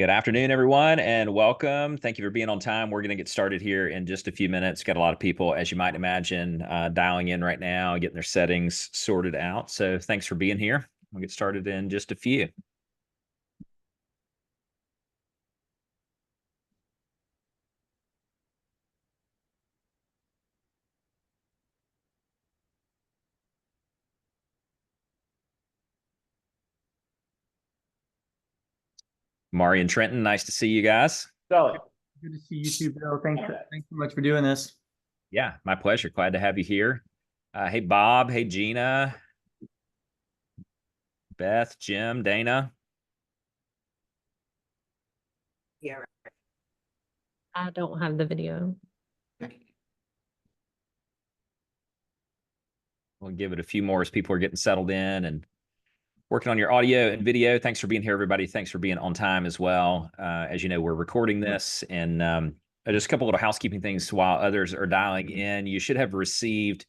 Good afternoon, everyone, and welcome. Thank you for being on time. We're going to get started here in just a few minutes. Got a lot of people, as you might imagine, dialing in right now, getting their settings sorted out. So thanks for being here. We'll get started in just a few. Mari and Trenton, nice to see you guys. So good to see you too, Bill. Thanks so much for doing this. Yeah, my pleasure. Glad to have you here. Hey, Bob. Hey, Gina. Beth, Jim, Dana. Yeah. I don't have the video. We'll give it a few more as people are getting settled in and working on your audio and video. Thanks for being here, everybody. Thanks for being on time as well. As you know, we're recording this, and just a couple little housekeeping things while others are dialing in. You should have received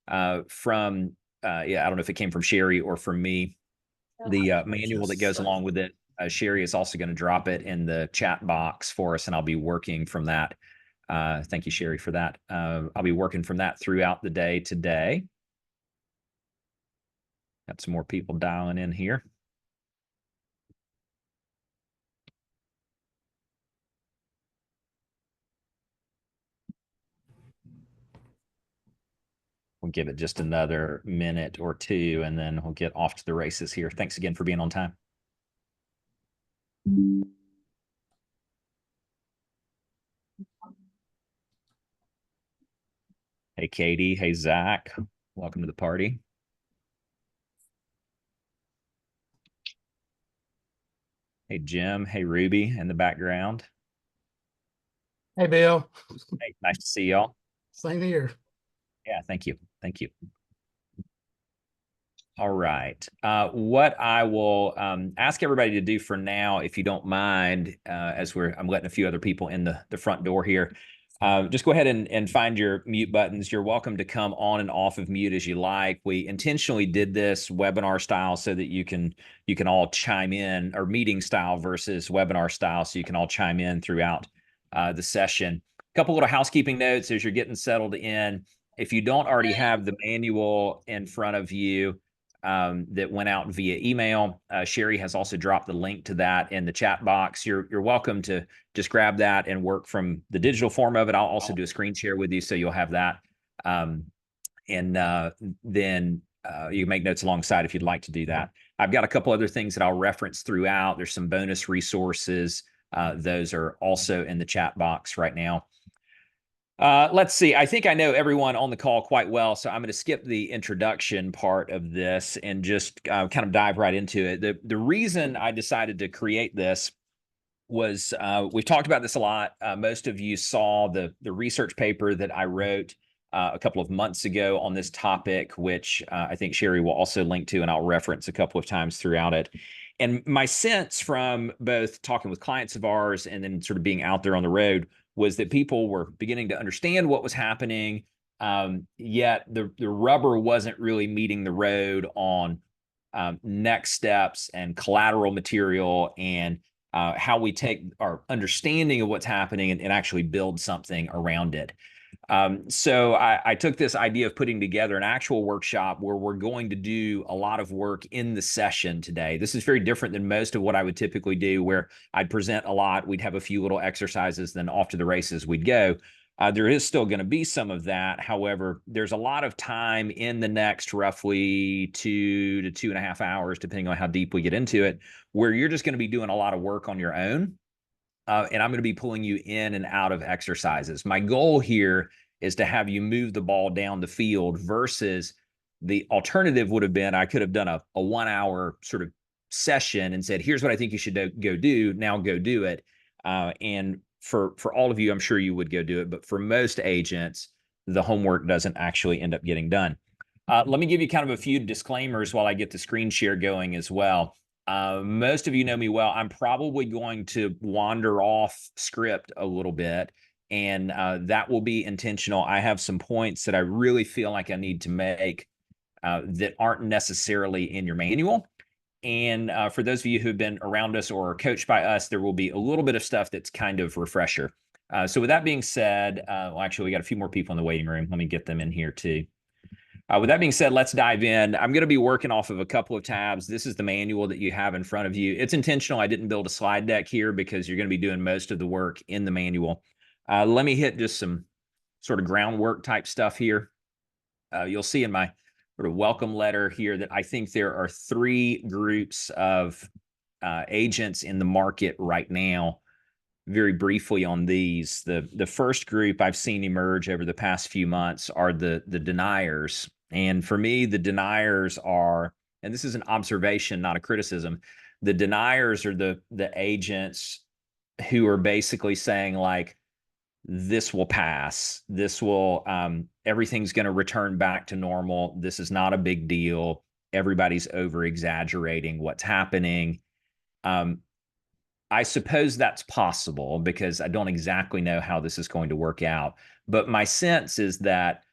from, I don't know if it came from Sherry or from me, the manual that goes along with it. Sherry is also going to drop it in the chat box for us, and I'll be working from that. Thank you, Sherry, for that. I'll be working from that throughout the day today. Got some more people dialing in here. We'll give it just another minute or two, and then we'll get off to the races here. Thanks again for being on time. Hey, Katie. Hey, Zach. Welcome to the party. Hey, Jim. Hey, Ruby in the background. Hey, Bill. Hey, nice to see y'all. Same here. Yeah, thank you. Thank you. All right. What I will ask everybody to do for now, if you don't mind, as I'm letting a few other people in the front door here, just go ahead and find your mute buttons. You're welcome to come on and off of mute as you like. We intentionally did this webinar style so that you can all chime in, or meeting style versus webinar style, so you can all chime in throughout the session. A couple little housekeeping notes as you're getting settled in. If you don't already have the manual in front of you, that went out via email, Sherry has also dropped the link to that in the chat box. You're welcome to just grab that and work from the digital form of it. I'll also do a screen share with you, so you'll have that. Then you can make notes alongside if you'd like to do that. I've got a couple other things that I'll reference throughout. There's some bonus resources. Those are also in the chat box right now. Let's see. I think I know everyone on the call quite well, so I'm going to skip the introduction part of this and just kind of dive right into it. The reason I decided to create this was we've talked about this a lot. Most of you saw the research paper that I wrote a couple of months ago on this topic, which I think Sherry will also link to, and I'll reference a couple of times throughout it. And my sense from both talking with clients of ours and then sort of being out there on the road was that people were beginning to understand what was happening, yet the rubber wasn't really meeting the road on next steps and collateral material and how we take our understanding of what's happening and actually build something around it. So I took this idea of putting together an actual workshop where we're going to do a lot of work in the session today. This is very different than most of what I would typically do, where I'd present a lot, we'd have a few little exercises, then off to the races we'd go. There is still going to be some of that. However, there's a lot of time in the next roughly 2 to 2.5 hours, depending on how deep we get into it, where you're just going to be doing a lot of work on your own. And I'm going to be pulling you in and out of exercises. My goal here is to have you move the ball down the field, versus the alternative would have been I could have done a 1 hour sort of session and said, here's what I think you should go do. Now go do it. And for all of you, I'm sure you would go do it. But for most agents, the homework doesn't actually end up getting done. Let me give you kind of a few disclaimers while I get the screen share going as well. Most of you know me well. I'm probably going to wander off script a little bit, and that will be intentional. I have some points that I really feel like I need to make that aren't necessarily in your manual. And for those of you who've been around us or are coached by us, there will be a little bit of stuff that's kind of refresher. So with that being said, well, actually, we got a few more people in the waiting room. Let me get them in here too. With that being said, let's dive in. I'm going to be working off of a couple of tabs. This is the manual that you have in front of you. It's intentional. I didn't build a slide deck here because you're going to be doing most of the work in the manual. Let me hit just some sort of groundwork type stuff here. You'll see in my sort of welcome letter here that I think there are three groups of agents in the market right now. Very briefly on these, the first group I've seen emerge over the past few months are the deniers. And for me, the deniers are, and this is an observation, not a criticism, the deniers are the agents who are basically saying like, this will pass. This will, everything's going to return back to normal. This is not a big deal. Everybody's over exaggerating what's happening. I suppose that's possible because I don't exactly know how this is going to work out. But my sense is that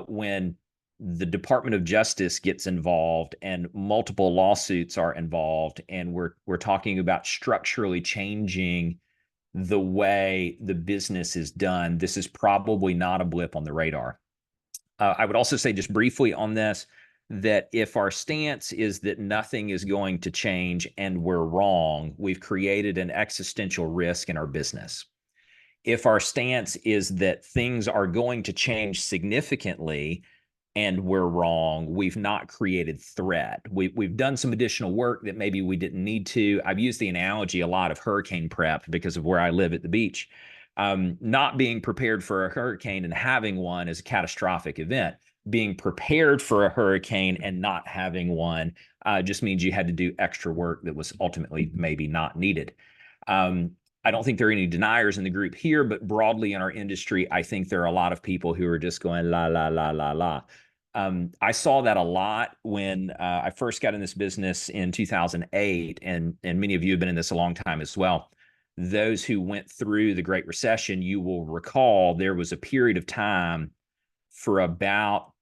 when the Department of Justice gets involved and multiple lawsuits are involved, and we're talking about structurally changing the way the business is done, this is probably not a blip on the radar. I would also say just briefly on this, that if our stance is that nothing is going to change and we're wrong, we've created an existential risk in our business. If our stance is that things are going to change significantly and we're wrong, we've not created threat. We've done some additional work that maybe we didn't need to. I've used the analogy a lot of hurricane prep because of where I live at the beach. Not being prepared for a hurricane and having one is a catastrophic event. Being prepared for a hurricane and not having one just means you had to do extra work that was ultimately maybe not needed. I don't think there are any deniers in the group here, but broadly in our industry, I think there are a lot of people who are just going la, la, la, la, la. I saw that a lot when I first got in this business in 2008, and many of you have been in this a long time as well. Those who went through the Great Recession, you will recall there was a period of time for about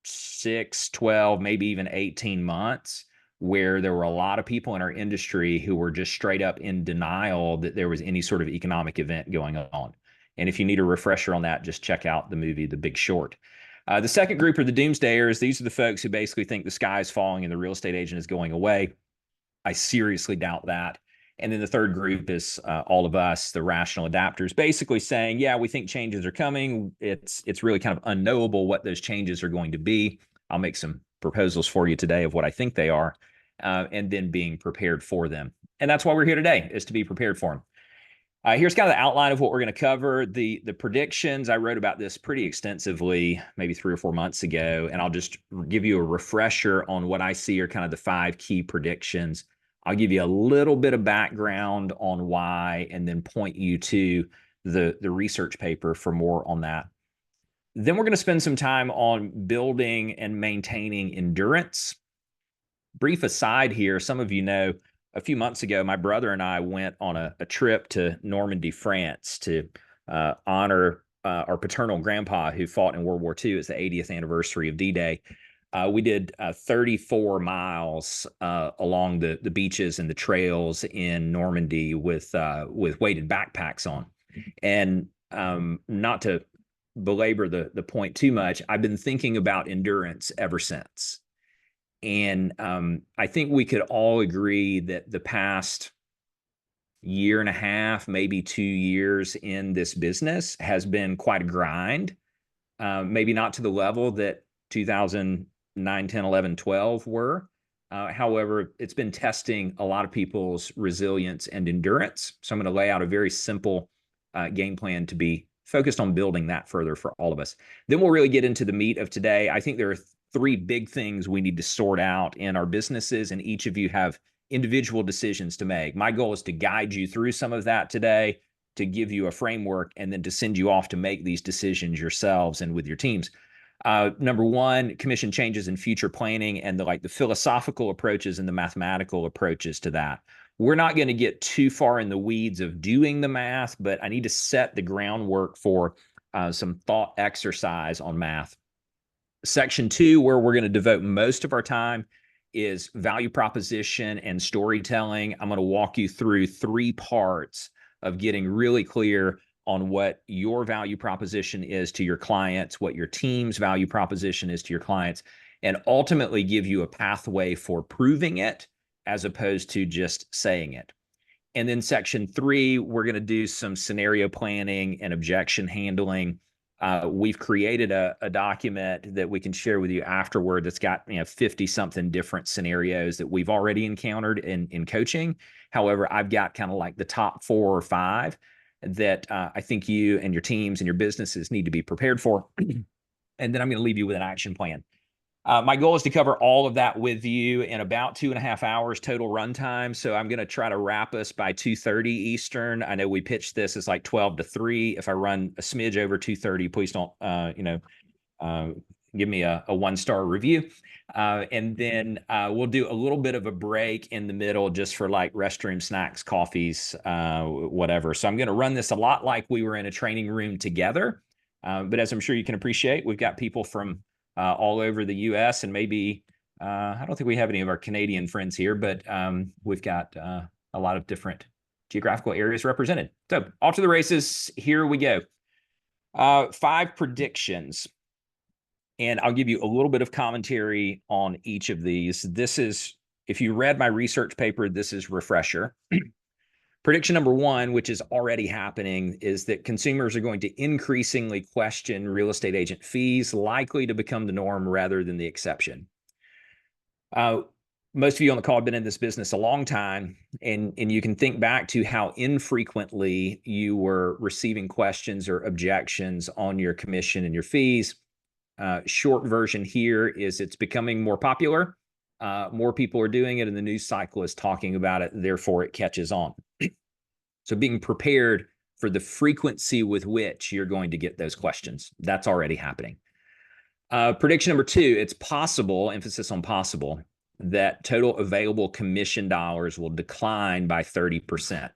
6, 12, maybe even 18 months where there were a lot of people in our industry who were just straight up in denial that there was any sort of economic event going on. And if you need a refresher on that, just check out the movie The Big Short. The second group are the Doomsdayers. These are the folks who basically think the sky is falling and the real estate agent is going away. I seriously doubt that. And then the third group is all of us, the rational adapters, basically saying, yeah, we think changes are coming. It's really kind of unknowable what those changes are going to be. I'll make some proposals for you today of what I think they are, and then being prepared for them. And that's why we're here today, is to be prepared for them. Here's kind of the outline of what we're going to cover. The predictions, I wrote about this pretty extensively, maybe 3 or 4 months ago, and I'll just give you a refresher on what I see are kind of the 5 key predictions. I'll give you a little bit of background on why, and then point you to the research paper for more on that. Then we're going to spend some time on building and maintaining endurance. Brief aside here, some of you know, a few months ago, my brother and I went on a trip to Normandy, France to honor our paternal grandpa who fought in World War II. It's the 80th anniversary of D-Day. We did 34 miles along the beaches and the trails in Normandy with weighted backpacks on. And not to belabor the point too much, I've been thinking about endurance ever since. And I think we could all agree that the past year and a half, maybe 2 years in this business has been quite a grind. Maybe not to the level that 2009, 10, 11, 12 were. However, it's been testing a lot of people's resilience and endurance. So I'm going to lay out a very simple game plan to be focused on building that further for all of us. Then we'll really get into the meat of today. I think there are 3 big things we need to sort out in our businesses, and each of you have individual decisions to make. My goal is to guide you through some of that today, to give you a framework, and then to send you off to make these decisions yourselves and with your teams. Number 1, commission changes in future planning and the philosophical approaches and the mathematical approaches to that. We're not going to get too far in the weeds of doing the math, but I need to set the groundwork for some thought exercise on math. Section 2, where we're going to devote most of our time, is value proposition and storytelling. I'm going to walk you through 3 parts of getting really clear on what your value proposition is to your clients, what your team's value proposition is to your clients, and ultimately give you a pathway for proving it as opposed to just saying it. And then section 3, we're going to do some scenario planning and objection handling. We've created a document that we can share with you afterward that's got 50 something different scenarios that we've already encountered in coaching. However, I've got kind of like the top 4 or 5 that I think you and your teams and your businesses need to be prepared for. And then I'm going to leave you with an action plan. My goal is to cover all of that with you in about 2.5 hours total runtime. So I'm going to try to wrap us by 2:30 Eastern. I know we pitched this as like 12 to 3. If I run a smidge over 2:30, please don't, give me a 1-star review. And then we'll do a little bit of a break in the middle just for like restroom snacks, coffees, whatever. So I'm going to run this a lot like we were in a training room together. But as I'm sure you can appreciate, we've got people from all over the U.S. and maybe, I don't think we have any of our Canadian friends here, but we've got a lot of different geographical areas represented. So off to the races. Here we go. 5 predictions. And I'll give you a little bit of commentary on each of these. This is, if you read my research paper, this is refresher. Prediction number 1, which is already happening, is that consumers are going to increasingly question real estate agent fees, likely to become the norm rather than the exception. Most of you on the call have been in this business a long time, and you can think back to how infrequently you were receiving questions or objections on your commission and your fees. Short version here is it's becoming more popular. More people are doing it, and the news cycle is talking about it. Therefore, it catches on. So being prepared for the frequency with which you're going to get those questions. That's already happening. Prediction number 2, it's possible, emphasis on possible, that total available commission dollars will decline by 30%.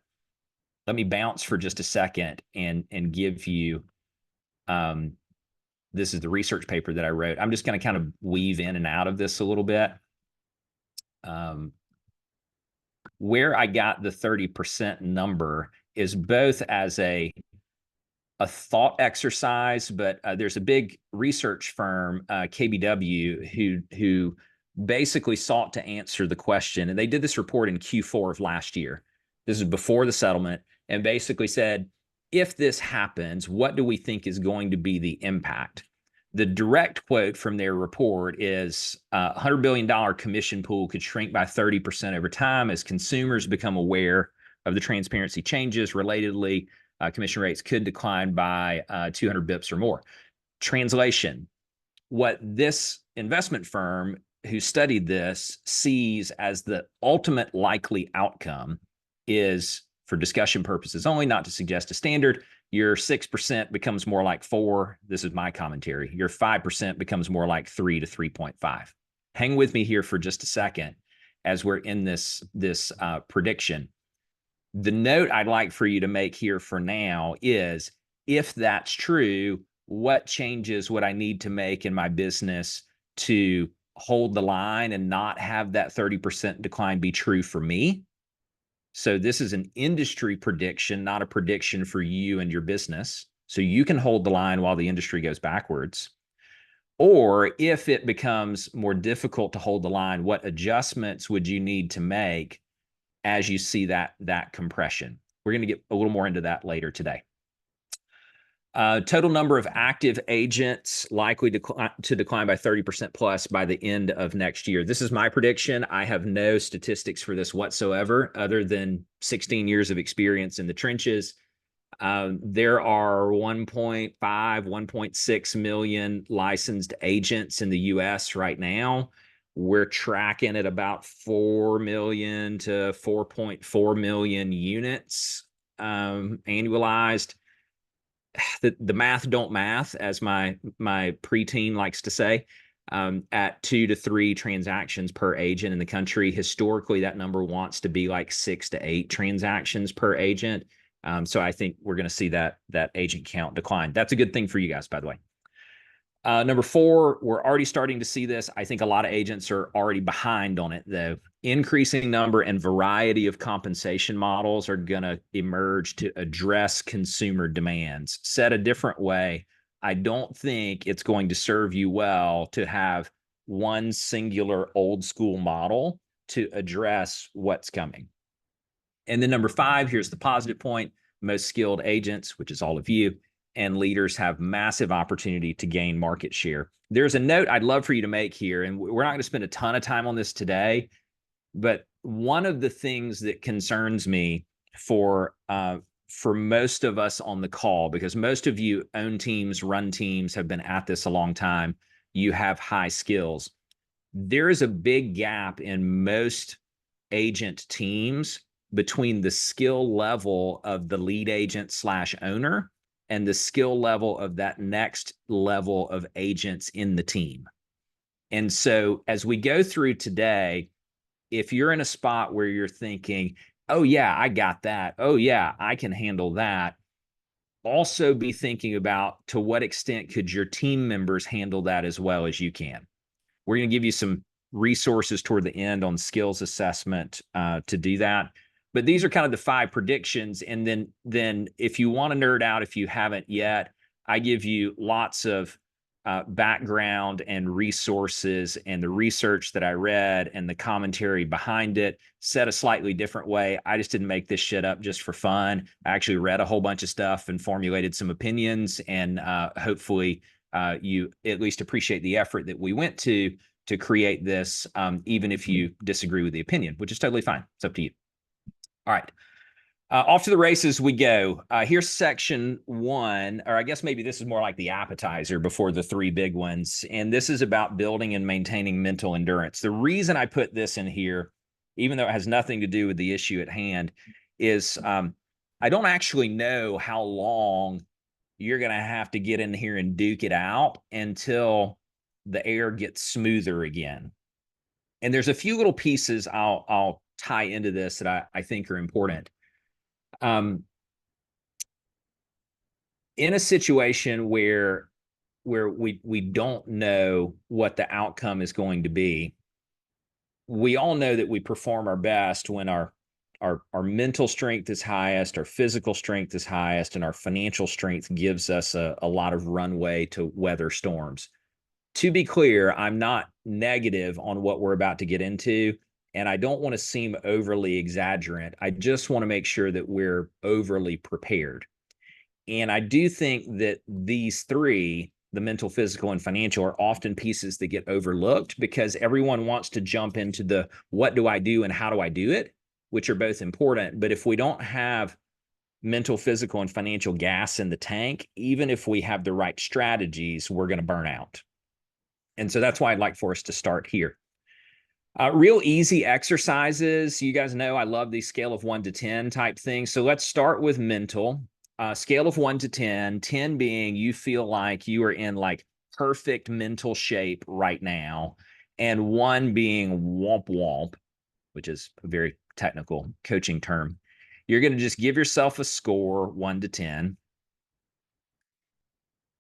Let me bounce for just a second and give you, this is the research paper that I wrote. I'm just going to kind of weave in and out of this a little bit. Where I got the 30% number is both as a thought exercise, but there's a big research firm, KBW, who basically sought to answer the question, and they did this report in Q4 of last year. This is before the settlement, and basically said, if this happens, what do we think is going to be the impact? The direct quote from their report is $100 billion commission pool could shrink by 30% over time as consumers become aware of the transparency changes. Relatedly, commission rates could decline by 200 bips or more. Translation, what this investment firm who studied this sees as the ultimate likely outcome is, for discussion purposes only, not to suggest a standard, your 6% becomes more like 4. This is my commentary. Your 5% becomes more like 3 to 3.5. Hang with me here for just a second as we're in this prediction. The note I'd like for you to make here for now is, if that's true, what changes would I need to make in my business to hold the line and not have that 30% decline be true for me? So this is an industry prediction, not a prediction for you and your business. So you can hold the line while the industry goes backwards. Or if it becomes more difficult to hold the line, what adjustments would you need to make as you see that compression? We're going to get a little more into that later today. Total number of active agents likely to decline by 30% plus by the end of next year. This is my prediction. I have no statistics for this whatsoever, other than 16 years of experience in the trenches. There are 1.5, 1.6 million licensed agents in the US right now. We're tracking at about 4 million to 4.4 million units annualized. The math don't math, as my preteen likes to say, at 2 to 3 transactions per agent in the country. Historically, that number wants to be like 6 to 8 transactions per agent. So I think we're going to see that agent count decline. That's a good thing for you guys, by the way. Number 4, we're already starting to see this. I think a lot of agents are already behind on it, though. Increasing number and variety of compensation models are going to emerge to address consumer demands. Said a different way, I don't think it's going to serve you well to have one singular old school model to address what's coming. And then number 5, here's the positive point. Most skilled agents, which is all of you, and leaders have massive opportunity to gain market share. There's a note I'd love for you to make here, and we're not going to spend a ton of time on this today, but one of the things that concerns me for most of us on the call, because most of you own teams, run teams, have been at this a long time, you have high skills. There is a big gap in most agent teams between the skill level of the lead agent / owner and the skill level of that next level of agents in the team. And so as we go through today, if you're in a spot where you're thinking, oh yeah, I got that. Oh yeah, I can handle that. Also be thinking about to what extent could your team members handle that as well as you can. We're going to give you some resources toward the end on skills assessment to do that. But these are kind of the 5 predictions. And then if you want to nerd out, if you haven't yet, I give you lots of background and resources and the research that I read and the commentary behind it said a slightly different way. I just didn't make this shit up just for fun. I actually read a whole bunch of stuff and formulated some opinions, and hopefully you at least appreciate the effort that we went to create this, even if you disagree with the opinion, which is totally fine. It's up to you. All right. Off to the races we go. Here's section 1, or I guess maybe this is more like the appetizer before the 3 big ones. And this is about building and maintaining mental endurance. The reason I put this in here, even though it has nothing to do with the issue at hand, is I don't actually know how long you're going to have to get in here and duke it out until the air gets smoother again. And there's a few little pieces I'll tie into this that I think are important. In a situation where we don't know what the outcome is going to be, we all know that we perform our best when our mental strength is highest, our physical strength is highest, and our financial strength gives us a lot of runway to weather storms. To be clear, I'm not negative on what we're about to get into, and I don't want to seem overly exaggerant. I just want to make sure that we're overly prepared. And I do think that these 3, the mental, physical, and financial, are often pieces that get overlooked because everyone wants to jump into the what do I do and how do I do it, which are both important. But if we don't have mental, physical, and financial gas in the tank, even if we have the right strategies, we're going to burn out. And so that's why I'd like for us to start here. Real easy exercises. You guys know I love these scale of 1 to 10 type things. So let's start with mental. Scale of 1 to 10, 10 being you feel like you are in like perfect mental shape right now, and 1 being womp womp, which is a very technical coaching term. You're going to just give yourself a score 1 to 10.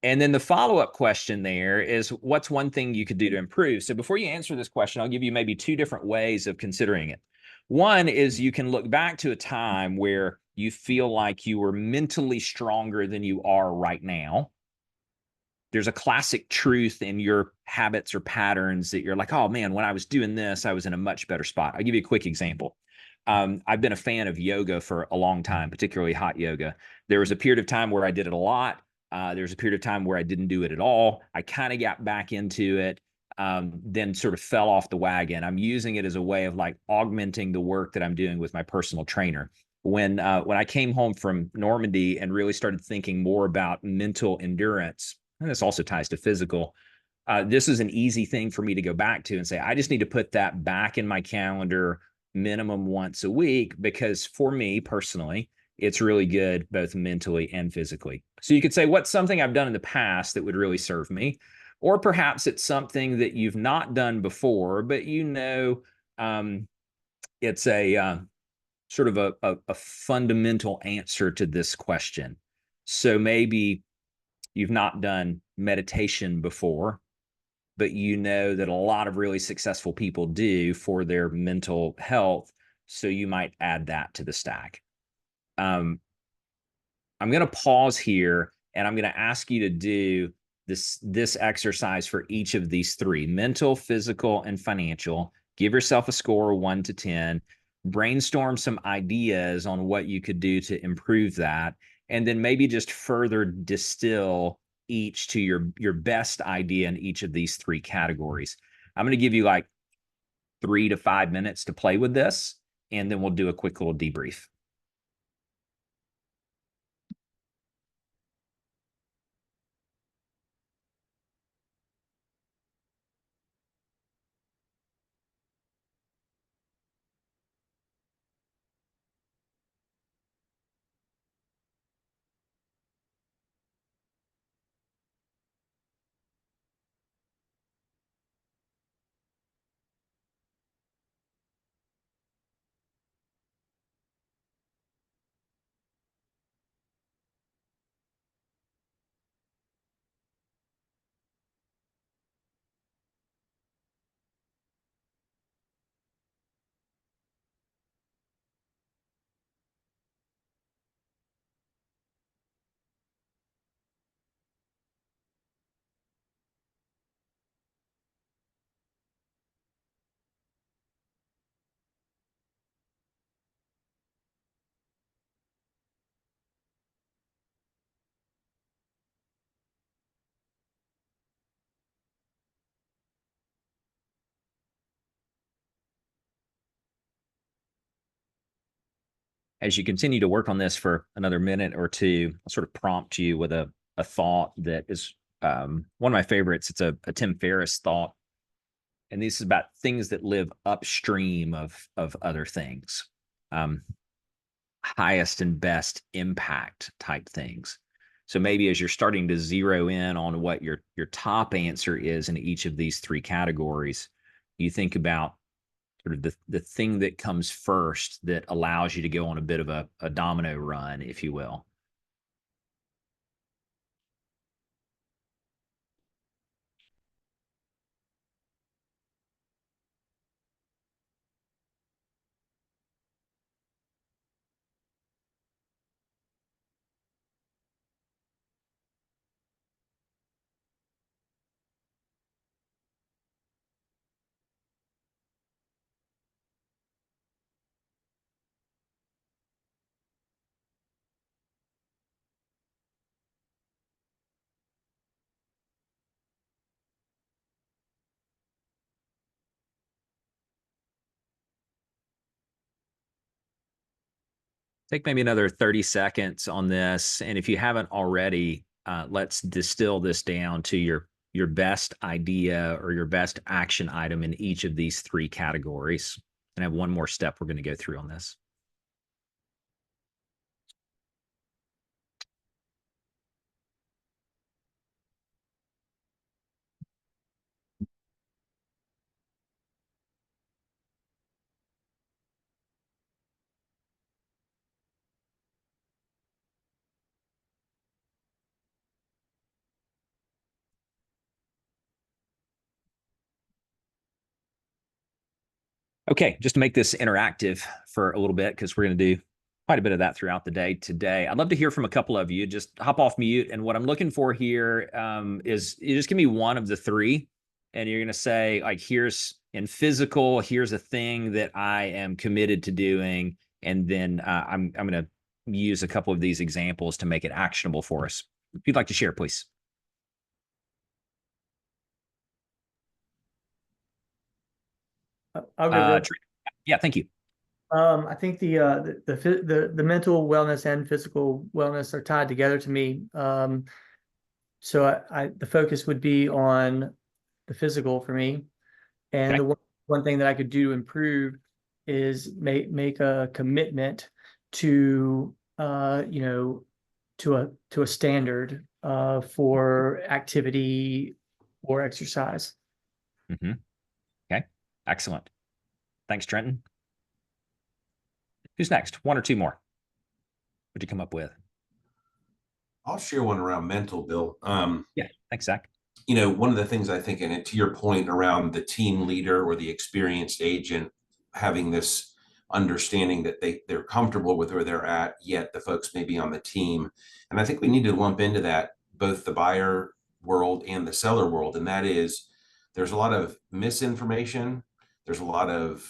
And then the follow-up question there is, what's one thing you could do to improve? So before you answer this question, I'll give you maybe 2 different ways of considering it. One is you can look back to a time where you feel like you were mentally stronger than you are right now. There's a classic truth in your habits or patterns that you're like, oh man, when I was doing this, I was in a much better spot. I'll give you a quick example. I've been a fan of yoga for a long time, particularly hot yoga. There was a period of time where I did it a lot. There was a period of time where I didn't do it at all. I kind of got back into it, then sort of fell off the wagon. I'm using it as a way of like augmenting the work that I'm doing with my personal trainer. When I came home from Normandy and really started thinking more about mental endurance, and this also ties to physical, this is an easy thing for me to go back to and say, I just need to put that back in my calendar minimum once a week, because for me personally, it's really good both mentally and physically. So you could say, what's something I've done in the past that would really serve me? Or perhaps it's something that you've not done before, but you know it's a sort of a fundamental answer to this question. So maybe you've not done meditation before, but you know that a lot of really successful people do for their mental health. So you might add that to the stack. I'm going to pause here and I'm going to ask you to do this exercise for each of these three: mental, physical, and financial. Give yourself a score of 1 to 10. Brainstorm some ideas on what you could do to improve that, and then maybe just further distill each to your best idea in each of these three categories. I'm going to give you like 3 to 5 minutes to play with this, and then we'll do a quick little debrief. As you continue to work on this for another minute or two, I'll sort of prompt you with a thought that is one of my favorites. It's a Tim Ferriss thought, and this is about things that live upstream of other things, highest and best impact type things. So maybe as you're starting to zero in on what your top answer is in each of these three categories, you think about sort of the thing that comes first that allows you to go on a bit of a domino run, if you will. Take maybe another 30 seconds on this. And if you haven't already, let's distill this down to your best idea or your best action item in each of these three categories. And I have one more step we're going to go through on this. Okay, just to make this interactive for a little bit, because we're going to do quite a bit of that throughout the day today. I'd love to hear from a couple of you. Just hop off mute. And what I'm looking for here is you just give me one of the three. And you're going to say, like, here's in physical, here's a thing that I am committed to doing. And then I'm going to use a couple of these examples to make it actionable for us. If you'd like to share, please. I'll go there. Yeah, thank you. I think the mental wellness and physical wellness are tied together to me. So the focus would be on the physical for me, and Okay. the one thing that I could do to improve is make a commitment to to a standard for activity or exercise. Mm-hmm. Okay, excellent. Thanks, Trenton. Who's next? One or two more? What'd you come up with? I'll share one around mental, Bill. Yeah, thanks, Zach. You know, one of the things I think, and to your point around the team leader or the experienced agent having this understanding that they're comfortable with where they're at, yet the folks may be on the team. And I think we need to lump into that both the buyer world and the seller world. And that is, there's a lot of misinformation. There's a lot of,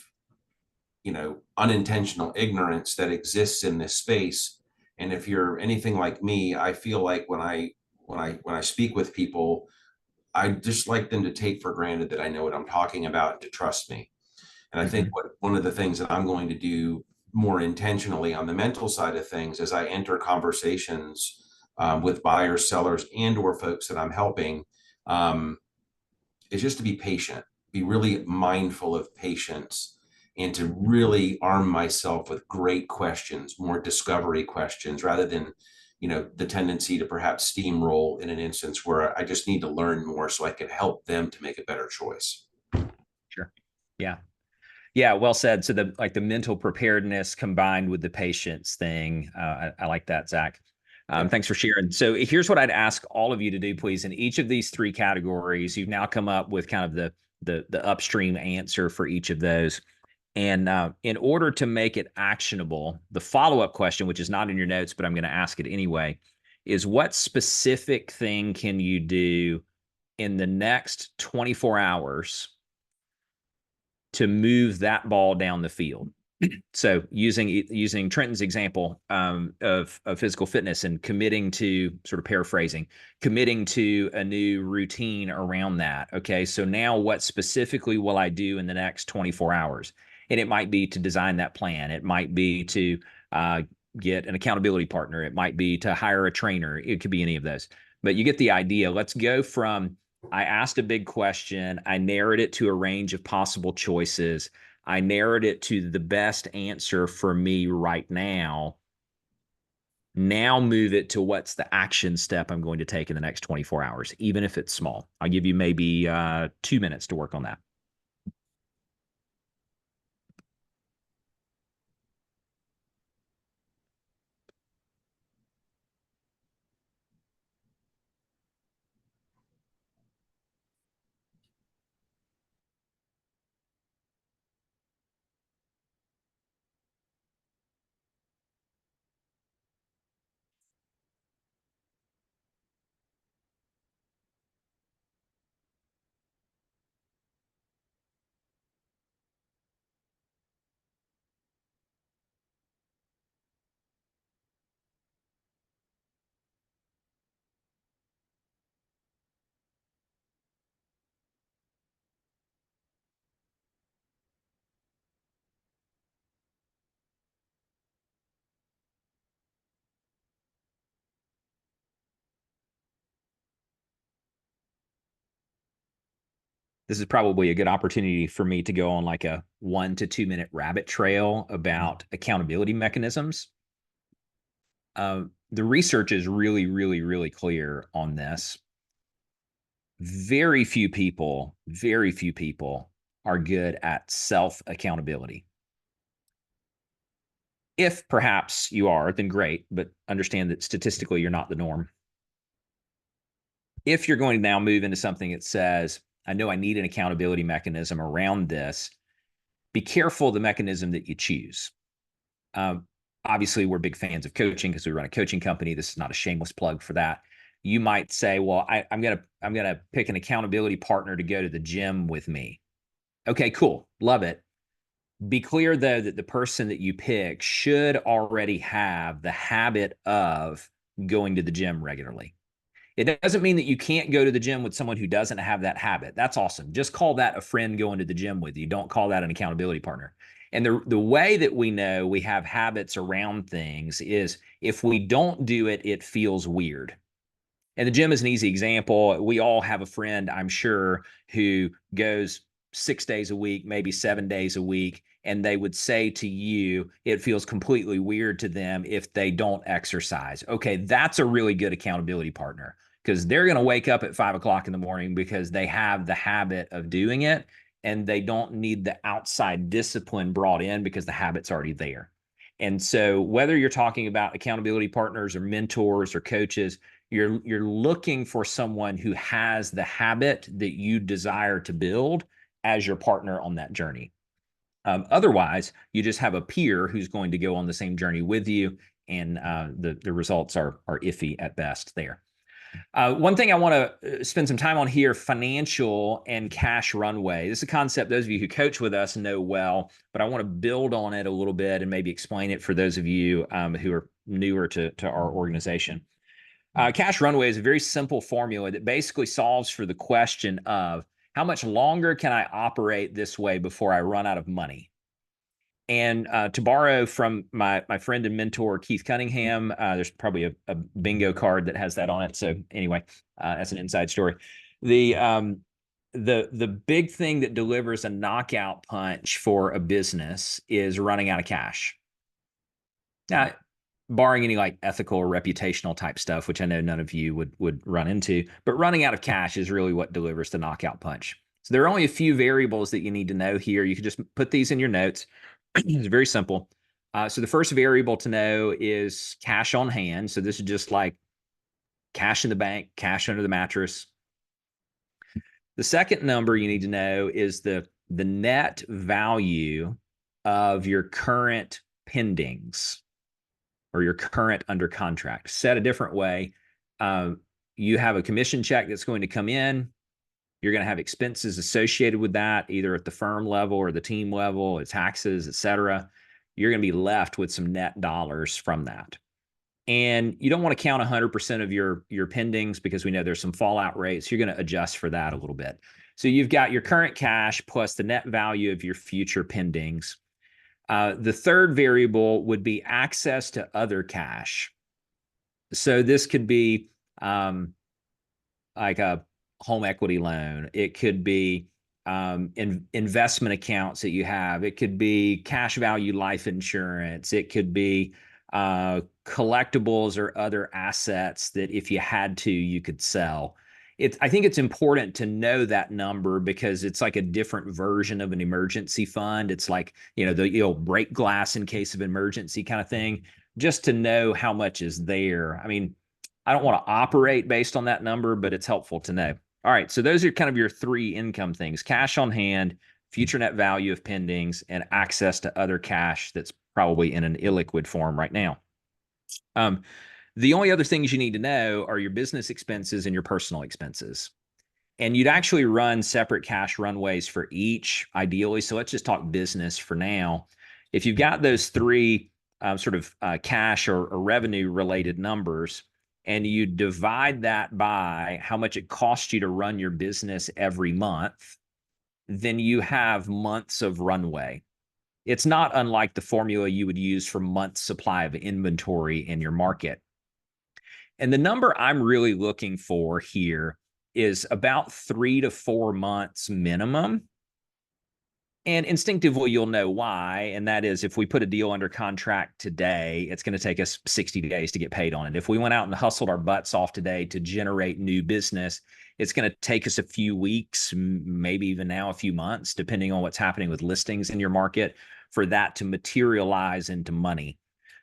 unintentional ignorance that exists in this space. And if you're anything like me, I feel like when I speak with people, I just like them to take for granted that I know what I'm talking about and to trust me. And I think one of the things that I'm going to do more intentionally on the mental side of things as I enter conversations with buyers, sellers, and or folks that I'm helping is just to be patient, be really mindful of patience, and to really arm myself with great questions, more discovery questions, rather than the tendency to perhaps steamroll in an instance where I just need to learn more so I can help them to make a better choice. Sure. Yeah. Yeah, well said. So the mental preparedness combined with the patience thing, I like that, Zach. Thanks for sharing. So here's what I'd ask all of you to do, please. In each of these three categories, you've now come up with kind of the upstream answer for each of those. And in order to make it actionable, the follow-up question, which is not in your notes, but I'm going to ask it anyway, is what specific thing can you do in the next 24 hours to move that ball down the field? So using Trenton's example of physical fitness and committing to, sort of paraphrasing, committing to a new routine around that. Okay, so now what specifically will I do in the next 24 hours? And it might be to design that plan. It might be to get an accountability partner. It might be to hire a trainer. It could be any of those. But you get the idea. Let's go from, I asked a big question. I narrowed it to a range of possible choices. I narrowed it to the best answer for me right now. Now move it to what's the action step I'm going to take in the next 24 hours, even if it's small. I'll give you maybe 2 minutes to work on that. This is probably a good opportunity for me to go on like a 1 to 2 minute rabbit trail about accountability mechanisms. The research is really, really, really clear on this. Very few people are good at self-accountability. If perhaps you are, then great, but understand that statistically you're not the norm. If you're going to now move into something that says, I know I need an accountability mechanism around this, be careful of the mechanism that you choose. Obviously, we're big fans of coaching because we run a coaching company. This is not a shameless plug for that. You might say, well, I'm gonna pick an accountability partner to go to the gym with me. Okay, cool. Love it. Be clear, though, that the person that you pick should already have the habit of going to the gym regularly. It doesn't mean that you can't go to the gym with someone who doesn't have that habit. That's awesome. Just call that a friend going to the gym with you. Don't call that an accountability partner. And the way that we know we have habits around things is if we don't do it, it feels weird. And the gym is an easy example. We all have a friend, I'm sure, who goes 6 days a week, maybe 7 days a week, and they would say to you, it feels completely weird to them if they don't exercise. Okay, that's a really good accountability partner because they're going to wake up at 5 o'clock in the morning because they have the habit of doing it and they don't need the outside discipline brought in because the habit's already there. And so whether you're talking about accountability partners or mentors or coaches, you're looking for someone who has the habit that you desire to build as your partner on that journey. Otherwise, you just have a peer who's going to go on the same journey with you, and the results are iffy at best there. One thing I want to spend some time on here, financial and cash runway. This is a concept those of you who coach with us know well, but I want to build on it a little bit and maybe explain it for those of you who are newer to our organization. Cash runway is a very simple formula that basically solves for the question of how much longer can I operate this way before I run out of money? And to borrow from my friend and mentor, Keith Cunningham, there's probably a bingo card that has that on it. So anyway, that's an inside story. The big thing that delivers a knockout punch for a business is running out of cash. Now, barring any like ethical or reputational type stuff, which I know none of you would run into, but running out of cash is really what delivers the knockout punch. So there are only a few variables that you need to know here. You can just put these in your notes. It's very simple. So the first variable to know is cash on hand. So this is just like cash in the bank, cash under the mattress. The second number you need to know is the net value of your current pendings or your current under contract. Said a different way, you have a commission check that's going to come in. You're going to have expenses associated with that, either at the firm level or the team level, taxes, et cetera. You're going to be left with some net dollars from that. And you don't want to count 100% of your pendings because we know there's some fallout rates. You're going to adjust for that a little bit. So you've got your current cash plus the net value of your future pendings. The third variable would be access to other cash. So this could be like a home equity loan. It could be investment accounts that you have. It could be cash value life insurance. It could be collectibles or other assets that if you had to, you could sell. I think it's important to know that number because it's like a different version of an emergency fund. It's like, you'll break glass in case of emergency kind of thing, just to know how much is there. I mean, I don't want to operate based on that number, but it's helpful to know. All right, so those are kind of your three income things: cash on hand, future net value of pendings, and access to other cash that's probably in an illiquid form right now. The only other things you need to know are your business expenses and your personal expenses. And you'd actually run separate cash runways for each, ideally. So let's just talk business for now. If you've got those three cash or revenue related numbers, and you divide that by how much it costs you to run your business every month, then you have months of runway. It's not unlike the formula you would use for months supply of inventory in your market. And the number I'm really looking for here is about 3 to 4 months minimum. And instinctively, you'll know why. And that is, if we put a deal under contract today, it's going to take us 60 days to get paid on it. If we went out and hustled our butts off today to generate new business, it's going to take us a few weeks, maybe even now a few months, depending on what's happening with listings in your market, for that to materialize into money.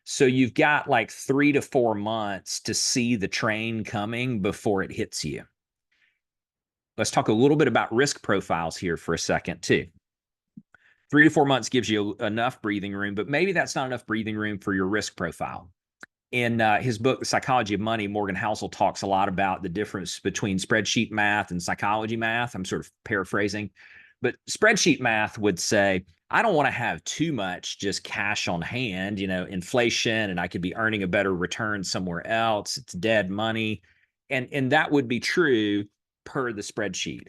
So you've got like 3 to 4 months to see the train coming before it hits you. Let's talk a little bit about risk profiles here for a second too. 3 to 4 months gives you enough breathing room, but maybe that's not enough breathing room for your risk profile. In his book, The Psychology of Money, Morgan Housel talks a lot about the difference between spreadsheet math and psychology math. I'm sort of paraphrasing, but spreadsheet math would say, I don't want to have too much just cash on hand, inflation, and I could be earning a better return somewhere else. It's dead money. And that would be true per the spreadsheet.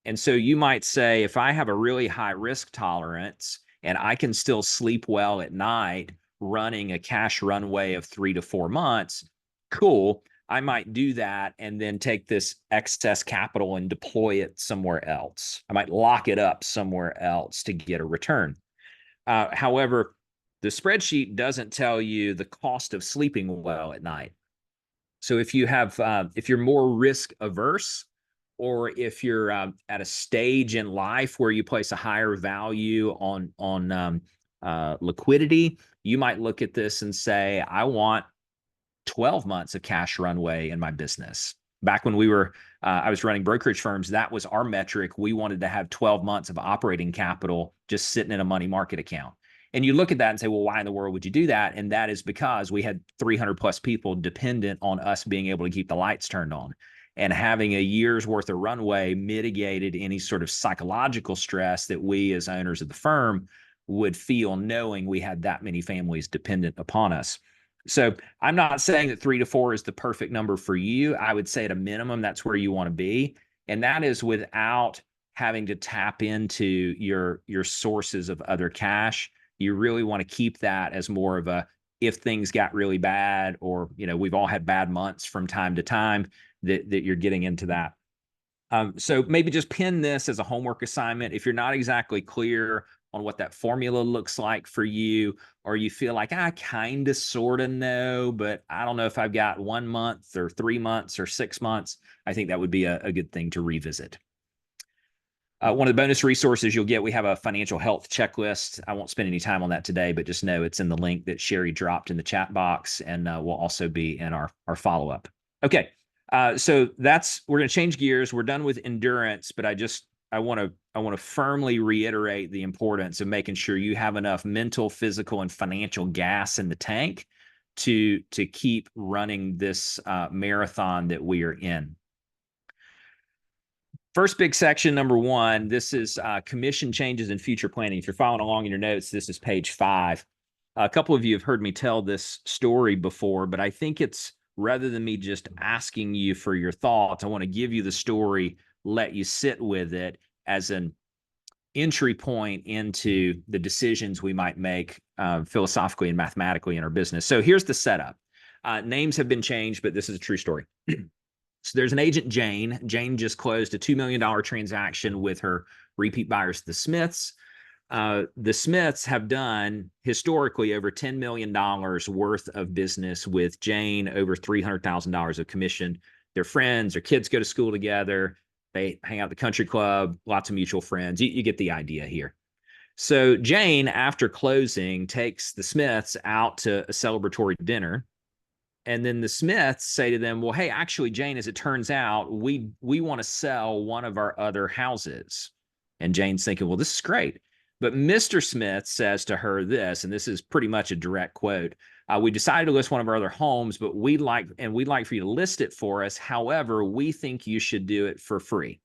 And so you might say, if I have a really high risk tolerance and I can still sleep well at night running a cash runway of 3 to 4 months, cool. I might do that and then take this excess capital and deploy it somewhere else. I might lock it up somewhere else to get a return. However, the spreadsheet doesn't tell you the cost of sleeping well at night. So if you're more risk averse, or if you're at a stage in life where you place a higher value on liquidity, You might look at this and say, I want 12 months of cash runway in my business. Back when I was running brokerage firms, that was our metric. We wanted to have 12 months of operating capital just sitting in a money market account. And you look at that and say, well, why in the world would you do that? And that is because we had 300 plus people dependent on us being able to keep the lights turned on. And having a year's worth of runway mitigated any sort of psychological stress that we as owners of the firm would feel knowing we had that many families dependent upon us. So I'm not saying that 3 to 4 is the perfect number for you. I would say at a minimum, that's where you want to be. And that is without having to tap into your sources of other cash. You really want to keep that as more of a, if things got really bad, or, we've all had bad months from time to time, that you're getting into that. So maybe just pin this as a homework assignment. If you're not exactly clear on what that formula looks like for you, or you feel like I kind of sort of know, but I don't know if I've got 1 month or 3 months or 6 months, I think that would be a good thing to revisit. One of the bonus resources you'll get, we have a financial health checklist. I won't spend any time on that today, but just know it's in the link that Sherry dropped in the chat box, and will also be in our follow-up. Okay. So we're going to change gears. We're done with endurance, but I want to firmly reiterate the importance of making sure you have enough mental, physical, and financial gas in the tank to keep running this marathon that we are in. First big section, number 1, this is commission changes and future planning. If you're following along in your notes, this is page 5. A couple of you have heard me tell this story before, but I think it's, rather than me just asking you for your thoughts, I want to give you the story, let you sit with it as an entry point into the decisions we might make philosophically and mathematically in our business. So here's the setup. Names have been changed, but this is a true story. So there's an agent, Jane. Jane just closed a $2 million transaction with her repeat buyers, the Smiths. The Smiths have done historically over $10 million worth of business with Jane, over $300,000 of commission. They're friends, their kids go to school together. They hang out at the country club, lots of mutual friends. You get the idea here. So Jane, after closing, takes the Smiths out to a celebratory dinner. And then the Smiths say to them, well, hey, actually, Jane, as it turns out, we want to sell one of our other houses. And Jane's thinking, well, this is great. But Mr. Smith says to her this, and this is pretty much a direct quote. We decided to list one of our other homes, but we'd like for you to list it for us. However, we think you should do it for free.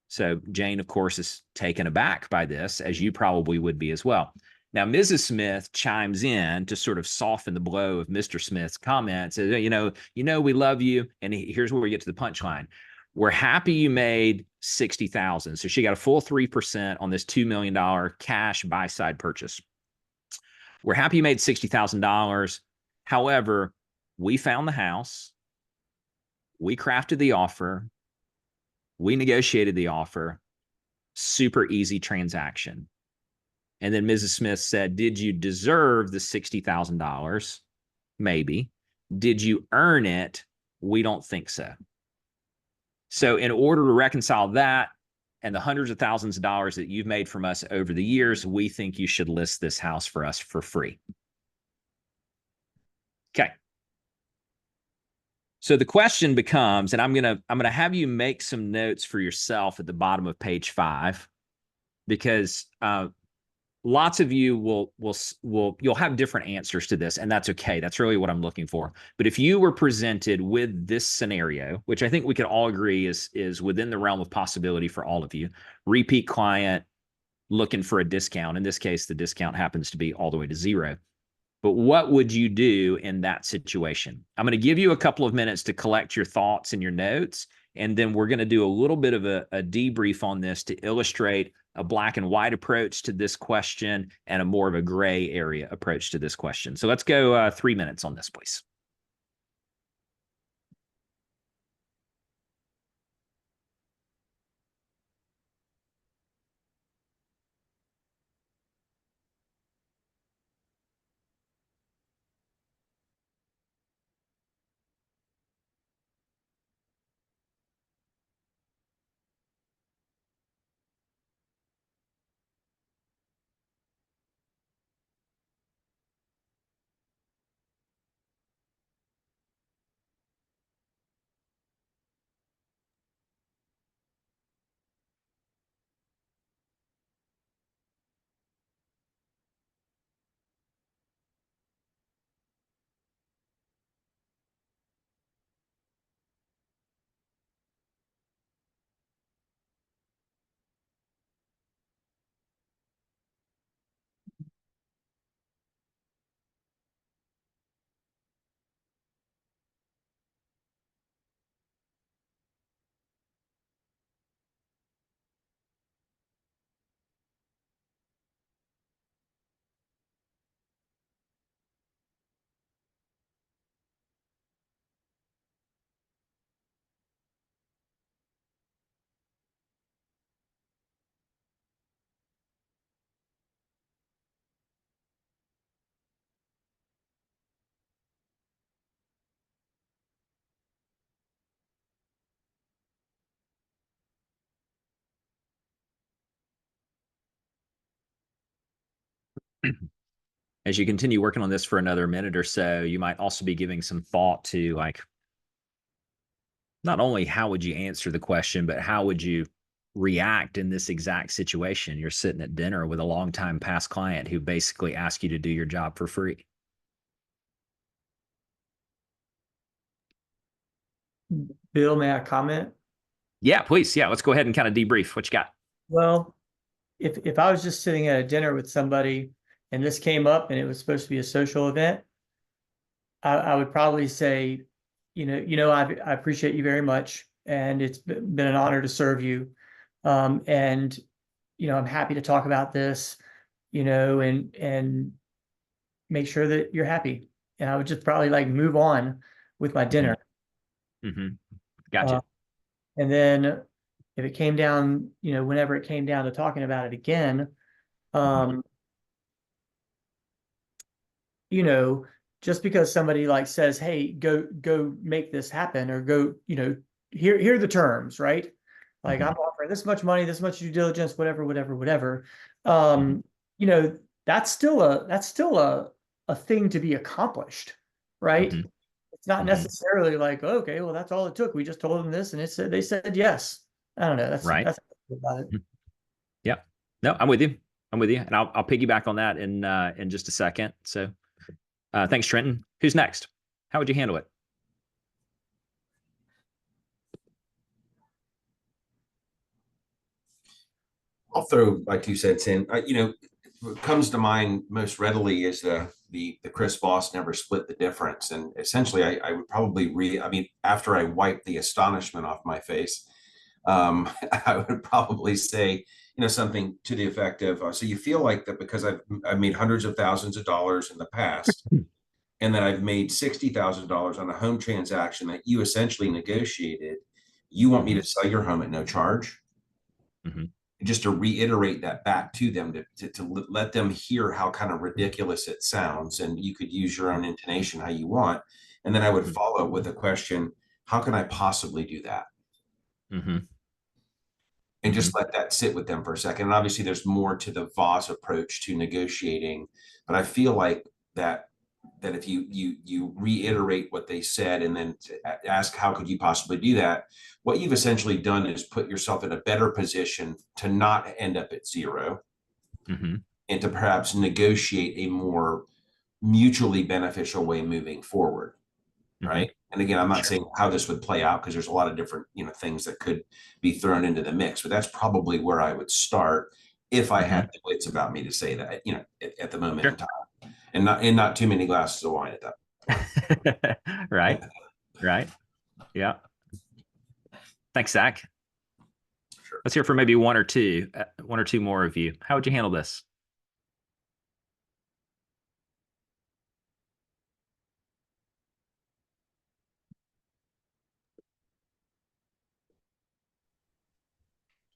So Jane, of course, is taken aback by this, as you probably would be as well. Now, Mrs. Smith chimes in to sort of soften the blow of Mr. Smith's comments. Says, we love you. And here's where we get to the punchline. We're happy you made $60,000. So she got a full 3% on this $2 million cash buy-side purchase. We're happy you made $60,000. However, we found the house. We crafted the offer. We negotiated the offer. Super easy transaction. And then Mrs. Smith said, did you deserve the $60,000? Maybe. Did you earn it? We don't think so. So in order to reconcile that and the hundreds of thousands of dollars that you've made from us over the years, we think you should list this house for us for free. Okay. So the question becomes, and I'm gonna have you make some notes for yourself at the bottom of page 5, because lots of you you'll have different answers to this, and that's okay. That's really what I'm looking for. But if you were presented with this scenario, which I think we could all agree is within the realm of possibility for all of you, repeat client looking for a discount. In this case, the discount happens to be all the way to 0. But what would you do in that situation? I'm going to give you a couple of minutes to collect your thoughts and your notes, and then we're going to do a little bit of a debrief on this to illustrate a black and white approach to this question and a more of a gray area approach to this question. So let's go 3 minutes on this, please. as you continue working on this for another minute or so, you might also be giving some thought to like, not only how would you answer the question, but how would you react in this exact situation? You're sitting at dinner with a longtime past client who basically asked you to do your job for free. Bill, may I comment? Yeah, please. Yeah, let's go ahead and kind of debrief. What you got? Well, if I was just sitting at a dinner with somebody and this came up and it was supposed to be a social event, I would probably say, I appreciate you very much, and it's been an honor to serve you. And I'm happy to talk about this, and make sure that you're happy. And I would just probably like move on with my dinner. Mm-hmm. Gotcha. And then if it came down, whenever it came down to talking about it again, just because somebody like says, hey, go make this happen, or go, here are the terms, right? Like I'm offering this much money, this much due diligence, whatever. That's still a thing to be accomplished, right? It's not necessarily like, okay, well, that's all it took. We just told them this and they said yes. I don't know. That's right. That's about it. Yeah. No, I'm with you. And I'll piggyback on that in just a second. So thanks, Trenton. Who's next? How would you handle it? I'll throw my 2 cents in. What comes to mind most readily is the Chris Voss never split the difference. And essentially, I would probably after I wipe the astonishment off my face, I would probably say, something to the effect of, so you feel like that because I've made hundreds of thousands of dollars in the past, and that I've made $60,000 on a home transaction that you essentially negotiated, you want me to sell your home at no charge? Just to reiterate that back to them, to let them hear how kind of ridiculous it sounds, and you could use your own intonation how you want. And then I would follow with a question, how can I possibly do that? And just let that sit with them for a second. And obviously there's more to the Voss approach to negotiating, but I feel like that if you reiterate what they said and then ask how could you possibly do that, what you've essentially done is put yourself in a better position to not end up at zero, and to perhaps negotiate a more mutually beneficial way moving forward. Right. And again, I'm not saying how this would play out, because there's a lot of different, things that could be thrown into the mix, but that's probably where I would start if I had the wits about me to say that, at the moment in time, and not too many glasses of wine at that point. Right. Yeah. Thanks, Zach. Sure. Let's hear from maybe one or two more of you. How would you handle this?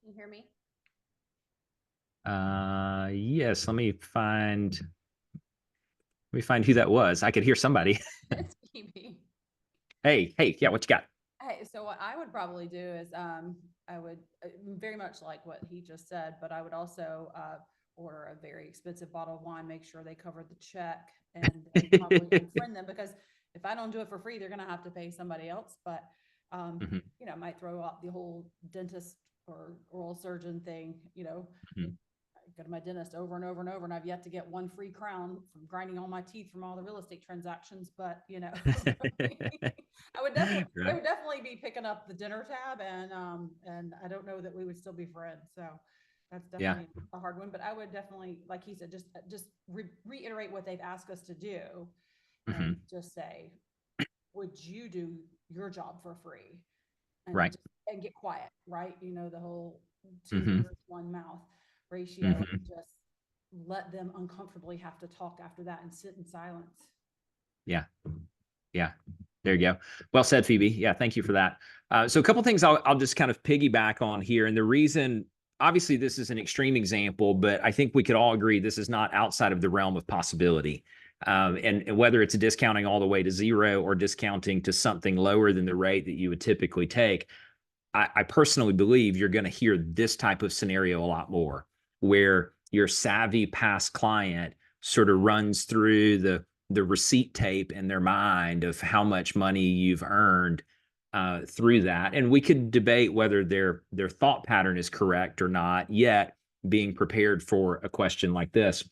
Can you hear me? Yes. Let me find who that was. I could hear somebody. It's Phoebe. Hey, yeah, what you got? Hey, so what I would probably do is I would very much like what he just said, but I would also order a very expensive bottle of wine, make sure they cover the check, and then probably unfriend them, because if I don't do it for free, they're going to have to pay somebody else. But I might throw out the whole dentist or oral surgeon thing. I go to my dentist over and over and over, and I've yet to get one free crown from grinding all my teeth from all the real estate transactions. But I would definitely be picking up the dinner tab, and I don't know that we would still be friends. So that's definitely a hard one. But I would definitely, like he said, just reiterate what they've asked us to do, and just say, would you do your job for free? And and get quiet, right? The whole 2 ears, 1 mouth ratio, and just let them uncomfortably have to talk after that and sit in silence. Yeah. There you go. Well said, Phoebe. Yeah, thank you for that. So a couple things I'll just kind of piggyback on here. And the reason, obviously, this is an extreme example, but I think we could all agree this is not outside of the realm of possibility. And whether it's discounting all the way to zero or discounting to something lower than the rate that you would typically take, I personally believe you're going to hear this type of scenario a lot more, where your savvy past client sort of runs through the receipt tape in their mind of how much money you've earned through that. And we could debate whether their thought pattern is correct or not, yet being prepared for a question like this.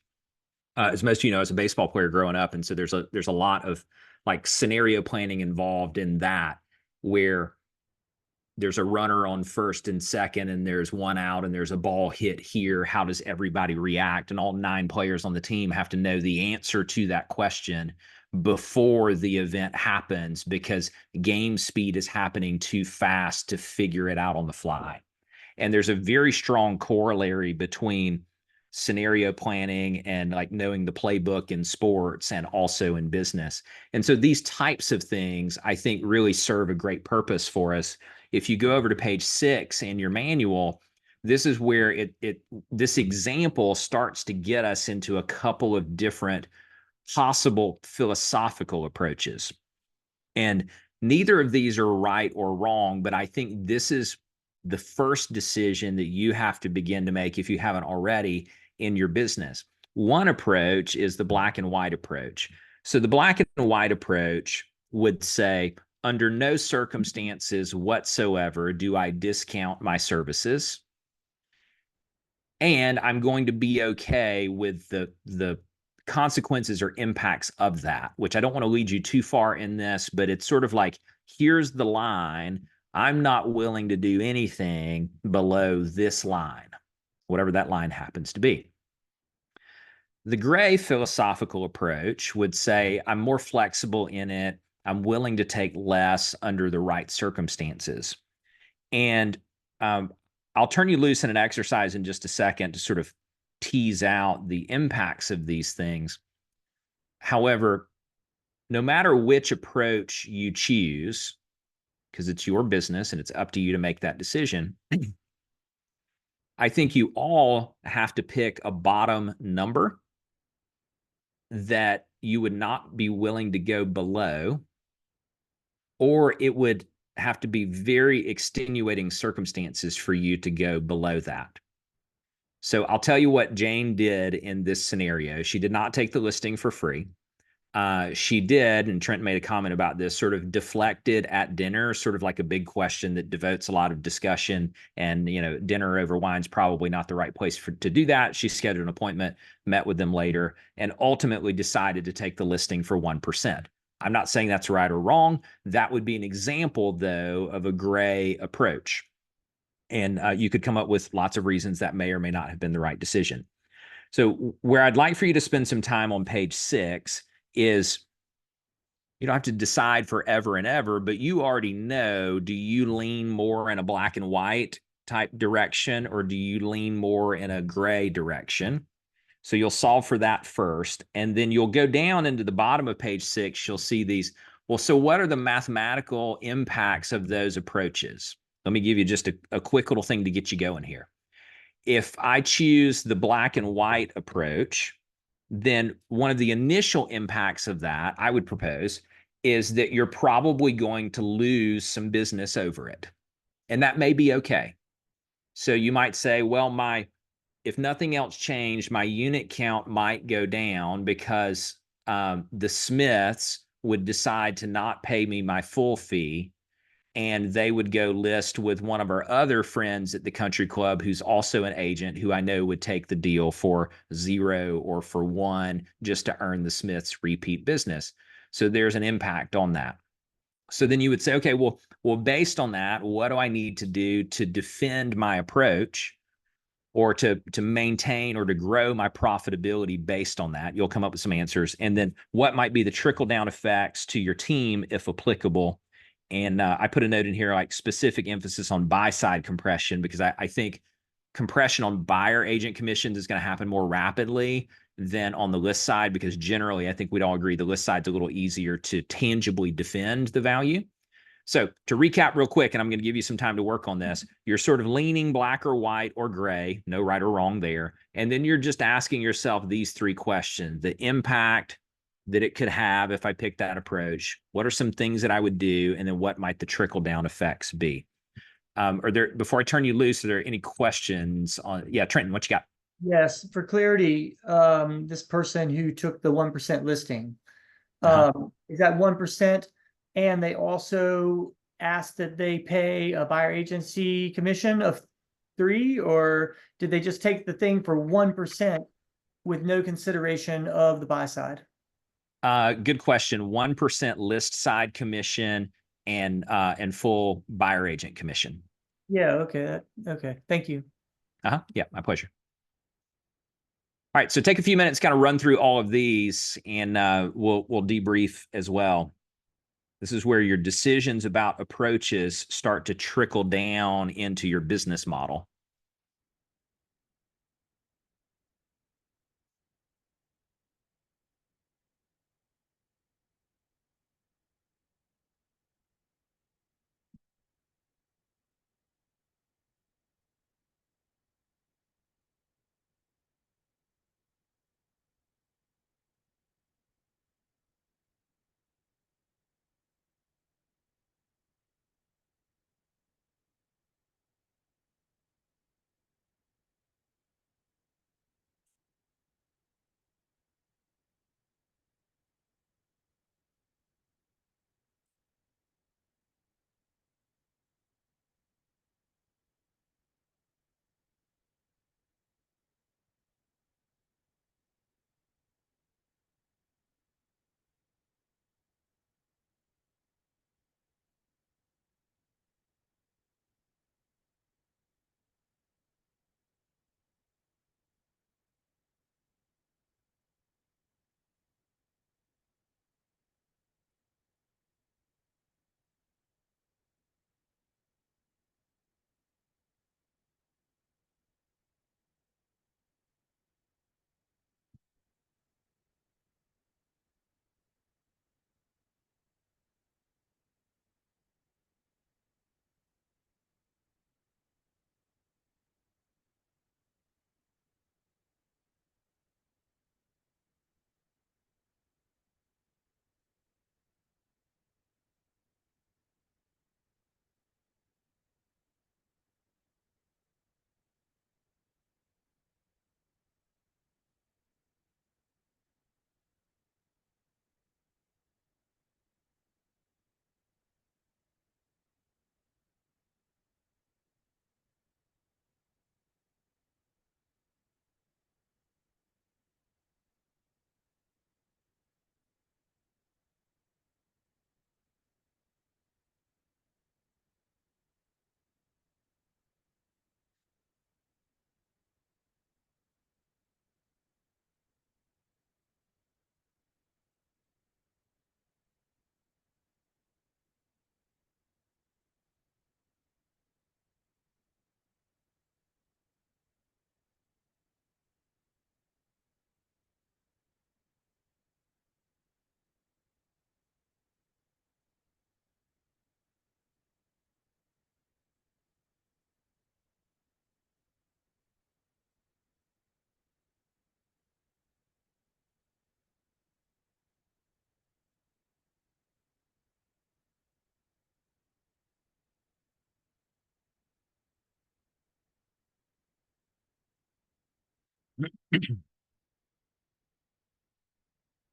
As most of you know, as a baseball player growing up, and so there's a lot of like scenario planning involved in that, where there's a runner on first and second, and there's one out, and there's a ball hit here. How does everybody react? And all 9 players on the team have to know the answer to that question before the event happens, because game speed is happening too fast to figure it out on the fly. And there's a very strong corollary between scenario planning and like knowing the playbook in sports and also in business. And so these types of things, I think, really serve a great purpose for us. If you go over to page 6 in your manual, this is where this example starts to get us into a couple of different possible philosophical approaches. And neither of these are right or wrong, but I think this is the first decision that you have to begin to make, if you haven't already, in your business. One approach is the black and white approach. So the black and white approach would say, under no circumstances whatsoever do I discount my services. And I'm going to be okay with the consequences or impacts of that, which I don't want to lead you too far in this, but it's sort of like, here's the line. I'm not willing to do anything below this line, whatever that line happens to be. The gray philosophical approach would say, I'm more flexible in it. I'm willing to take less under the right circumstances. And I'll turn you loose in an exercise in just a second to sort of tease out the impacts of these things. However, no matter which approach you choose, because it's your business and it's up to you to make that decision, I think you all have to pick a bottom number that you would not be willing to go below, or it would have to be very extenuating circumstances for you to go below that. So I'll tell you what Jane did in this scenario. She did not take the listing for free. She did, and Trent made a comment about this, sort of deflected at dinner, sort of like a big question that devotes a lot of discussion. And, you know, dinner over wine's probably not the right place to do that. She scheduled an appointment, met with them later, and ultimately decided to take the listing for 1%. I'm not saying that's right or wrong. That would be an example, though, of a gray approach. And you could come up with lots of reasons that may or may not have been the right decision. So where I'd like for you to spend some time on page 6 is, you don't have to decide forever and ever, but you already know, do you lean more in a black and white type direction, or do you lean more in a gray direction? So you'll solve for that first, and then you'll go down into the bottom of page 6. You'll see these. Well, so what are the mathematical impacts of those approaches? Let me give you just a quick little thing to get you going here. If I choose the black and white approach, then one of the initial impacts of that, I would propose, is that you're probably going to lose some business over it. And that may be okay. So you might say, well, if nothing else changed, my unit count might go down because the Smiths would decide to not pay me my full fee, and they would go list with one of our other friends at the country club who's also an agent, who I know would take the deal for 0 or for 1 just to earn the Smiths repeat business. So there's an impact on that. So then you would say, okay, well, based on that, what do I need to do to defend my approach, or to maintain or to grow my profitability based on that? You'll come up with some answers. And then what might be the trickle-down effects to your team, if applicable? And I put a note in here, like specific emphasis on buy-side compression, because I think compression on buyer agent commissions is going to happen more rapidly than on the list side, because generally, I think we'd all agree the list side's a little easier to tangibly defend the value. So to recap real quick, and I'm going to give you some time to work on this, you're sort of leaning black or white or gray, no right or wrong there. And then you're just asking yourself these 3 questions: the impact that it could have if I pick that approach, what are some things that I would do, and then what might the trickle down effects be? Before I turn you loose, are there any questions on? Yeah, Trenton, what you got? Yes, for clarity, this person who took the 1% listing, is that 1%? And they also asked that they pay a buyer agency commission of 3, or did they just take the thing for 1% with no consideration of the buy side? Good question. 1% list side commission and full buyer agent commission. Yeah, okay, okay, thank you. Yeah, my pleasure. All right, so take a few minutes, kind of run through all of these, and we'll debrief as well. This is where your decisions about approaches start to trickle down into your business model.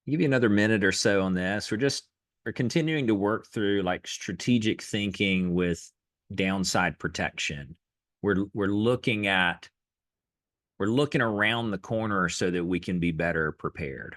Give you another minute or so on this. We're continuing to work through like strategic thinking with downside protection. We're looking around the corner so that we can be better prepared.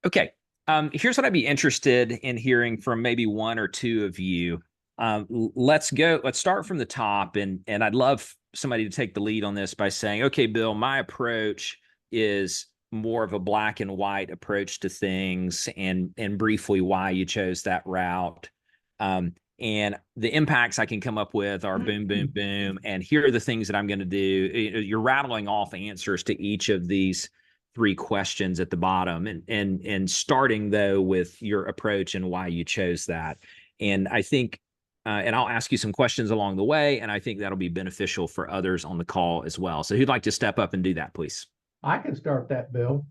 Okay. Here's what I'd be interested in hearing from maybe one or two of you. Let's start from the top, and I'd love somebody to take the lead on this by saying, okay, Bill, my approach is more of a black and white approach to things, and briefly why you chose that route. And the impacts I can come up with are boom, boom, boom. And here are the things that I'm going to do. You're rattling off answers to each of these 3 questions at the bottom, and starting though with your approach and why you chose that. And I think, and I'll ask you some questions along the way, and I think that'll be beneficial for others on the call as well. So who'd like to step up and do that, please? I can start that, Bill.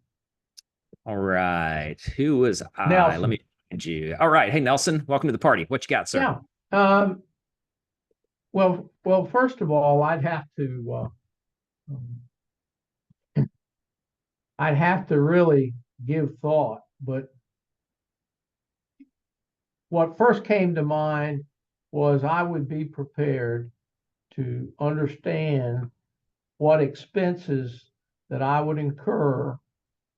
All right. Who was I? Nelson. Let me find you. All right. Hey, Nelson, welcome to the party. What you got, sir? Yeah. Well, first of all, I'd have to really give thought, but what first came to mind was I would be prepared to understand what expenses that I would incur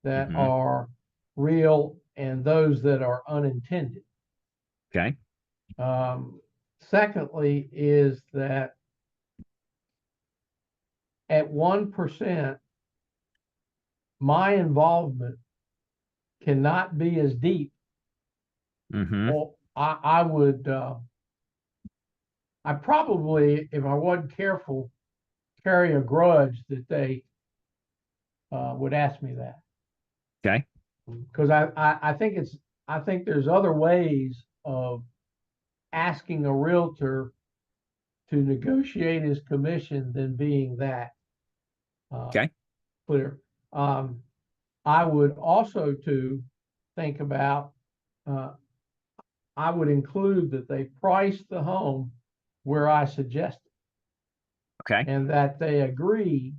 that are real and those that are unintended. Okay. Secondly, is that at 1%, my involvement cannot be as deep. Well, I would, I probably, if I wasn't careful, carry a grudge that they would ask me that. Okay. Because I think there's other ways of asking a realtor to negotiate his commission than being that. Okay. Clear. I would also think about, I would include that they price the home where I suggested. Okay. And that they agree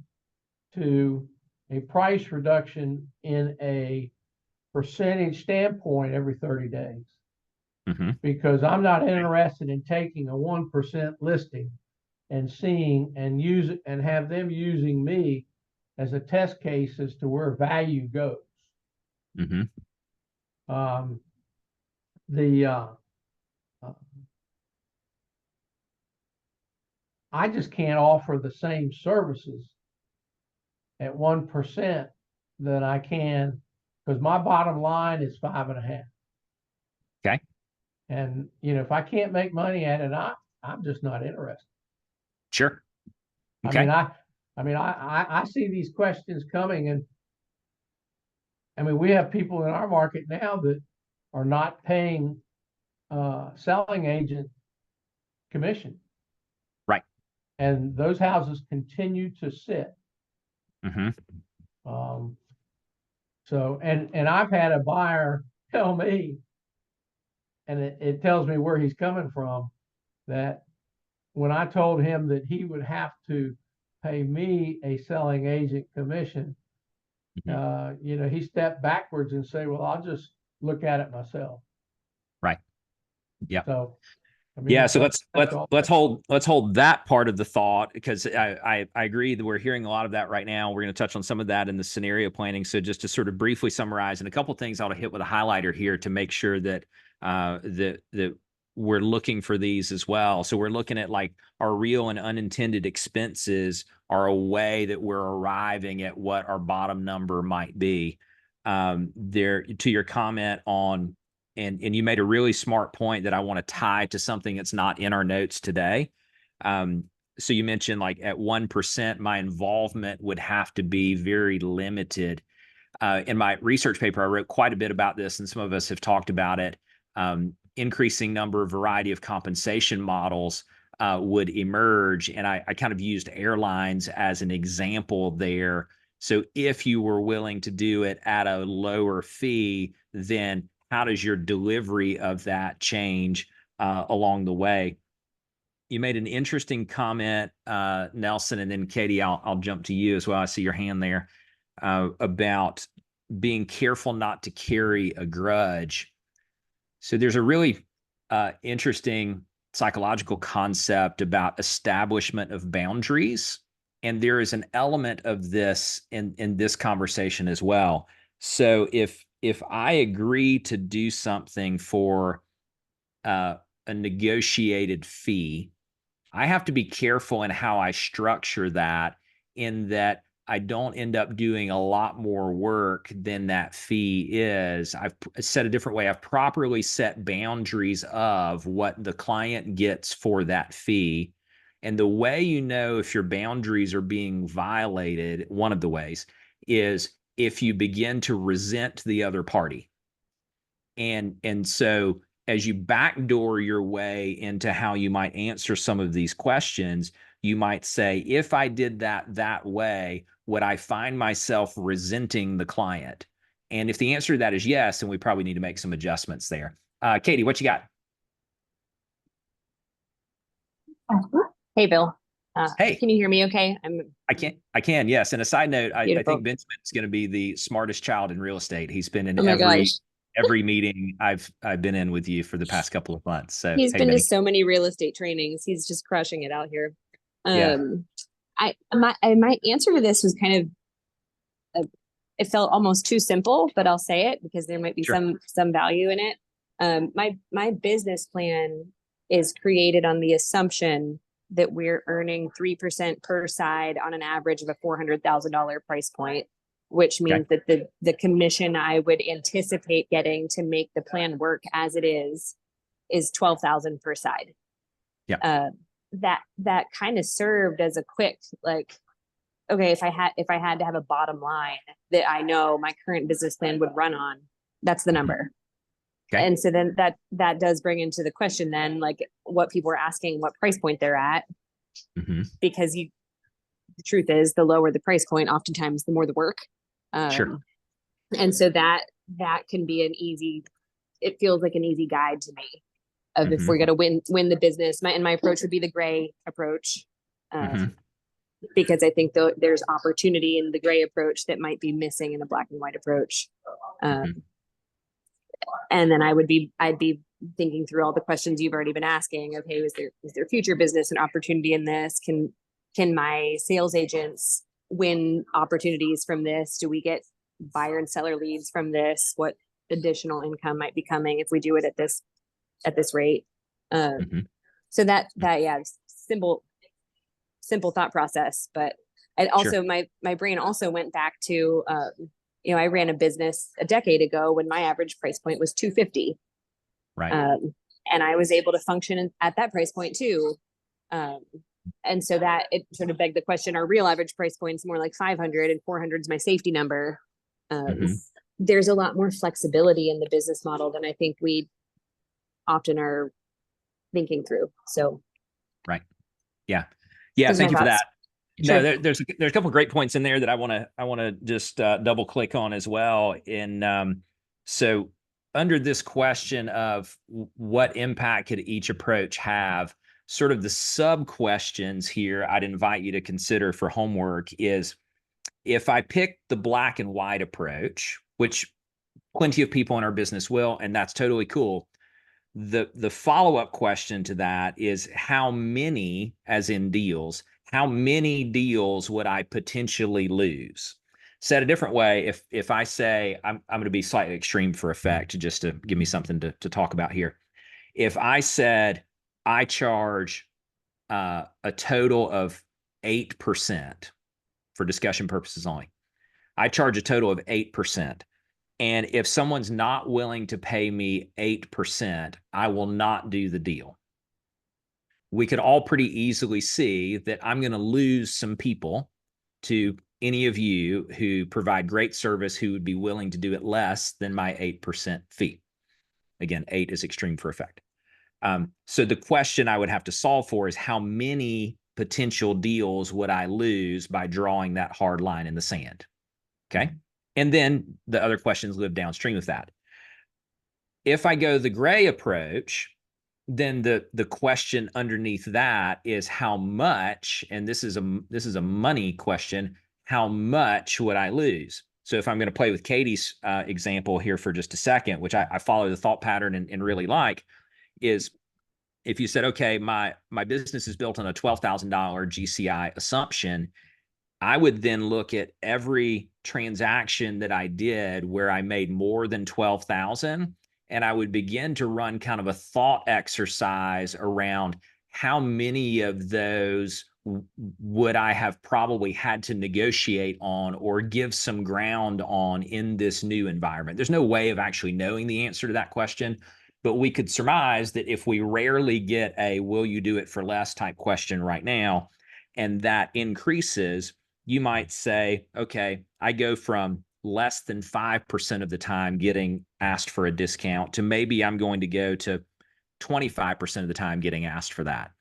to a price reduction in a percentage standpoint every 30 days. Because I'm not interested in taking a 1% listing and seeing and use it and have them using me as a test case as to where value goes. I just can't offer the same services at 1% that I can, because my bottom line is 5.5. Okay. And if I can't make money at it, I'm just not interested. Sure. Okay. I see these questions coming, and we have people in our market now that are not paying selling agent commission. Right. And those houses continue to sit. So, and I've had a buyer tell me, and it tells me where he's coming from, that when I told him that he would have to pay me a selling agent commission, he stepped backwards and say, well, I'll just look at it myself. Right. Yeah. So, So let's hold that part of the thought, because I agree that we're hearing a lot of that right now. We're going to touch on some of that in the scenario planning. So just to sort of briefly summarize, and a couple of things I'll hit with a highlighter here to make sure that that we're looking for these as well. So we're looking at like our real and unintended expenses are a way that we're arriving at what our bottom number might be. There, to your comment on, and you made a really smart point that I want to tie to something that's not in our notes today. So you mentioned like at 1%, my involvement would have to be very limited. In my research paper, I wrote quite a bit about this, and some of us have talked about it. Increasing number of variety of compensation models would emerge. And I kind of used airlines as an example there. So if you were willing to do it at a lower fee, then how does your delivery of that change along the way? You made an interesting comment, Nelson, and then Katie, I'll jump to you as well. I see your hand there, about being careful not to carry a grudge. So there's a really interesting psychological concept about establishment of boundaries. And there is an element of this in this conversation as well. So if I agree to do something for a negotiated fee, I have to be careful in how I structure that, in that I don't end up doing a lot more work than that fee is. I've said a different way. I've properly set boundaries of what the client gets for that fee. And the way you know if your boundaries are being violated, one of the ways is if you begin to resent the other party. And so as you backdoor your way into how you might answer some of these questions, you might say, if I did that way, would I find myself resenting the client? And if the answer to that is yes, then we probably need to make some adjustments there. Katie, what you got? Hey, Bill. Hey. Can you hear me okay? I can, yes. And a side note, I Beautiful. think Benjamin's going to be the smartest child in real estate. He's been in Oh my gosh. every meeting I've been in with you for the past couple of months. So He's hey, been Benny. to so many real estate trainings. He's just crushing it out here. Yeah. My answer to this was kind of, it felt almost too simple, but I'll say it because there might be Sure. some value in it. My business plan is created on the assumption that we're earning 3% per side on an average of a $400,000 price point, which means that the commission I would anticipate getting to make the plan work as it is $12,000 per side. Yeah. That kind of served as a quick, like, okay, if I had to have a bottom line that I know my current business plan would run on, that's the number. Okay. And so then that does bring into the question then, like, what people are asking, what price point they're at, because the truth is, the lower the price point, oftentimes the more the work. Sure. And so that can be it feels like an easy guide to me of if we're going to win the business. My approach would be the gray approach. Because I think there's opportunity in the gray approach that might be missing in the black and white approach. And then I'd be thinking through all the questions you've already been asking. Okay, is there future business and opportunity in this? Can my sales agents win opportunities from this? Do we get buyer and seller leads from this? What additional income might be coming if we do it at this rate? So that yeah, simple thought process. But it also, my brain also went back to, I ran a business a decade ago when my average price point was $250. Right. And I was able to function at that price point too. And so that it sort of begged the question, our real average price point is more like 500 and 400 is my safety number. There's a lot more flexibility in the business model than I think we often are thinking through. So. Right. Yeah. Yeah. Thank you for that. Sure. No, there's a couple of great points in there that I want to just double click on as well. And so under this question of what impact could each approach have, sort of the sub questions here I'd invite you to consider for homework is, if I pick the black and white approach, which plenty of people in our business will, and that's totally cool. The follow-up question to that is, how many, as in deals, how many deals would I potentially lose? Said a different way, if I say, I'm going to be slightly extreme for effect, just to give me something to talk about here. If I said I charge a total of 8% for discussion purposes only, I charge a total of 8%. And if someone's not willing to pay me 8%, I will not do the deal. We could all pretty easily see that I'm going to lose some people to any of you who provide great service who would be willing to do it less than my 8% fee. Again, 8 is extreme for effect. So the question I would have to solve for is, how many potential deals would I lose by drawing that hard line in the sand? Okay. And then the other questions live downstream of that. If I go the gray approach, then the question underneath that is how much, and this is a money question, how much would I lose? So if I'm going to play with Katie's example here for just a second, which I follow the thought pattern and really like, is if you said, okay, my business is built on a $12,000 GCI assumption, I would then look at every transaction that I did where I made more than 12,000, and I would begin to run kind of a thought exercise around how many of those would I have probably had to negotiate on or give some ground on in this new environment? There's no way of actually knowing the answer to that question, but we could surmise that if we rarely get a will you do it for less type question right now, and that increases, you might say, okay, I go from less than 5% of the time getting asked for a discount to maybe I'm going to go to 25% of the time getting asked for that.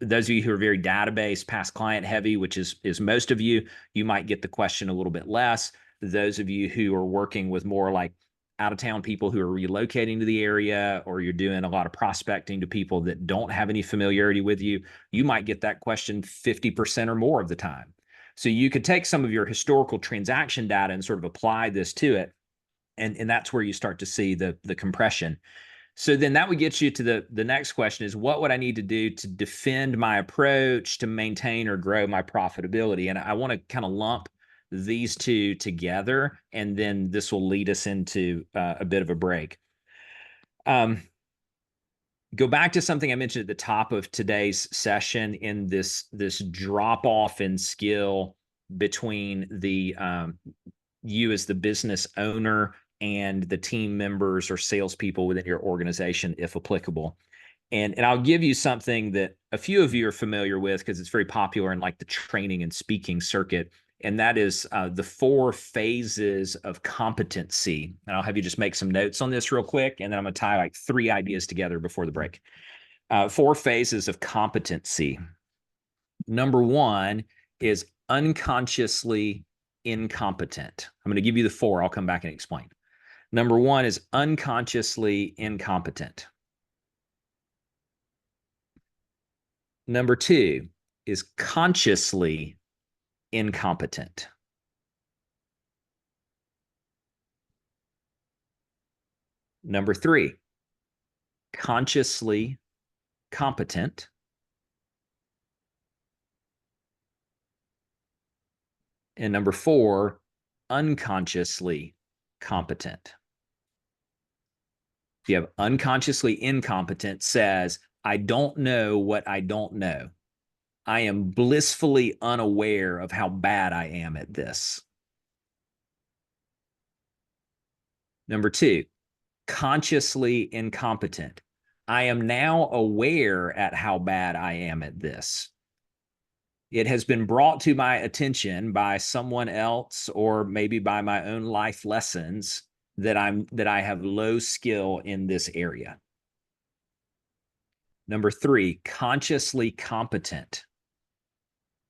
Those of you who are very database, past client heavy, which is most of you, you might get the question a little bit less. Those of you who are working with more like out of town people who are relocating to the area, or you're doing a lot of prospecting to people that don't have any familiarity with you, you might get that question 50% or more of the time. So you could take some of your historical transaction data and sort of apply this to it. And that's where you start to see the compression. So then that would get you to the next question is, what would I need to do to defend my approach to maintain or grow my profitability? And I want to kind of lump these two together, and then this will lead us into a bit of a break. Go back to something I mentioned at the top of today's session in this drop off in skill between the you as the business owner and the team members or salespeople within your organization, if applicable. And I'll give you something that a few of you are familiar with because it's very popular in like the training and speaking circuit. And that is the 4 phases of competency. And I'll have you just make some notes on this real quick. And then I'm going to tie like 3 ideas together before the break. 4 phases of competency. Number 1 is unconsciously incompetent. I'm going to give you the 4. I'll come back and explain. Number 1 is unconsciously incompetent. Number 2 is consciously incompetent. Number 3, consciously competent. And number 4, unconsciously competent. If you have unconsciously incompetent, says, I don't know what I don't know. I am blissfully unaware of how bad I am at this. Number 2, consciously incompetent. I am now aware at how bad I am at this. It has been brought to my attention by someone else or maybe by my own life lessons that I have low skill in this area. Number 3, consciously competent.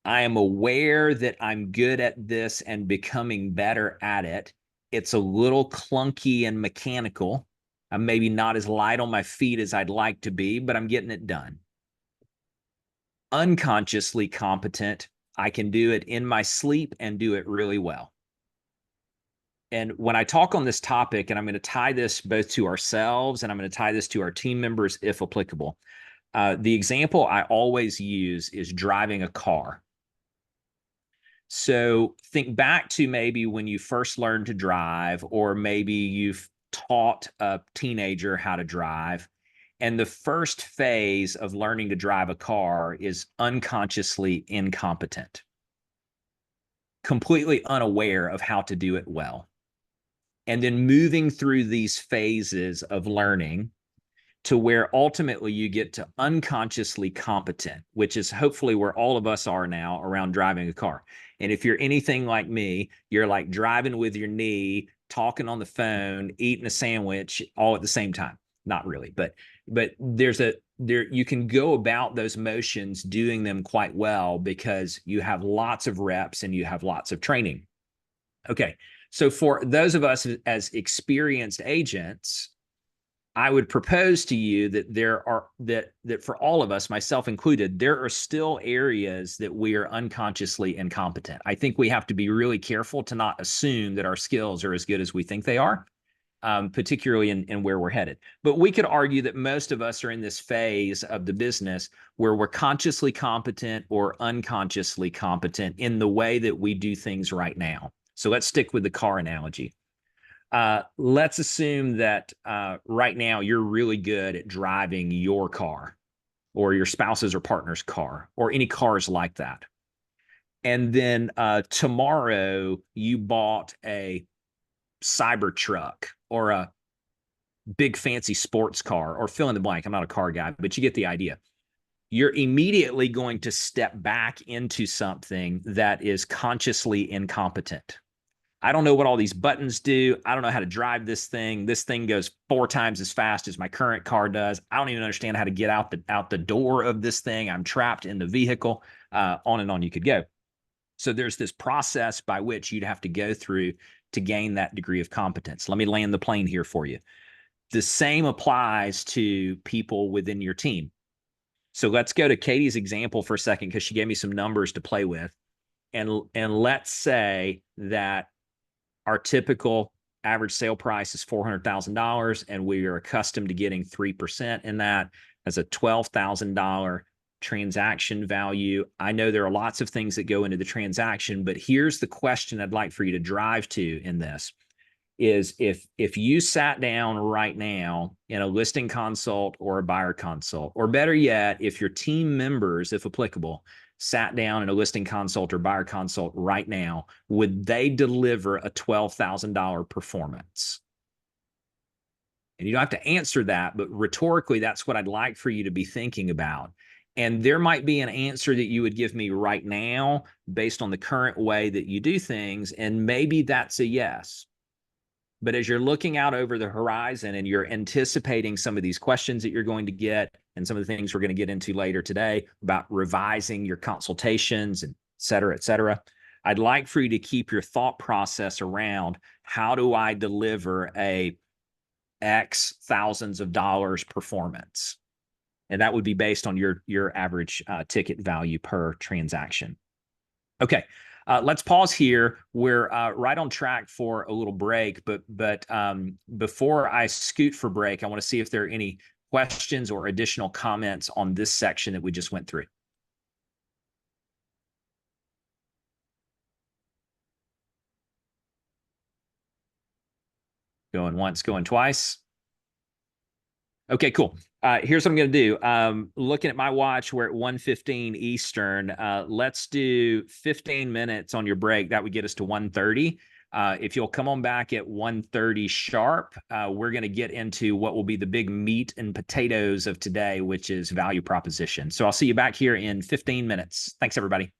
I am aware that I'm good at this and becoming better at it. It's a little clunky and mechanical. I'm maybe not as light on my feet as I'd like to be, but I'm getting it done. Unconsciously competent. I can do it in my sleep and do it really well. And when I talk on this topic, and I'm going to tie this both to ourselves and I'm going to tie this to our team members if applicable, the example I always use is driving a car. So think back to maybe when you first learned to drive, or maybe you've taught a teenager how to drive. And the first phase of learning to drive a car is unconsciously incompetent, completely unaware of how to do it well. And then moving through these phases of learning to where ultimately you get to unconsciously competent, which is hopefully where all of us are now around driving a car. And if you're anything like me, you're like driving with your knee, talking on the phone, eating a sandwich all at the same time. Not really, but you can go about those motions doing them quite well because you have lots of reps and you have lots of training. Okay, so for those of us as experienced agents, I would propose to you that that for all of us, myself included, there are still areas that we are unconsciously incompetent. I think we have to be really careful to not assume that our skills are as good as we think they are, particularly in where we're headed. But we could argue that most of us are in this phase of the business where we're consciously competent or unconsciously competent in the way that we do things right now. So let's stick with the car analogy. Let's assume that right now you're really good at driving your car. or your spouse's or partner's car, or any cars like that. And then tomorrow you bought a cyber truck or a big fancy sports car, or fill in the blank. I'm not a car guy, but you get the idea. You're immediately going to step back into something that is consciously incompetent. I don't know what all these buttons do. I don't know how to drive this thing. This thing goes 4 times as fast as my current car does. I don't even understand how to get out the door of this thing. I'm trapped in the vehicle. On and on you could go. So there's this process by which you'd have to go through to gain that degree of competence. Let me land the plane here for you. The same applies to people within your team. So let's go to Katie's example for a second, because she gave me some numbers to play with. And let's say that our typical average sale price is $400,000, and we are accustomed to getting 3% in that as a $12,000 transaction value. I know there are lots of things that go into the transaction, but here's the question I'd like for you to drive to in this is if you sat down right now in a listing consult or a buyer consult, or better yet, if your team members, if applicable, sat down in a listing consult or buyer consult right now, would they deliver a $12,000 performance? And you don't have to answer that, but rhetorically, that's what I'd like for you to be thinking about. And there might be an answer that you would give me right now based on the current way that you do things, and maybe that's a yes. But as you're looking out over the horizon and you're anticipating some of these questions that you're going to get, and some of the things we're going to get into later today about revising your consultations, and et cetera, I'd like for you to keep your thought process around, how do I deliver a X thousands of dollars performance? And that would be based on your average ticket value per transaction. Okay. Let's pause here. We're right on track for a little break, but before I scoot for break, I want to see if there are any questions or additional comments on this section that we just went through. Going once, going twice. Okay, cool. Here's what I'm going to do. Looking at my watch, we're at 1:15 Eastern. Let's do 15 minutes on your break. That would get us to 1:30. If you'll come on back at 1:30 sharp, we're going to get into what will be the big meat and potatoes of today, which is value proposition. So I'll see you back here in 15 minutes. Thanks, everybody.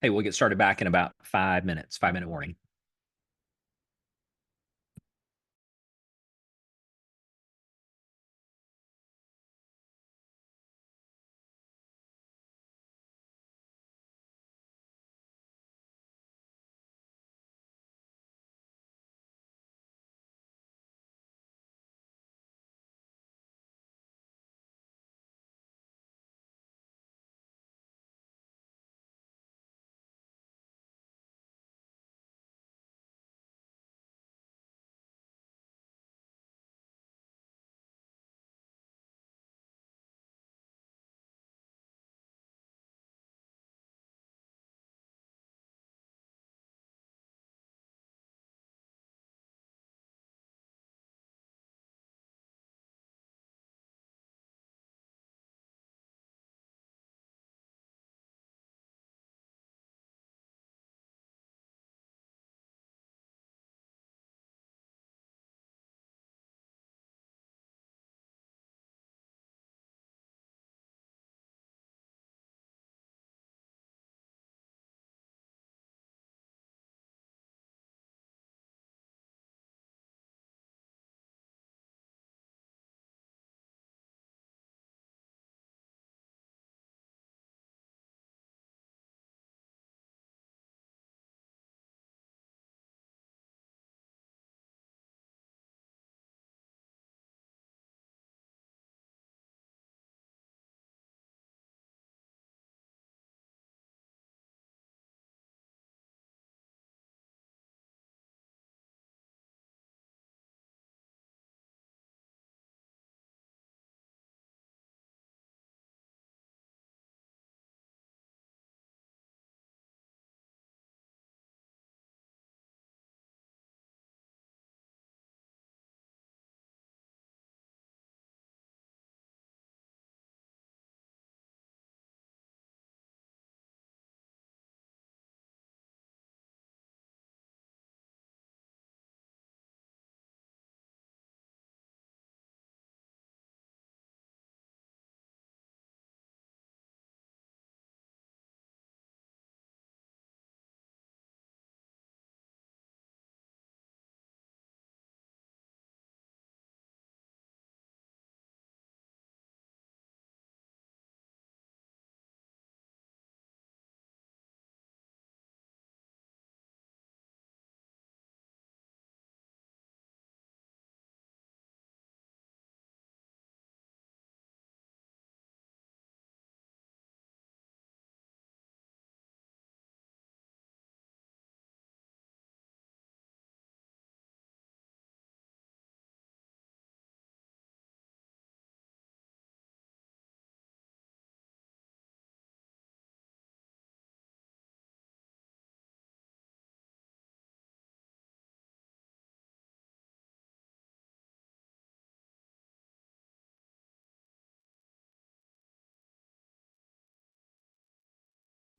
Hey, we'll get started back in about 5 minutes, 5-minute warning.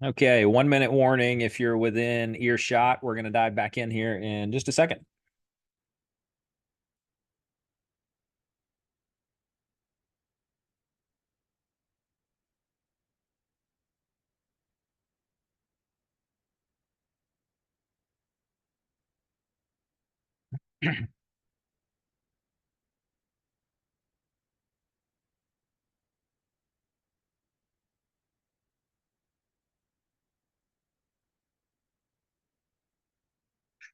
Okay, 1-minute warning. If you're within earshot, we're going to dive back in here in just a second.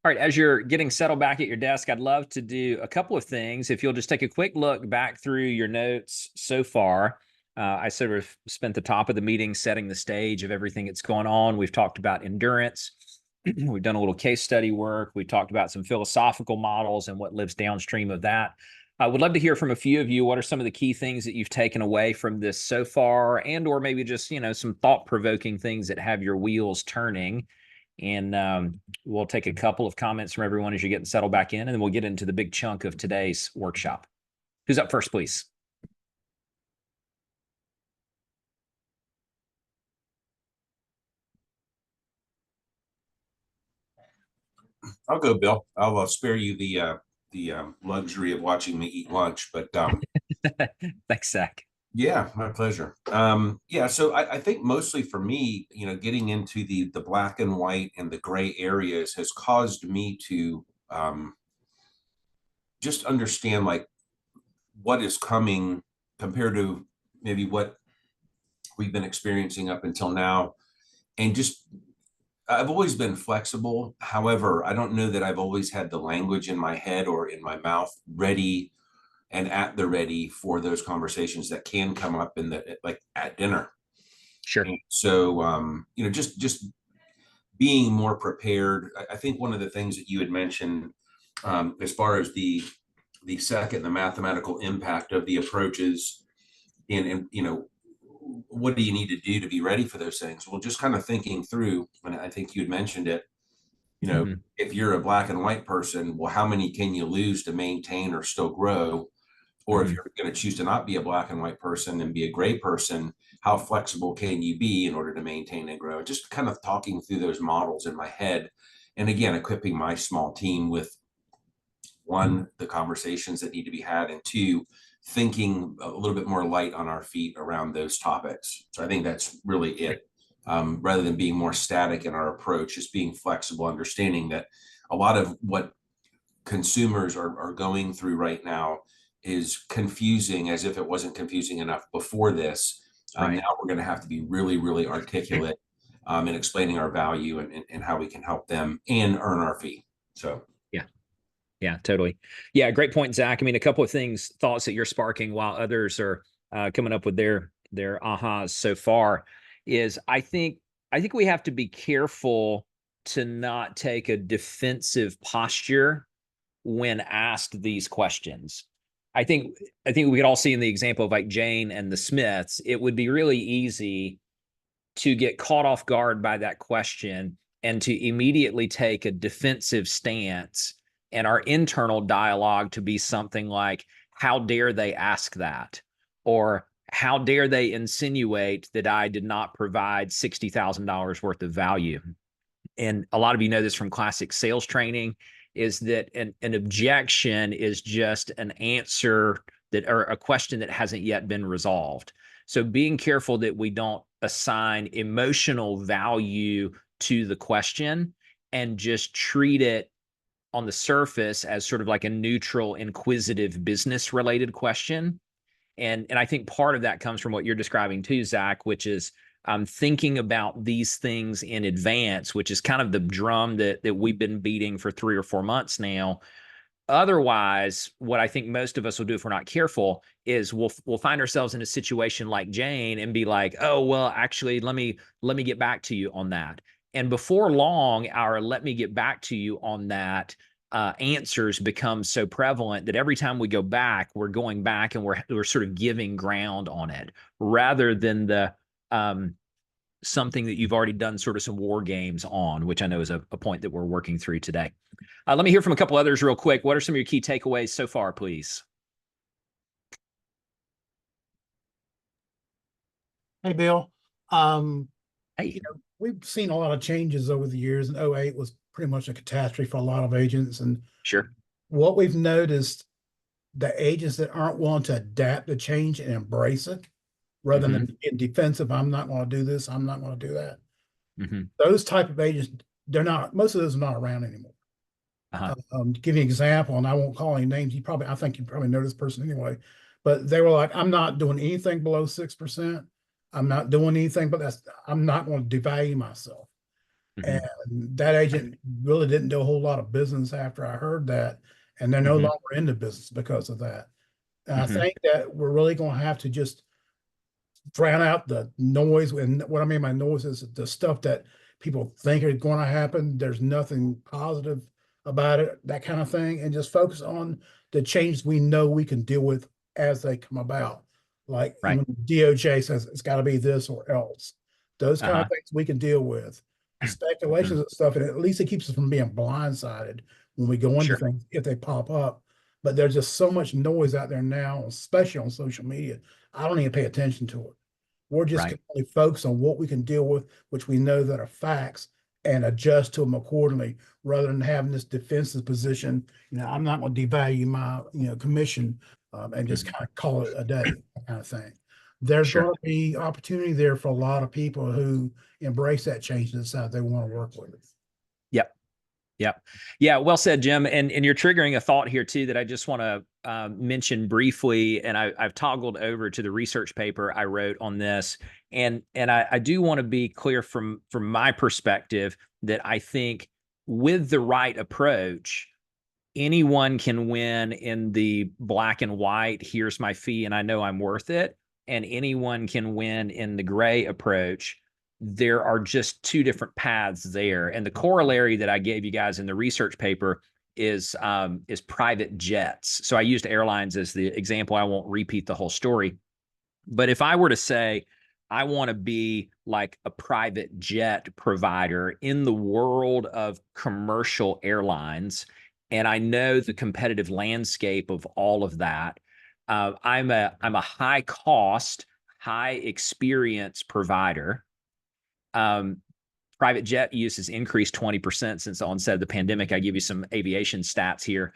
All right, as you're getting settled back at your desk, I'd love to do a couple of things. If you'll just take a quick look back through your notes so far. I sort of spent the top of the meeting setting the stage of everything that's going on. We've talked about endurance. We've done a little case study work. We talked about some philosophical models and what lives downstream of that. I would love to hear from a few of you. What are some of the key things that you've taken away from this so far, and or maybe just, some thought-provoking things that have your wheels turning? And we'll take a couple of comments from everyone as you're getting settled back in, and then we'll get into the big chunk of today's workshop. Who's up first, please? I'll go, Bill. I'll spare you the luxury of watching me eat lunch, but Thanks, Zach. Yeah, my pleasure. Yeah, so I think mostly for me, you know, getting into the black and white and the gray areas has caused me to just understand like what is coming compared to maybe what we've been experiencing up until now. And just I've always been flexible. However, I don't know that I've always had the language in my head or in my mouth ready and at the ready for those conversations that can come up in the like at dinner. Sure. And so you know, just being more prepared. I think one of the things that you had mentioned as far as the second, the mathematical impact of the approaches and you know, what do you need to do to be ready for those things? Well, just kind of thinking through, and I think you had mentioned it, you know, Mhm. if you're a black and white person, well, how many can you lose to maintain or still grow? Or if Mhm. you're going to choose to not be a black and white person and be a gray person, how flexible can you be in order to maintain and grow? Just kind of talking through those models in my head. And again, equipping my small team with one, the conversations that need to be had, and two, thinking a little bit more light on our feet around those topics. So I think that's really it. Rather than being more static in our approach, just being flexible, understanding that a lot of what consumers are going through right now is confusing as if it wasn't confusing enough before this. Right. Now we're going to have to be really, really articulate in explaining our value and how we can help them and earn our fee. So Yeah, totally. Yeah, great point, Zach. I mean, a couple of thoughts that you're sparking while others are coming up with their ahas so far is I think we have to be careful to not take a defensive posture when asked these questions. I think we could all see in the example of like Jane and the Smiths, it would be really easy to get caught off guard by that question and to immediately take a defensive stance, and our internal dialogue to be something like, how dare they ask that? Or how dare they insinuate that I did not provide $60,000 worth of value? And a lot of you know this from classic sales training, is that an objection is just an answer that, or a question that hasn't yet been resolved. So being careful that we don't assign emotional value to the question and just treat it on the surface as sort of like a neutral, inquisitive, business related question. And I think part of that comes from what you're describing too, Zach, which is thinking about these things in advance, which is kind of the drum that we've been beating for 3 or 4 months now. Otherwise, what I think most of us will do if we're not careful is we'll find ourselves in a situation like Jane and be like, oh, well, actually, let me get back to you on that. And before long, our let me get back to you on that answers become so prevalent that every time we go back, we're going back and we're sort of giving ground on it rather than the something that you've already done sort of some war games on, which I know is a point that we're working through today. Let me hear from a couple others real quick. What are some of your key takeaways so far, please? Hey, Bill. Hey. We've seen a lot of changes over the years, and '08 was pretty much a catastrophe for a lot of agents. And Sure. what we've noticed, the agents that aren't willing to adapt to change and embrace it, rather Mhm. than in defensive, I'm not going to do this, I'm not going to do that. Mhm. Those type of agents, most of those are not around anymore. Uh-huh. To give you an example, and I won't call any names, I think you probably know this person anyway, but they were like, I'm not doing anything below 6%. I'm not doing anything, but I'm not going to devalue myself. Mhm. And that agent really didn't do a whole lot of business after I heard that. And they're no Mhm. longer in the business because of that. And I Mhm. think that we're really going to have to just drown out the noise. And what I mean by noise is the stuff that people think are going to happen. There's nothing positive about it, that kind of thing, and just focus on the changes we know we can deal with as they come about. Like Right. when DOJ says it's got to be this or else, those kind of Uh-huh. things we can deal with. The speculations and stuff, and at least it keeps us from being blindsided when we go into Sure. things if they pop up. But there's just so much noise out there now, especially on social media. I don't even pay attention to it. We're just Right. going to only focus on what we can deal with, which we know that are facts, and adjust to them accordingly, rather than having this defensive position. I'm not going to devalue my, commission, and just kind of call it a day, kind of thing. there's Sure. going to be opportunity there for a lot of people who embrace that change and decide they want to work with it. Yep. Yep. Yeah. Well said, Jim. And you're triggering a thought here too that I just want to mention briefly. And I've toggled over to the research paper I wrote on this. And I do want to be clear from my perspective that I think with the right approach, anyone can win in the black and white, here's my fee and I know I'm worth it. And anyone can win in the gray approach. There are just two different paths there. And the corollary that I gave you guys in the research paper is private jets. So I used airlines as the example. I won't repeat the whole story. But if I were to say, I want to be like a private jet provider in the world of commercial airlines, and I know the competitive landscape of all of that, I'm a high cost, high experience provider. Private jet use has increased 20% since the onset of the pandemic. I give you some aviation stats here,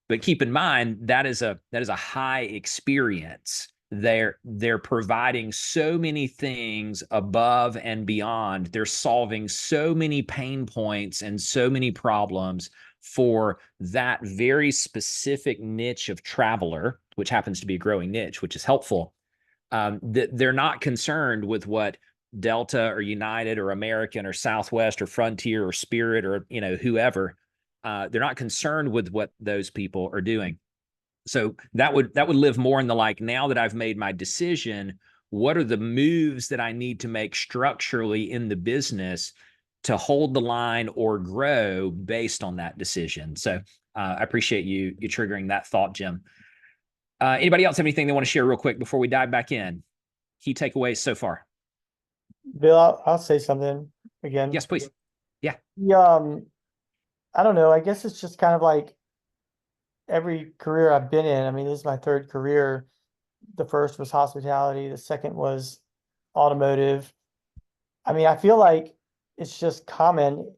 but keep in mind that is a high experience. They're providing so many things above and beyond. They're solving so many pain points and so many problems for that very specific niche of traveler, which happens to be a growing niche, which is helpful. That they're not concerned with what Delta or United or American or Southwest or Frontier or Spirit or whoever. They're not concerned with what those people are doing. So that would live more in the like, now that I've made my decision, what are the moves that I need to make structurally in the business to hold the line or grow based on that decision? So I appreciate you triggering that thought, Jim. Anybody else have anything they want to share real quick before we dive back in? Key takeaways so far. Bill, I'll say something again. Yes, please. Yeah. I don't know. I guess it's just kind of like every career I've been in. I mean, this is my third career. The first was hospitality. The second was automotive. I mean, I feel like it's just common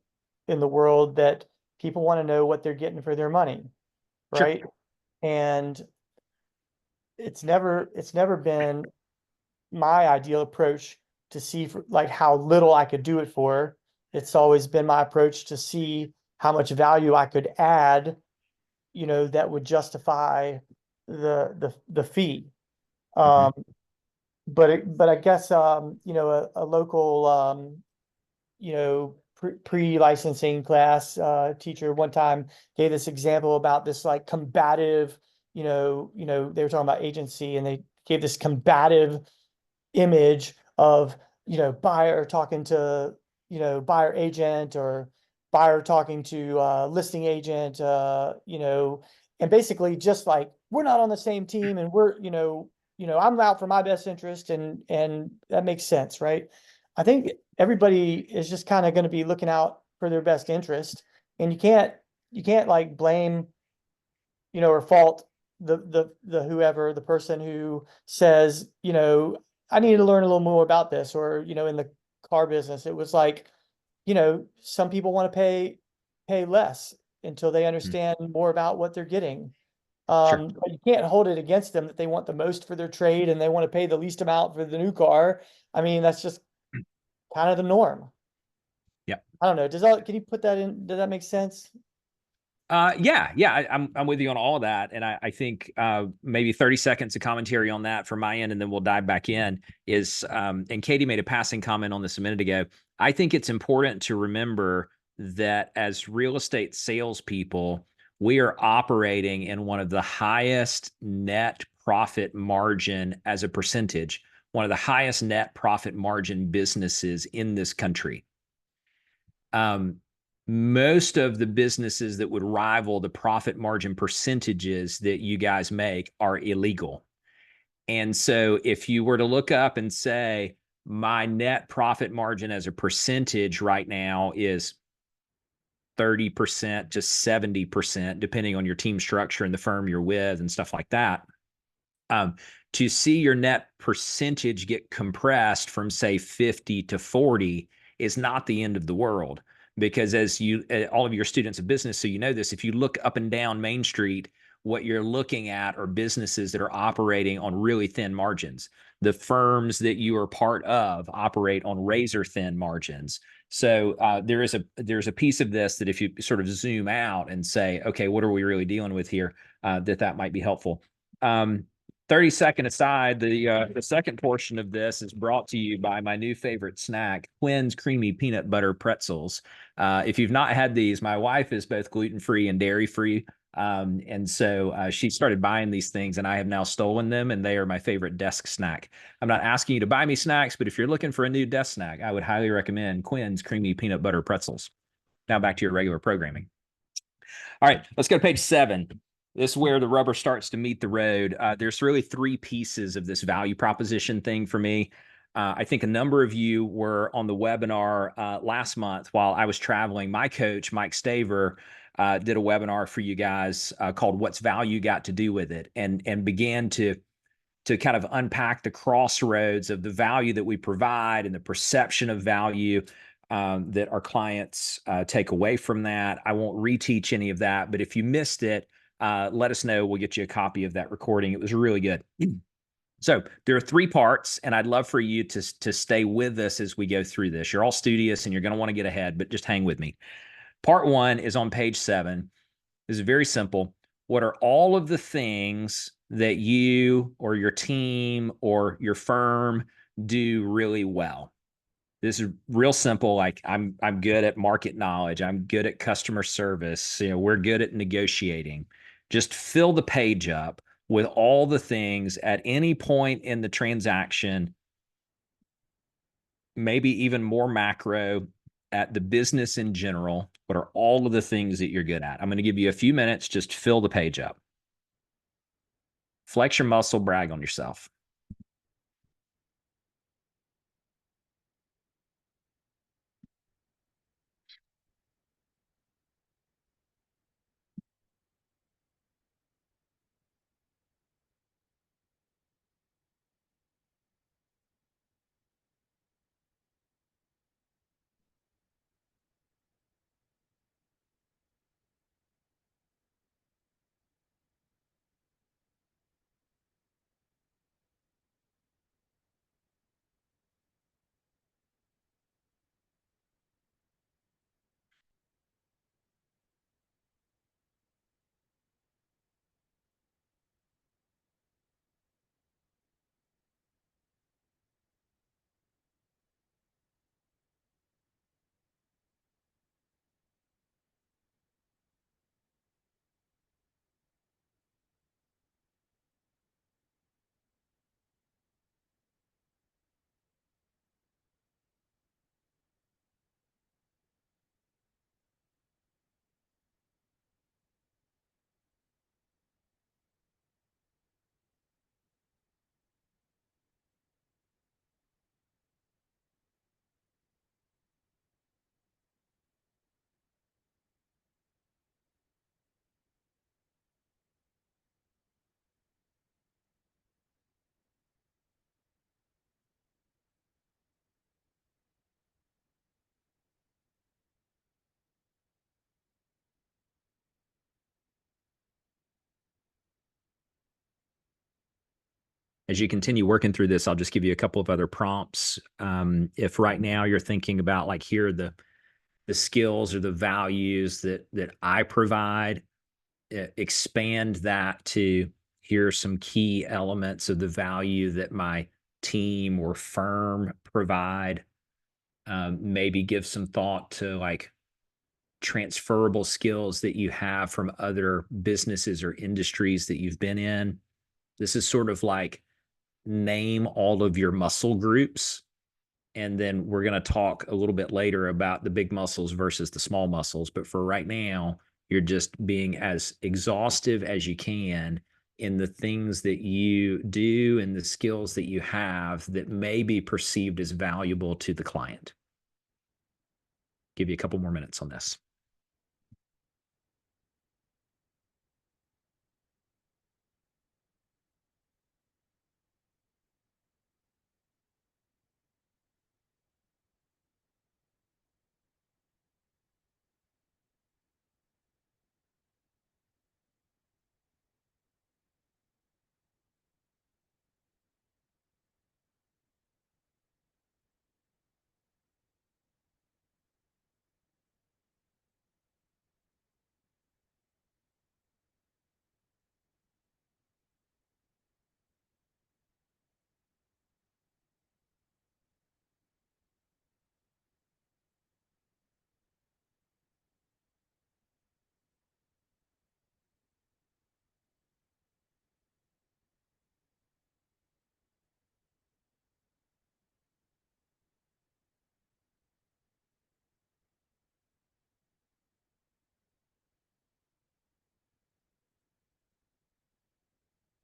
in the world that people want to know what they're getting for their money, Sure. right? And it's never been my ideal approach to see like how little I could do it for. It's always been my approach to see how much value I could add, that would justify the fee. But I guess a local pre-licensing class teacher one time gave this example about this like combative, they were talking about agency, and they gave this combative image of buyer talking to buyer agent, or buyer talking to listing agent, and basically just like, we're not on the same team, and we're I'm out for my best interest, and that makes sense, right? I think everybody is just kind of going to be looking out for their best interest, and you can't like blame or fault the whoever, the person who says, I need to learn a little more about this, or in the car business, it was like, some people want to pay less until they understand more about what they're getting. Sure. But you can't hold it against them that they want the most for their trade and they want to pay the least amount for the new car. I mean, that's just kind of the norm. Yeah. I don't know. Can you put that in? Does that make sense? Yeah. I'm with you on all of that. And I think maybe 30 seconds of commentary on that from my end, and then we'll dive back in is, and Katie made a passing comment on this a minute ago. I think it's important to remember that as real estate salespeople, we are operating in one of the highest net profit margin as a percentage, one of the highest net profit margin businesses in this country. Most of the businesses that would rival the profit margin percentages that you guys make are illegal. And so if you were to look up and say, my net profit margin as a percentage right now is 30% to 70%, depending on your team structure and the firm you're with and stuff like that. To see your net percentage get compressed from, say, 50 to 40 is not the end of the world. Because as all of your students of business, so you know this, if you look up and down Main Street, what you're looking at are businesses that are operating on really thin margins. The firms that you are part of operate on razor thin margins. So there's a piece of this that if you sort of zoom out and say, okay, what are we really dealing with here? That might be helpful. 30-second aside, the second portion of this is brought to you by my new favorite snack, Quinn's Creamy Peanut Butter Pretzels. If you've not had these, my wife is both gluten-free and dairy-free. And so she started buying these things, and I have now stolen them, and they are my favorite desk snack. I'm not asking you to buy me snacks, but if you're looking for a new desk snack, I would highly recommend Quinn's Creamy Peanut Butter Pretzels. Now back to your regular programming. All right, let's go to page 7. This is where the rubber starts to meet the road. There's really 3 pieces of this value proposition thing for me. I think a number of you were on the webinar last month while I was traveling. My coach, Mike Staver, did a webinar for you guys called What's Value Got to Do with It? And began to kind of unpack the crossroads of the value that we provide and the perception of value that our clients take away from that. I won't reteach any of that, but if you missed it, let us know. We'll get you a copy of that recording. It was really good. So there are 3 parts, and I'd love for you to stay with us as we go through this. You're all studious, and you're going to want to get ahead, but just hang with me. Part 1 is on page 7. This is very simple. What are all of the things that you or your team or your firm do really well? This is real simple. Like I'm good at market knowledge. I'm good at customer service. We're good at negotiating. Just fill the page up with all the things at any point in the transaction, maybe even more macro at the business in general. What are all of the things that you're good at? I'm going to give you a few minutes. Just fill the page up. Flex your muscle, brag on yourself. As you continue working through this, I'll just give you a couple of other prompts. If right now you're thinking about like, here are the skills or the values that I provide, expand that to here are some key elements of the value that my team or firm provide. Maybe give some thought to like transferable skills that you have from other businesses or industries that you've been in. This is sort of like name all of your muscle groups. And then we're going to talk a little bit later about the big muscles versus the small muscles. But for right now, you're just being as exhaustive as you can in the things that you do and the skills that you have that may be perceived as valuable to the client. Give you a couple more minutes on this.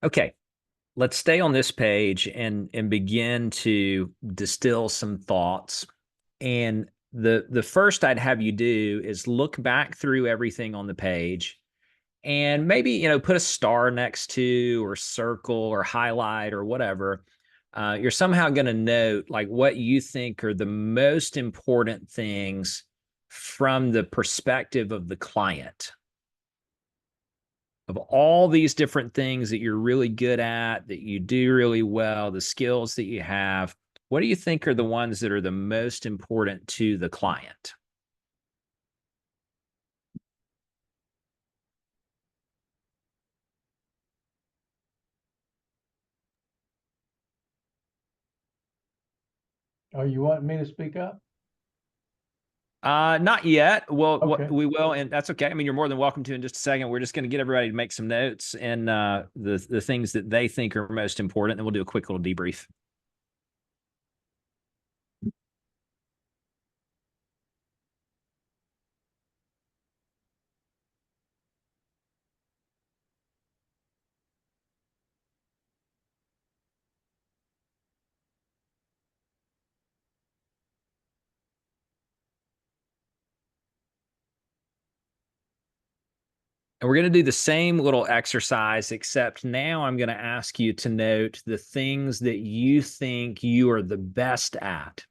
Okay, let's stay on this page and begin to distill some thoughts. And the first I'd have you do is look back through everything on the page and maybe, you know, put a star next to or circle or highlight or whatever. You're somehow going to note like what you think are the most important things from the perspective of the client. Of all these different things that you're really good at, that you do really well, the skills that you have, what do you think are the ones that are the most important to the client? Oh, you want me to speak up? Not yet. Well, Okay. we will, and that's okay. I mean, you're more than welcome to in just a second. We're just going to get everybody to make some notes and the things that they think are most important, and we'll do a quick little debrief. And we're going to do the same little exercise, except now I'm going to ask you to note the things that you think you are the best at.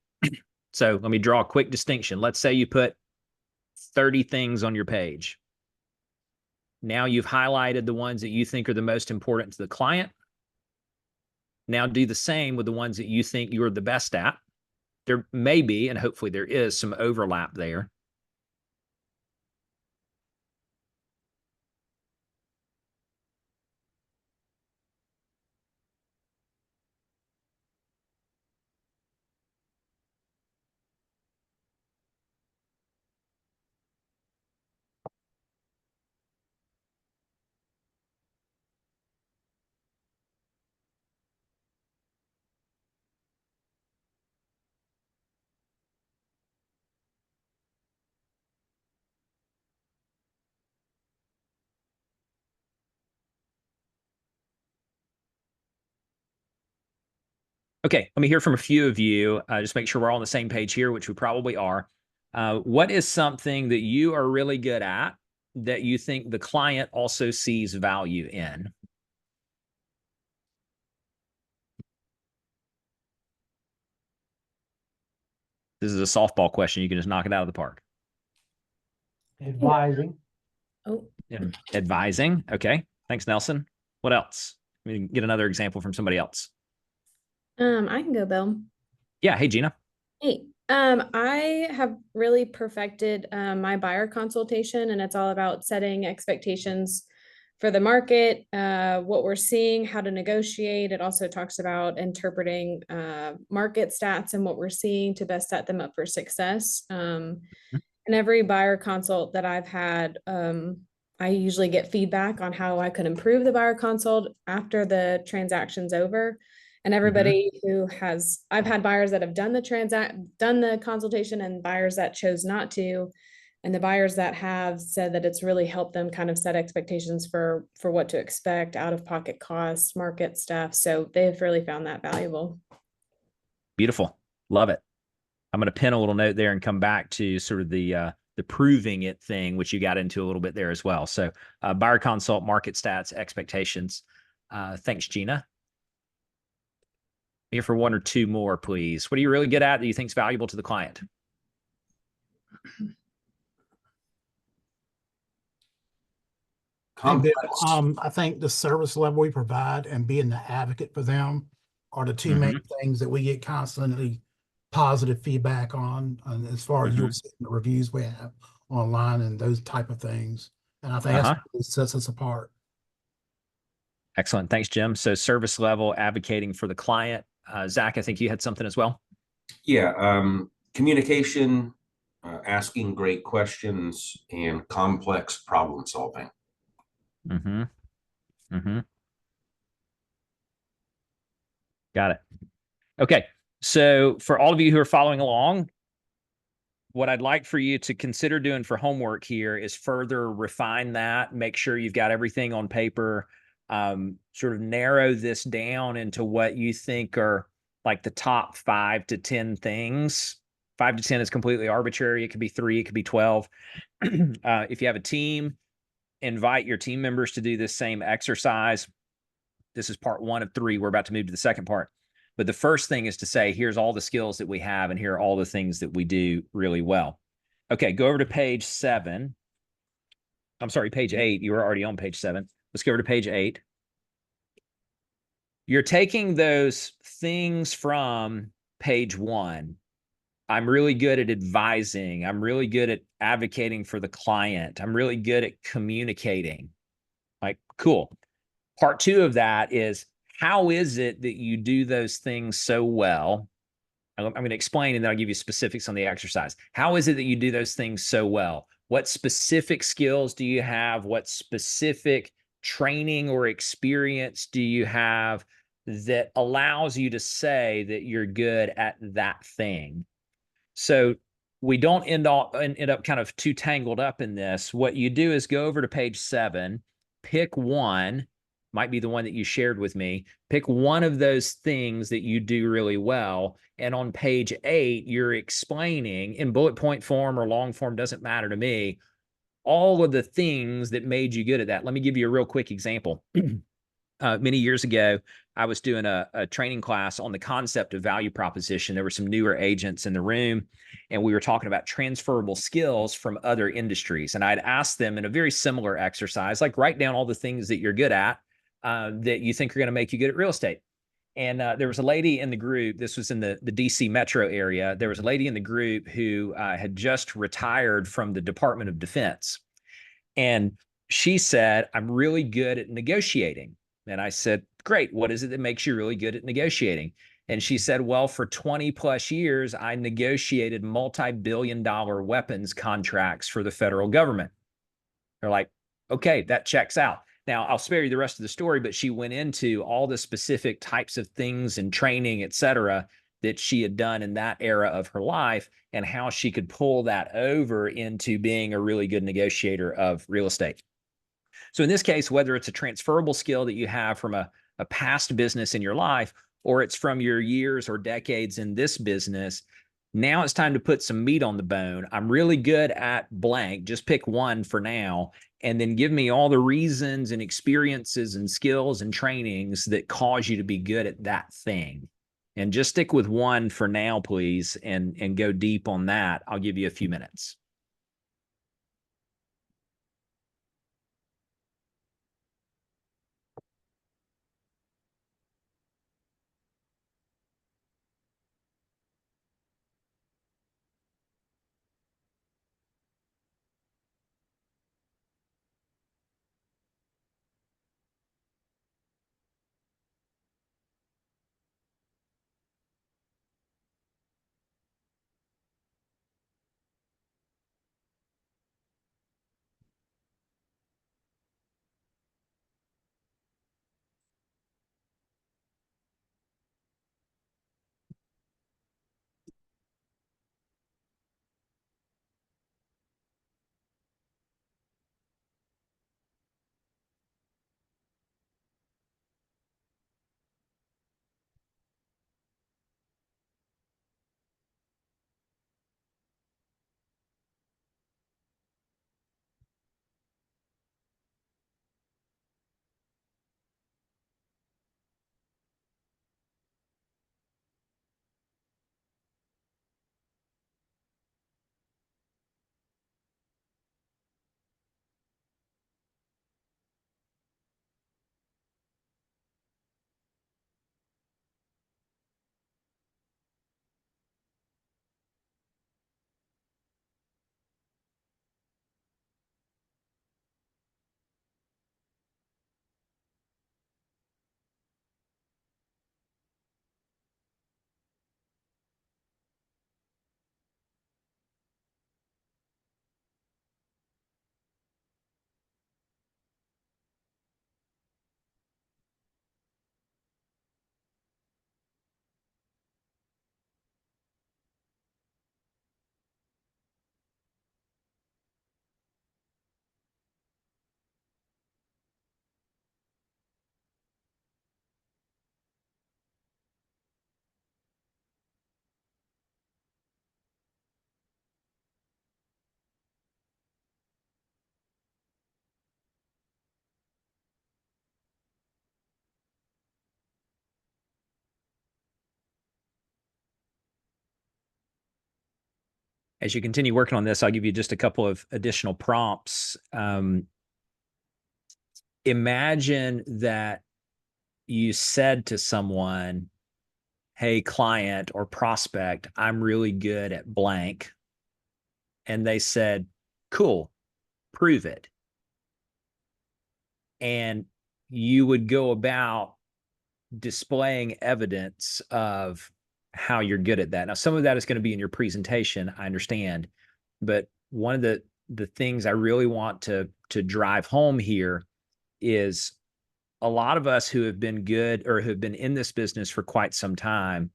So let me draw a quick distinction. Let's say you put 30 things on your page. Now you've highlighted the ones that you think are the most important to the client. Now do the same with the ones that you think you're the best at. There may be, and hopefully there is, some overlap there. Okay, let me hear from a few of you. Just make sure we're all on the same page here, which we probably are. What is something that you are really good at that you think the client also sees value in? This is a softball question. You can just knock it out of the park. Advising. Oh, Advising. Okay. Thanks, Nelson. What else? Let me get another example from somebody else. I can go, Bill. Yeah. Hey, Gina. Hey, I have really perfected my buyer consultation, and it's all about setting expectations for the market, what we're seeing, how to negotiate. It also talks about interpreting market stats and what we're seeing to best set them up for success. And every buyer consult that I've had, I usually get feedback on how I could improve the buyer consult after the transaction's over. And everybody who has, I've had buyers that have done the consultation and buyers that chose not to. And the buyers that have said that it's really helped them kind of set expectations for what to expect, out of pocket costs, market stuff. So they've really found that valuable. Beautiful. Love it. I'm going to pin a little note there and come back to sort of the proving it thing, which you got into a little bit there as well. So buyer consult, market stats, expectations. Thanks, Gina. Here for one or two more, please. What are you really good at that you think is valuable to the client? Complex. I think the service level we provide and being the advocate for them are the two main things that we get constantly positive feedback on, and as far as you'll see in the reviews we have online and those type of things. And I think that's what sets us apart. Excellent. Thanks, Jim. So service level, advocating for the client. Zach, I think you had something as well. Yeah. Communication, asking great questions, and complex problem solving. Got it. Okay. So for all of you who are following along, what I'd like for you to consider doing for homework here is further refine that, make sure you've got everything on paper, sort of narrow this down into what you think are like the top 5 to 10 things. 5 to 10 is completely arbitrary. It could be 3, it could be 12. If you have a team, invite your team members to do this same exercise. This is part 1 of 3. We're about to move to the second part. But the first thing is to say, here's all the skills that we have, and here are all the things that we do really well. Okay, go over to page 7. I'm sorry, page 8. You were already on page 7. Let's go over to page 8. You're taking those things from page 1. I'm really good at advising. I'm really good at advocating for the client. I'm really good at communicating. Like, cool. Part 2 of that is, how is it that you do those things so well? I'm going to explain, and then I'll give you specifics on the exercise. How is it that you do those things so well? What specific skills do you have? What specific training or experience do you have that allows you to say that you're good at that thing? So we don't end up kind of too tangled up in this. What you do is go over to page 7, pick one, might be the one that you shared with me. Pick one of those things that you do really well. And on page 8, you're explaining in bullet point form or long form, doesn't matter to me, all of the things that made you good at that. Let me give you a real quick example. Many years ago, I was doing a training class on the concept of value proposition. There were some newer agents in the room, and we were talking about transferable skills from other industries. And I'd asked them in a very similar exercise, like write down all the things that you're good at that you think are going to make you good at real estate. And there was a lady in the group, this was in the DC metro area. There was a lady in the group who had just retired from the Department of Defense. And she said, I'm really good at negotiating. And I said, great. What is it that makes you really good at negotiating? And she said, well, for 20 plus years, I negotiated multi-billion-dollar weapons contracts for the federal government. They're like, okay, that checks out. Now, I'll spare you the rest of the story, but she went into all the specific types of things and training, et cetera, that she had done in that era of her life and how she could pull that over into being a really good negotiator of real estate. So in this case, whether it's a transferable skill that you have from a past business in your life, or it's from your years or decades in this business, now it's time to put some meat on the bone. I'm really good at blank. Just pick one for now, and then give me all the reasons and experiences and skills and trainings that cause you to be good at that thing. And just stick with one for now, please, and go deep on that. I'll give you a few minutes. as you continue working on this, I'll give you just a couple of additional prompts. Imagine that you said to someone, hey, client or prospect, I'm really good at blank. And they said, cool, prove it. And you would go about displaying evidence of how you're good at that. Now, some of that is going to be in your presentation, I understand, but one of the things I really want to drive home here is a lot of us who have been good or who have been in this business for quite some time,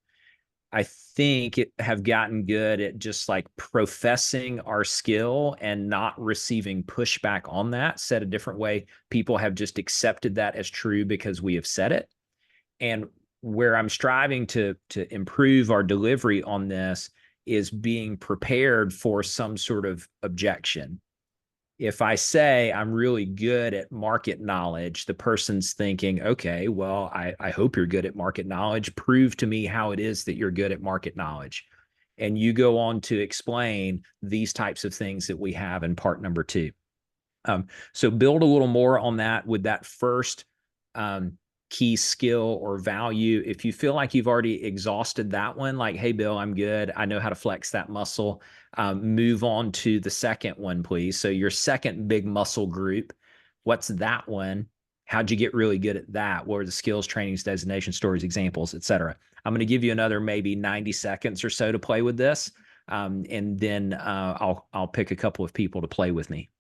I think have gotten good at just like professing our skill and not receiving pushback on that. Said a different way, people have just accepted that as true because we have said it. And where I'm striving to improve our delivery on this is being prepared for some sort of objection. If I say I'm really good at market knowledge, the person's thinking, okay, well, I hope you're good at market knowledge. Prove to me how it is that you're good at market knowledge. And you go on to explain these types of things that we have in part number 2. So build a little more on that with that first key skill or value. If you feel like you've already exhausted that one, like, hey, Bill, I'm good, I know how to flex that muscle, move on to the second one, please. So your second big muscle group, what's that one? How'd you get really good at that? What are the skills, trainings, designations, stories, examples, et cetera? I'm going to give you another maybe 90 seconds or so to play with this. And then I'll pick a couple of people to play with me.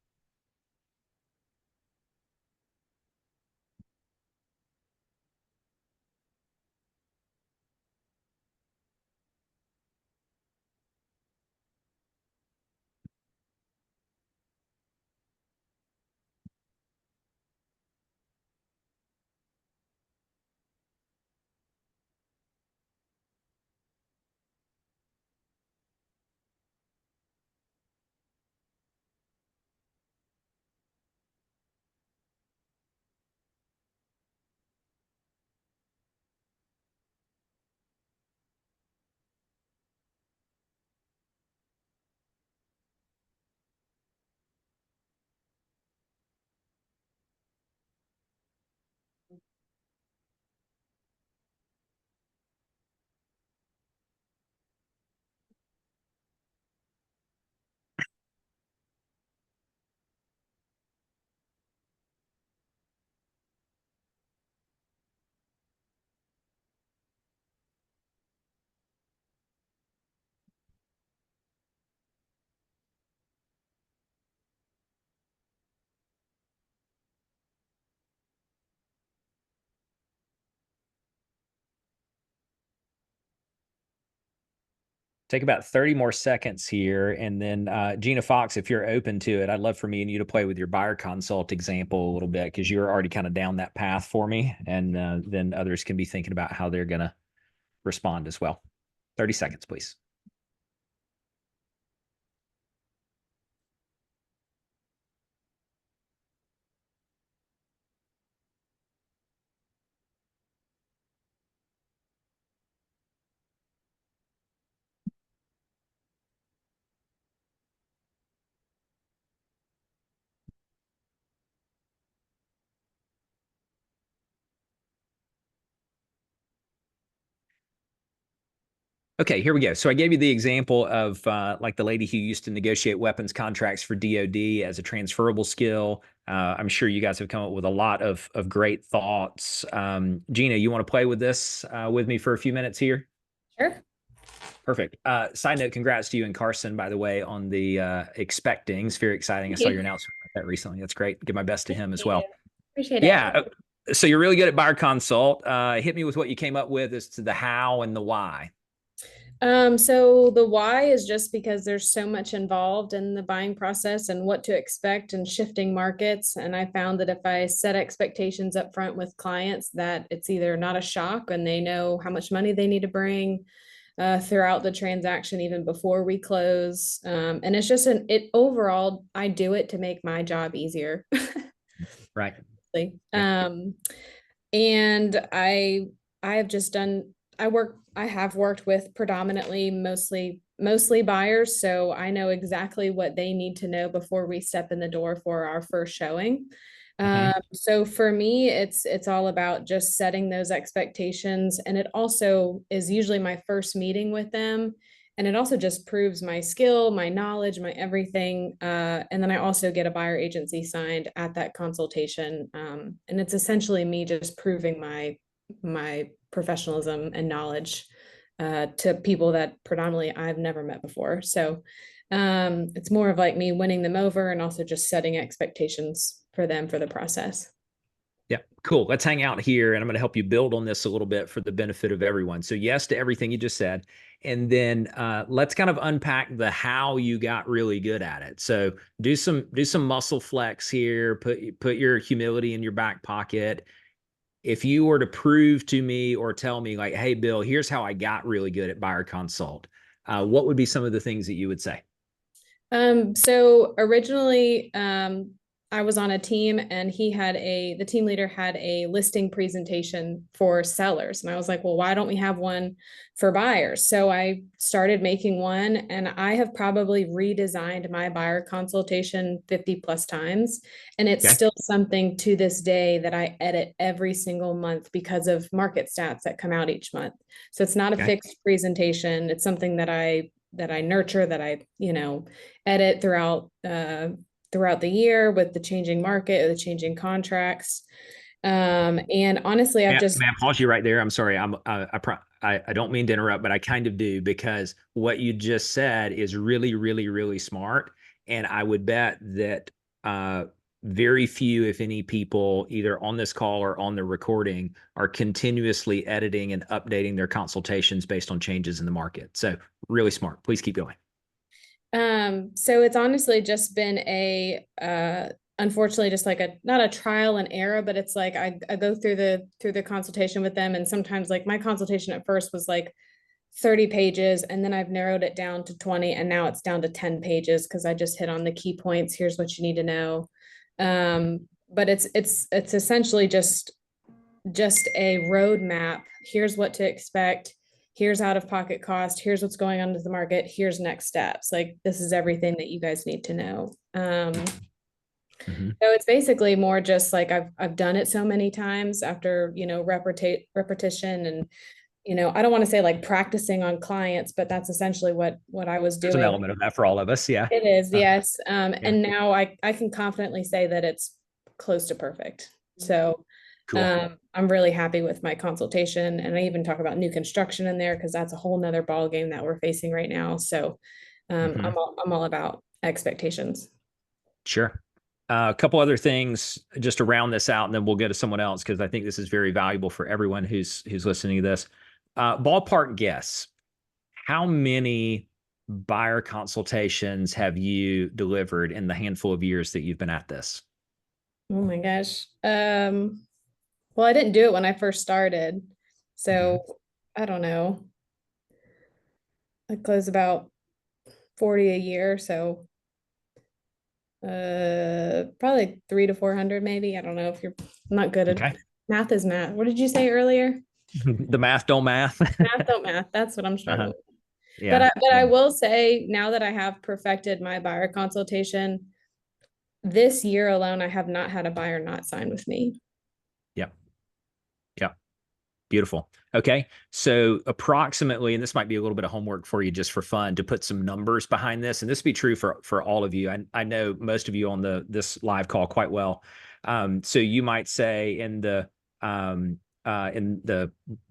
Take about 30 more seconds here. And then Gina Fox, if you're open to it, I'd love for me and you to play with your buyer consult example a little bit, because you're already kind of down that path for me. And then others can be thinking about how they're going to respond as well. 30 seconds, please. Okay, here we go. So I gave you the example of like the lady who used to negotiate weapons contracts for DoD as a transferable skill. I'm sure you guys have come up with a lot of great thoughts. Gina, you want to play with this with me for a few minutes here? Sure. Perfect. Side note, congrats to you and Carson, by the way, on the expecting. It's very exciting. I saw your announcement about that recently. That's great. Give my best to him as well. Appreciate it. Yeah. So you're really good at buyer consult. Hit me with what you came up with as to the how and the why. So the why is just because there's so much involved in the buying process and what to expect and shifting markets. And I found that if I set expectations up front with clients, that it's either not a shock and they know how much money they need to bring throughout the transaction, even before we close. And it's just overall, I do it to make my job easier. Right. And I have just done I have worked with predominantly mostly buyers, so I know exactly what they need to know before we step in the door for our first showing. So for me, it's all about just setting those expectations, and it also is usually my first meeting with them, and it also just proves my skill, my knowledge, my everything. And then I also get a buyer agency signed at that consultation, and it's essentially me just proving my professionalism and knowledge to people that predominantly I've never met before. So it's more of like me winning them over and also just setting expectations for them for the process. Yeah, cool. Let's hang out here and I'm going to help you build on this a little bit for the benefit of everyone. So yes to everything you just said. And then let's kind of unpack the how you got really good at it. So do some muscle flex here, put your humility in your back pocket. If you were to prove to me or tell me like, hey, Bill, here's how I got really good at buyer consult, what would be some of the things that you would say? So originally, I was on a team and the team leader had a listing presentation for sellers. And I was like, well, why don't we have one for buyers? So I started making one, and I have probably redesigned my buyer consultation 50 plus times. And it's still something to this day that I edit every single month because of market stats that come out each month. So it's not a fixed presentation. It's something that I nurture, that I, edit throughout the year with the changing market or the changing contracts. And honestly, May I pause you right there? I'm sorry. I don't mean to interrupt, but I kind of do, because what you just said is really, really, really smart. And I would bet that very few, if any, people either on this call or on the recording are continuously editing and updating their consultations based on changes in the market. So really smart. Please keep going. So it's honestly just been unfortunately just like not a trial and error, but it's like I go through the consultation with them, and sometimes like my consultation at first was like 30 pages, and then I've narrowed it down to 20, and now it's down to 10 pages because I just hit on the key points. Here's what you need to know. But it's essentially just a roadmap. Here's what to expect. Here's out-of-pocket cost. Here's what's going on with the market. Here's next steps. Like, this is everything that you guys need to know. So it's basically more just like I've done it so many times after, repetition, and, I don't want to say like practicing on clients, but that's essentially what I was doing. There's an element of that for all of us. Yeah. It is. Yes. And now I can confidently say that it's close to perfect. So cool. I'm really happy with my consultation, and I even talk about new construction in there because that's a whole nother ball game that we're facing right now. So I'm all about expectations. Sure. A couple other things just to round this out, and then we'll go to someone else because I think this is very valuable for everyone who's listening to this. Ballpark guess: how many buyer consultations have you delivered in the handful of years that you've been at this? Oh my gosh. Well, I didn't do it when I first started, so I don't know. I close about 40 a year, so probably 300 to 400 maybe. I don't know if I'm not good at math is math. What did you say earlier? The math don't math. Math don't math. That's what I'm struggling with. Yeah. But I will say, now that I have perfected my buyer consultation, this year alone, I have not had a buyer not sign with me. Yeah. Beautiful. Okay. So approximately, and this might be a little bit of homework for you just for fun, to put some numbers behind this. And this be true for all of you. I know most of you on this live call quite well. So you might say in the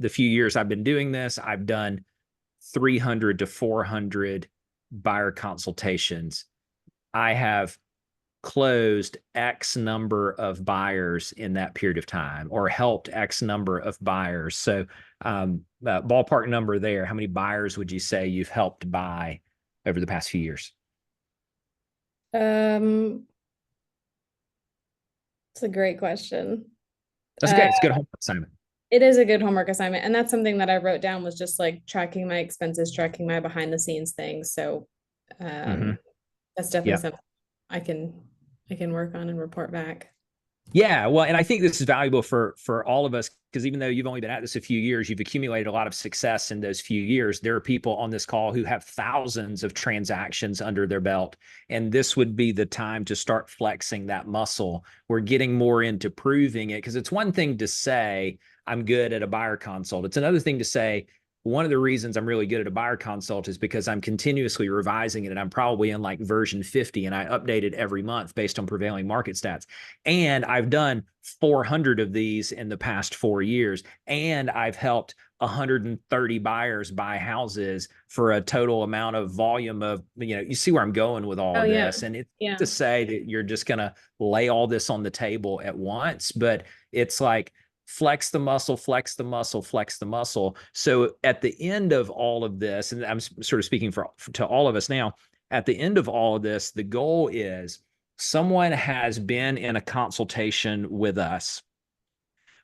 few years I've been doing this, I've done 300 to 400 buyer consultations. I have closed X number of buyers in that period of time, or helped X number of buyers. So ballpark number there, how many buyers would you say you've helped buy over the past few years? It's a great question. That's okay. It's a good homework assignment. It is a good homework assignment. And that's something that I wrote down, was just like tracking my expenses, tracking my behind the scenes things. So that's definitely something I can work on and report back. Yeah, well, and I think this is valuable for all of us, because even though you've only been at this a few years, you've accumulated a lot of success in those few years. There are people on this call who have thousands of transactions under their belt, and this would be the time to start flexing that muscle. We're getting more into proving it, because it's one thing to say, I'm good at a buyer consult. It's another thing to say, one of the reasons I'm really good at a buyer consult is because I'm continuously revising it, and I'm probably in like version 50, and I update it every month based on prevailing market stats. And I've done 400 of these in the past 4 years, and I've helped 130 buyers buy houses for a total amount of volume of, you see where I'm going with all of this. And it's to say that you're just going to lay all this on the table at once, but it's like, flex the muscle, flex the muscle, flex the muscle. So at the end of all of this, and I'm sort of speaking to all of us now, at the end of all of this, the goal is someone has been in a consultation with us.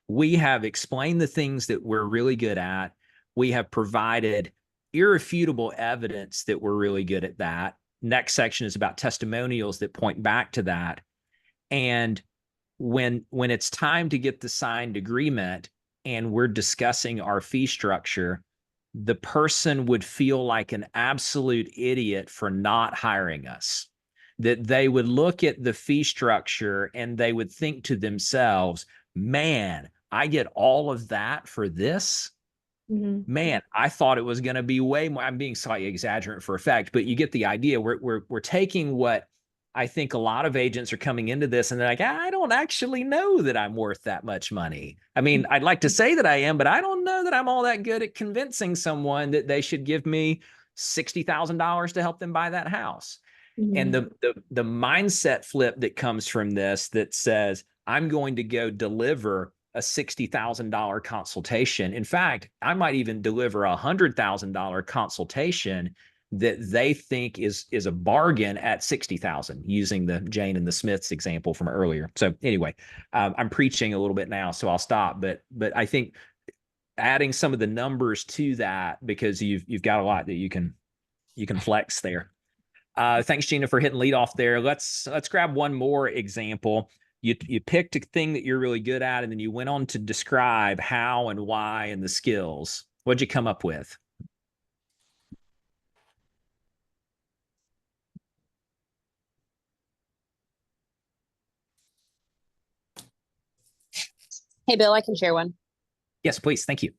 We have explained the things that we're really good at. We have provided irrefutable evidence that we're really good at that. Next section is about testimonials that point back to that. And when it's time to get the signed agreement and we're discussing our fee structure, the person would feel like an absolute idiot for not hiring us. That they would look at the fee structure and they would think to themselves, man, I get all of that for this? Man, I thought it was going to be way more. I'm being slightly exaggerant for effect, but you get the idea. We're taking what I think a lot of agents are coming into this and they're like, I don't actually know that I'm worth that much money. I mean, I'd like to say that I am, but I don't know that I'm all that good at convincing someone that they should give me $60,000 to help them buy that house. And the mindset flip that comes from this that says, I'm going to go deliver a $60,000 consultation. In fact, I might even deliver a $100,000 consultation that they think is a bargain at 60,000, using the Jane and the Smiths example from earlier. So anyway, I'm preaching a little bit now, so I'll stop. But I think adding some of the numbers to that, because you've got a lot that you can flex there. Thanks, Gina, for hitting lead off there. Let's grab one more example. You picked a thing that you're really good at, and then you went on to describe how and why and the skills. What'd you come up with? Hey, Bill, I can share one. Yes, please. Thank you.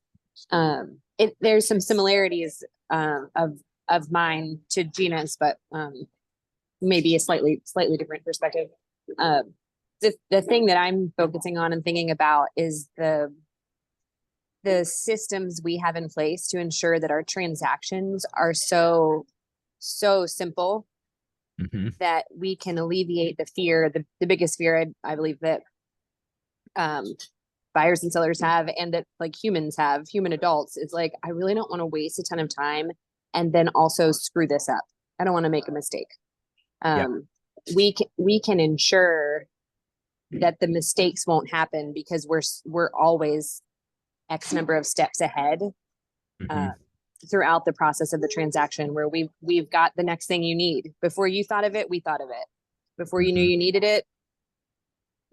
There's some similarities of mine to Gina's, but maybe a slightly different perspective. The thing that I'm focusing on and thinking about is the systems we have in place to ensure that our transactions are so simple that we can alleviate the fear, the biggest fear I believe that buyers and sellers have, and that like human adults, is like, I really don't want to waste a ton of time and then also screw this up. I don't want to make a mistake. We can ensure that the mistakes won't happen because we're always X number of steps ahead throughout the process of the transaction, where we've got the next thing you need. Before you thought of it, we thought of it. Before you knew you needed it,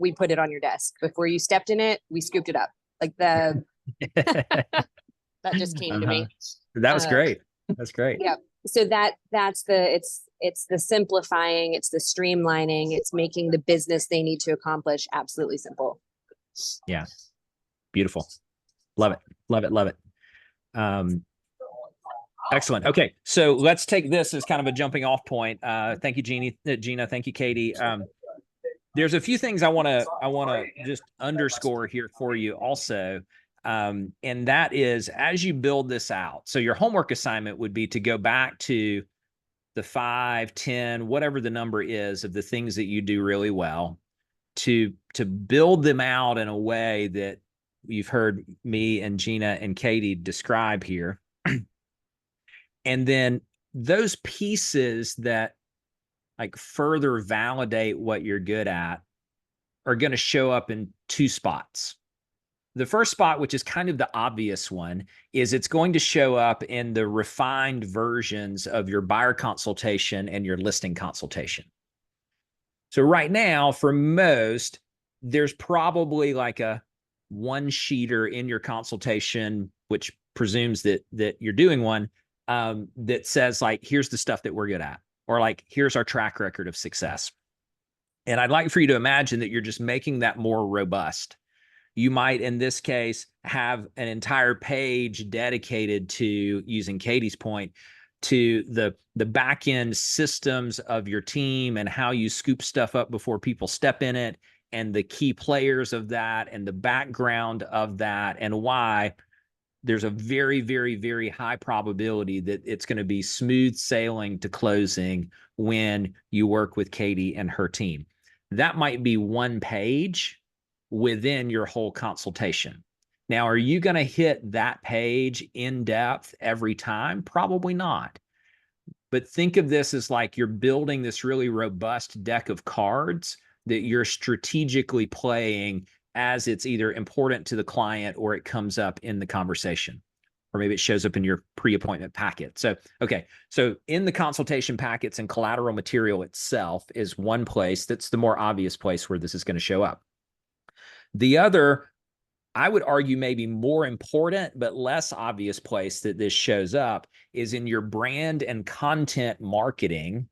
we put it on your desk. Before you stepped in it, we scooped it up. Like that just came to me. That was great. That's great. Yeah. So that's it's the simplifying, it's the streamlining, it's making the business they need to accomplish absolutely simple. Yeah. Beautiful. Love it. Love it. Love it. Excellent. Okay. So let's take this as kind of a jumping off point. Thank you, Gina. Thank you, Katie. There's a few things I want to just underscore here for you also. And that is, as you build this out, so your homework assignment would be to go back to the 5, 10, whatever the number is of the things that you do really well, to build them out in a way that you've heard me and Gina and Katie describe here. And then those pieces that like further validate what you're good at are going to show up in 2 spots. The first spot, which is kind of the obvious one, is it's going to show up in the refined versions of your buyer consultation and your listing consultation. So right now, for most, there's probably like a one sheeter in your consultation, which presumes that you're doing one, that says like, here's the stuff that we're good at, or like, here's our track record of success. And I'd like for you to imagine that you're just making that more robust. You might, in this case, have an entire page dedicated to, using Katie's point, to the back end systems of your team and how you scoop stuff up before people step in it, and the key players of that, and the background of that, and why there's a very, very, very high probability that it's going to be smooth sailing to closing when you work with Katie and her team. That might be one page within your whole consultation. Now, are you going to hit that page in depth every time? Probably not. But think of this as like you're building this really robust deck of cards that you're strategically playing as it's either important to the client or it comes up in the conversation, or maybe it shows up in your pre-appointment packet. So, okay. So in the consultation packets and collateral material itself is one place that's the more obvious place where this is going to show up. The other, I would argue maybe more important, but less obvious place that this shows up is in your brand and content marketing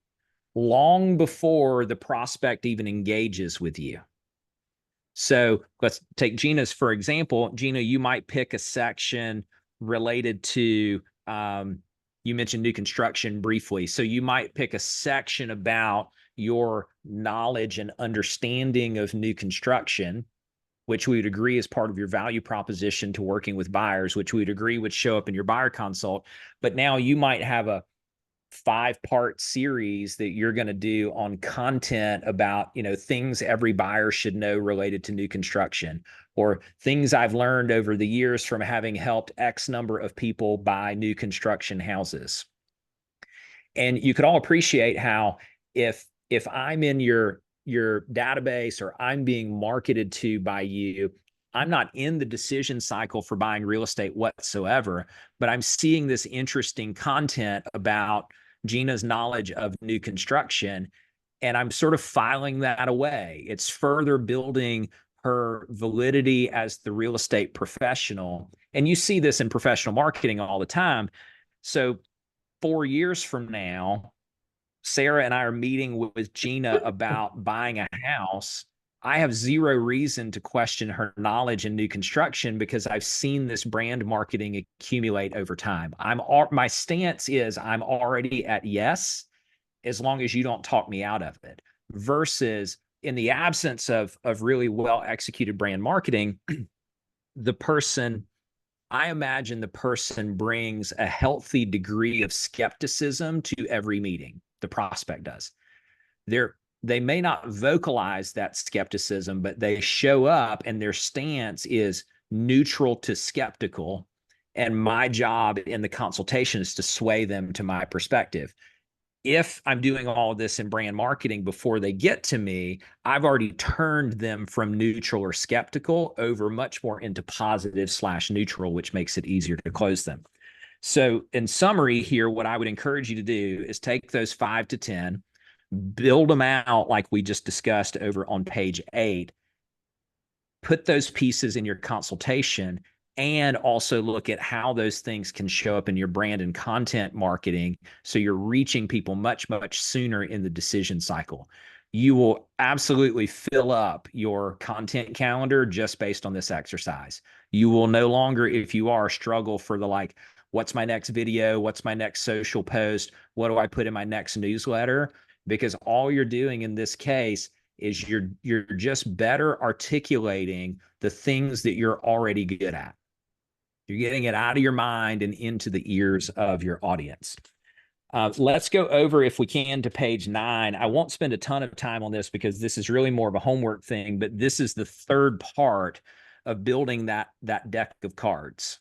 long before the prospect even engages with you. So let's take Gina's, for example. Gina, you might pick a section related to, you mentioned new construction briefly. So you might pick a section about your knowledge and understanding of new construction, which we would agree is part of your value proposition to working with buyers, which we would agree would show up in your buyer consult. But now you might have a 5-part series that you're going to do on content about, things every buyer should know related to new construction, or things I've learned over the years from having helped X number of people buy new construction houses. And you could all appreciate how if I'm in your database, or I'm being marketed to by you, I'm not in the decision cycle for buying real estate whatsoever, but I'm seeing this interesting content about Gina's knowledge of new construction, and I'm sort of filing that away. It's further building her validity as the real estate professional. And you see this in professional marketing all the time. So 4 years from now, Sarah and I are meeting with Gina about buying a house. I have zero reason to question her knowledge in new construction because I've seen this brand marketing accumulate over time. My stance is I'm already at yes, as long as you don't talk me out of it. Versus in the absence of really well executed brand marketing, I imagine the person brings a healthy degree of skepticism to every meeting. The prospect does. They may not vocalize that skepticism, but they show up and their stance is neutral to skeptical. And my job in the consultation is to sway them to my perspective. If I'm doing all of this in brand marketing before they get to me, I've already turned them from neutral or skeptical over much more into positive/neutral, which makes it easier to close them. So in summary here, what I would encourage you to do is take those 5 to 10, build them out like we just discussed over on page 8, put those pieces in your consultation, and also look at how those things can show up in your brand and content marketing so you're reaching people much, much sooner in the decision cycle. You will absolutely fill up your content calendar just based on this exercise. You will no longer, if you are, struggle for the what's my next video? What's my next social post? What do I put in my next newsletter? Because all you're doing in this case is you're just better articulating the things that you're already good at. You're getting it out of your mind and into the ears of your audience. Let's go over, if we can, to page 9. I won't spend a ton of time on this because this is really more of a homework thing, but this is the third part of building that deck of cards.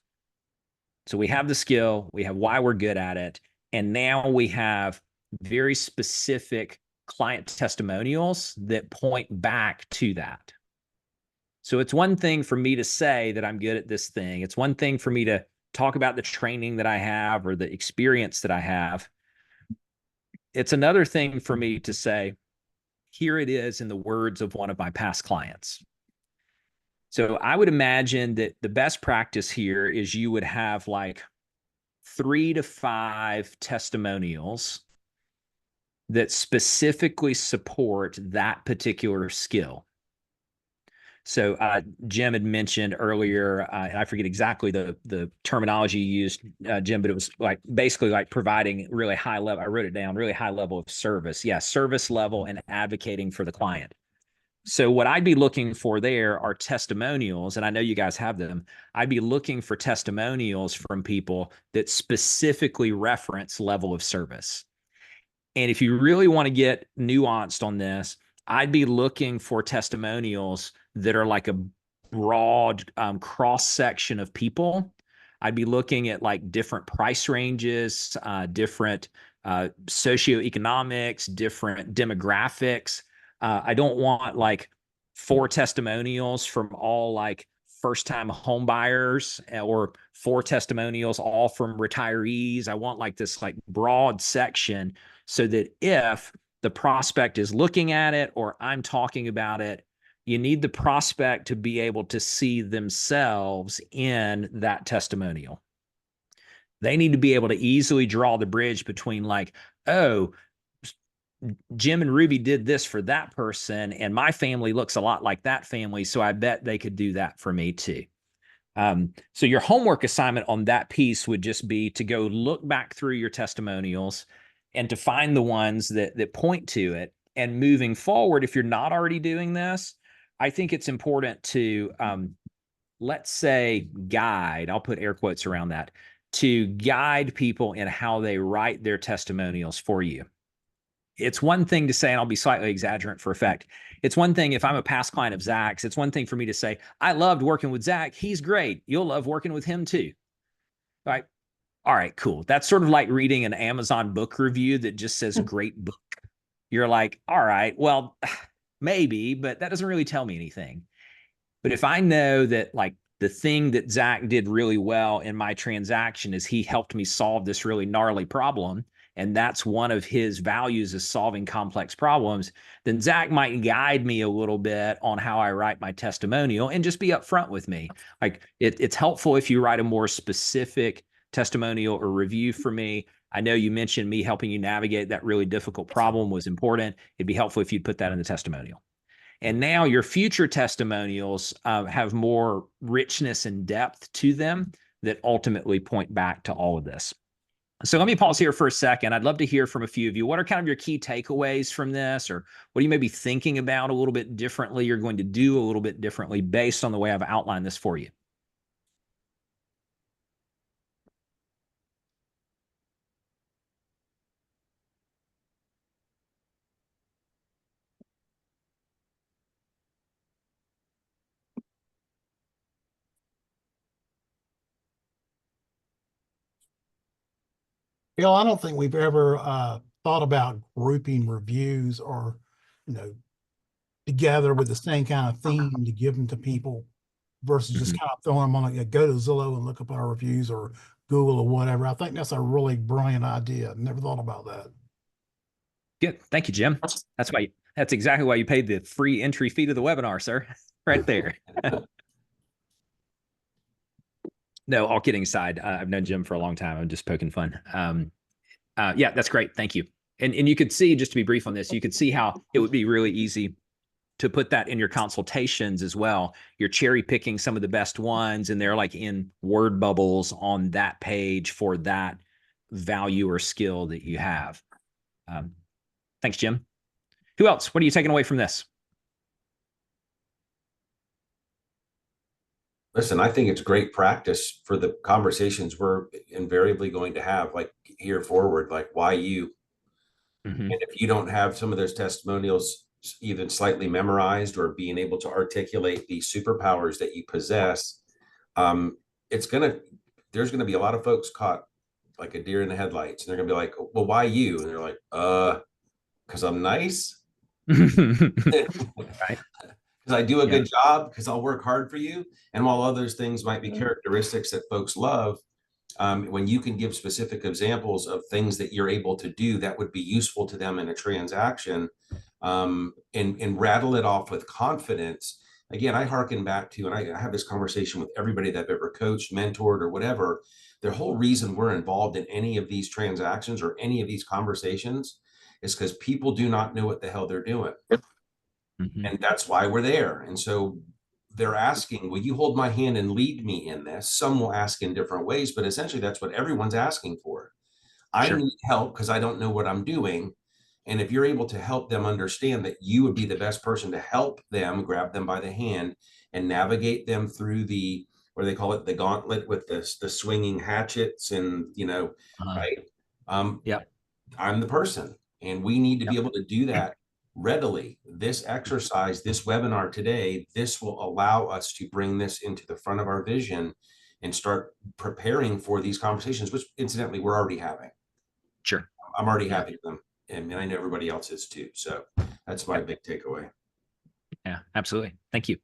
So we have the skill, we have why we're good at it, and now we have very specific client testimonials that point back to that. So it's one thing for me to say that I'm good at this thing. It's one thing for me to talk about the training that I have or the experience that I have. It's another thing for me to say, here it is in the words of one of my past clients. So I would imagine that the best practice here is you would have like 3 to 5 testimonials that specifically support that particular skill. So Jim had mentioned earlier, and I forget exactly the terminology you used, Jim, but it was like basically like providing really high level. I wrote it down, really high level of service. Yeah, service level and advocating for the client. So what I'd be looking for there are testimonials, and I know you guys have them. I'd be looking for testimonials from people that specifically reference level of service. And if you really want to get nuanced on this, I'd be looking for testimonials that are like a broad cross section of people. I'd be looking at like different price ranges, different socioeconomics, different demographics. I don't want like 4 testimonials from all like first-time home buyers or 4 testimonials all from retirees. I want like this like broad section so that if the prospect is looking at it or I'm talking about it, you need the prospect to be able to see themselves in that testimonial. They need to be able to easily draw the bridge between like, oh, Jim and Ruby did this for that person, and my family looks a lot like that family, so I bet they could do that for me too. So your homework assignment on that piece would just be to go look back through your testimonials and to find the ones that point to it. And moving forward, if you're not already doing this, I think it's important to, let's say, guide, I'll put air quotes around that, to guide people in how they write their testimonials for you. It's one thing to say, and I'll be slightly exaggerant for effect. It's one thing if I'm a past client of Zach's, it's one thing for me to say, I loved working with Zach. He's great. You'll love working with him too. All right, cool. That's sort of like reading an Amazon book review that just says great book. You're like, all right, well, maybe, but that doesn't really tell me anything. But if I know that like the thing that Zach did really well in my transaction is he helped me solve this really gnarly problem, and that's one of his values is solving complex problems, then Zach might guide me a little bit on how I write my testimonial and just be upfront with me. Like it's helpful if you write a more specific testimonial or review for me. I know you mentioned me helping you navigate that really difficult problem was important. It'd be helpful if you'd put that in the testimonial. And now your future testimonials have more richness and depth to them that ultimately point back to all of this. So let me pause here for a second. I'd love to hear from a few of you. What are kind of your key takeaways from this, or what are you maybe thinking about a little bit differently, you're going to do a little bit differently based on the way I've outlined this for you? Bill, I don't think we've ever thought about grouping reviews or, together with the same kind of theme to give them to people versus just kind of throwing them on go to Zillow and look up our reviews or Google or whatever. I think that's a really brilliant idea. Never thought about that. Good. Thank you, Jim. That's exactly why you paid the free entry fee to the webinar, sir. Right there. No, all kidding aside, I've known Jim for a long time. I'm just poking fun. Yeah, that's great. Thank you. And you could see, just to be brief on this, you could see how it would be really easy to put that in your consultations as well. You're cherry picking some of the best ones, and they're like in word bubbles on that page for that value or skill that you have. Thanks, Jim. Who else? What are you taking away from this? Listen, I think it's great practice for the conversations we're invariably going to have, like here forward, like why you? And if you don't have some of those testimonials even slightly memorized or being able to articulate the superpowers that you possess, there's going to be a lot of folks caught like a deer in the headlights, and they're going to be like, well, why you? And they're like, because I'm nice. Right. Because I do a good job, because I'll work hard for you. And while other things might be characteristics that folks love, when you can give specific examples of things that you're able to do that would be useful to them in a transaction, and rattle it off with confidence, again, I hearken back to, and I have this conversation with everybody that I've ever coached, mentored, or whatever. The whole reason we're involved in any of these transactions or any of these conversations is because people do not know what the hell they're doing. And that's why we're there. And so they're asking, will you hold my hand and lead me in this? Some will ask in different ways, but essentially that's what everyone's asking for. I need help because I don't know what I'm doing. And if you're able to help them understand that you would be the best person to help them, grab them by the hand and navigate them through the, what they call it, the gauntlet with the swinging hatchets and, right? I'm the person, and we need to be able to do that readily. This exercise, this webinar today, this will allow us to bring this into the front of our vision and start preparing for these conversations, which incidentally we're already having. Sure. I'm already having them, and I know everybody else is too. So that's my big takeaway. Yeah, absolutely. Thank you.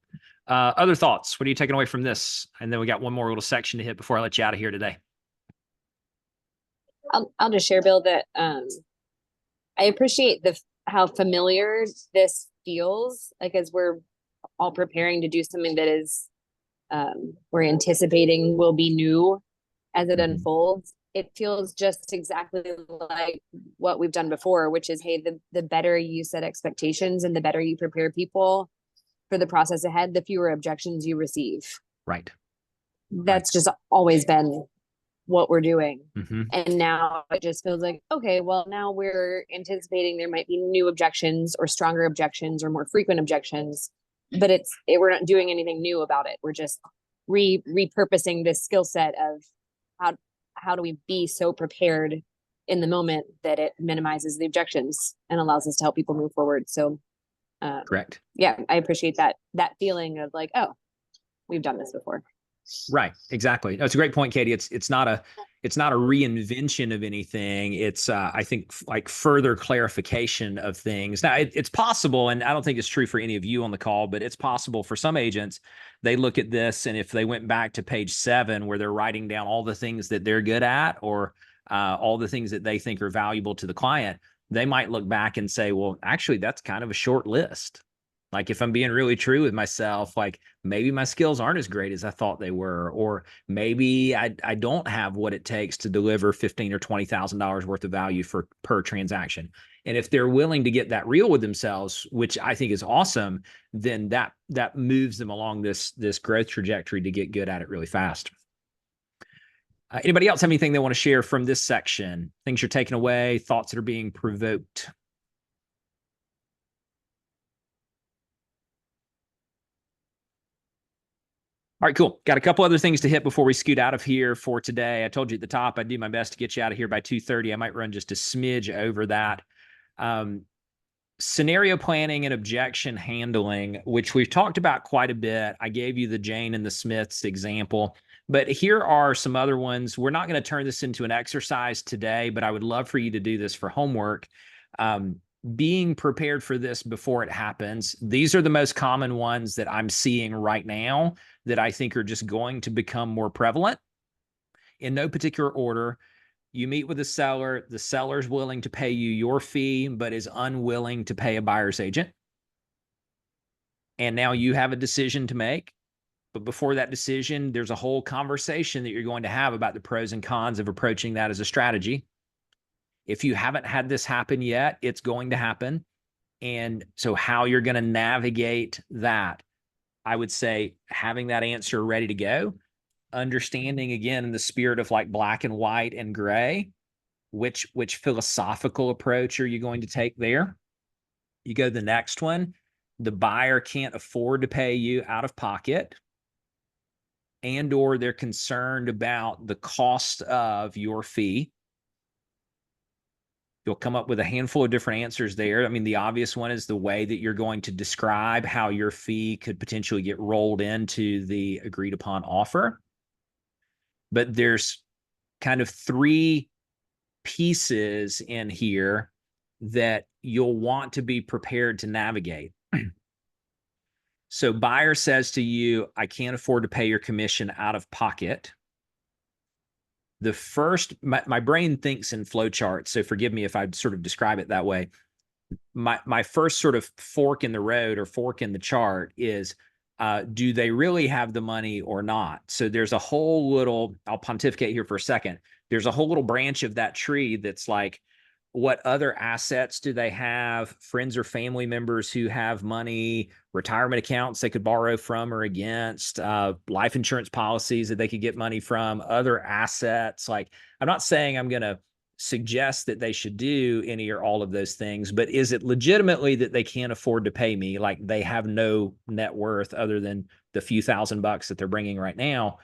Other thoughts? What are you taking away from this? And then we got one more little section to hit before I let you out of here today. I'll just share, Bill, that I appreciate how familiar this feels, like as we're all preparing to do something that is we're anticipating will be new as it unfolds. It feels just exactly like what we've done before, which is, hey, the better you set expectations and the better you prepare people for the process ahead, the fewer objections you receive. Right. That's just always been what we're doing. And now it just feels like, okay, well, now we're anticipating there might be new objections or stronger objections or more frequent objections, but we're not doing anything new about it. We're just repurposing this skill set of how do we be so prepared in the moment that it minimizes the objections and allows us to help people move forward. So correct. Yeah, I appreciate that feeling of like, oh, we've done this before. Right. Exactly. That's a great point, Katie. It's not a reinvention of anything. It's I think like further clarification of things. Now it's possible, and I don't think it's true for any of you on the call, but it's possible for some agents, they look at this, and if they went back to page 7 where they're writing down all the things that they're good at or all the things that they think are valuable to the client, they might look back and say, well, actually, that's kind of a short list. Like if I'm being really true with myself, like maybe my skills aren't as great as I thought they were, or maybe I don't have what it takes to deliver $15,000 or $20,000 worth of value per transaction. And if they're willing to get that real with themselves, which I think is awesome, then that moves them along this growth trajectory to get good at it really fast. Anybody else have anything they want to share from this section? Things you're taking away, thoughts that are being provoked? All right, cool. Got a couple other things to hit before we scoot out of here for today. I told you at the top, I'd do my best to get you out of here by 2:30. I might run just a smidge over that. Scenario planning and objection handling, which we've talked about quite a bit. I gave you the Jane and the Smiths example, but here are some other ones. We're not going to turn this into an exercise today, but I would love for you to do this for homework. Being prepared for this before it happens. These are the most common ones that I'm seeing right now that I think are just going to become more prevalent. In no particular order, you meet with the seller's willing to pay you your fee, but is unwilling to pay a buyer's agent. And now you have a decision to make. But before that decision, there's a whole conversation that you're going to have about the pros and cons of approaching that as a strategy. If you haven't had this happen yet, it's going to happen. And so how you're going to navigate that, I would say having that answer ready to go, understanding again in the spirit of like black and white and gray, which philosophical approach are you going to take there? You go to the next one. The buyer can't afford to pay you out of pocket, and or they're concerned about the cost of your fee. You'll come up with a handful of different answers there. I mean, the obvious one is the way that you're going to describe how your fee could potentially get rolled into the agreed upon offer. But there's kind of 3 pieces in here that you'll want to be prepared to navigate. So buyer says to you, I can't afford to pay your commission out of pocket. The first, my brain thinks in flowcharts, so forgive me if I sort of describe it that way. My first sort of fork in the road or fork in the chart is Do they really have the money or not? So there's a whole little, I'll pontificate here for a second. There's a whole little branch of that tree that's like, what other assets do they have? Friends or family members who have money, retirement accounts they could borrow from or against, life insurance policies that they could get money from, other assets. Like, I'm not saying I'm going to suggest that they should do any or all of those things, but is it legitimately that they can't afford to pay me? Like, they have no net worth other than the few $1,000s that they're bringing right now.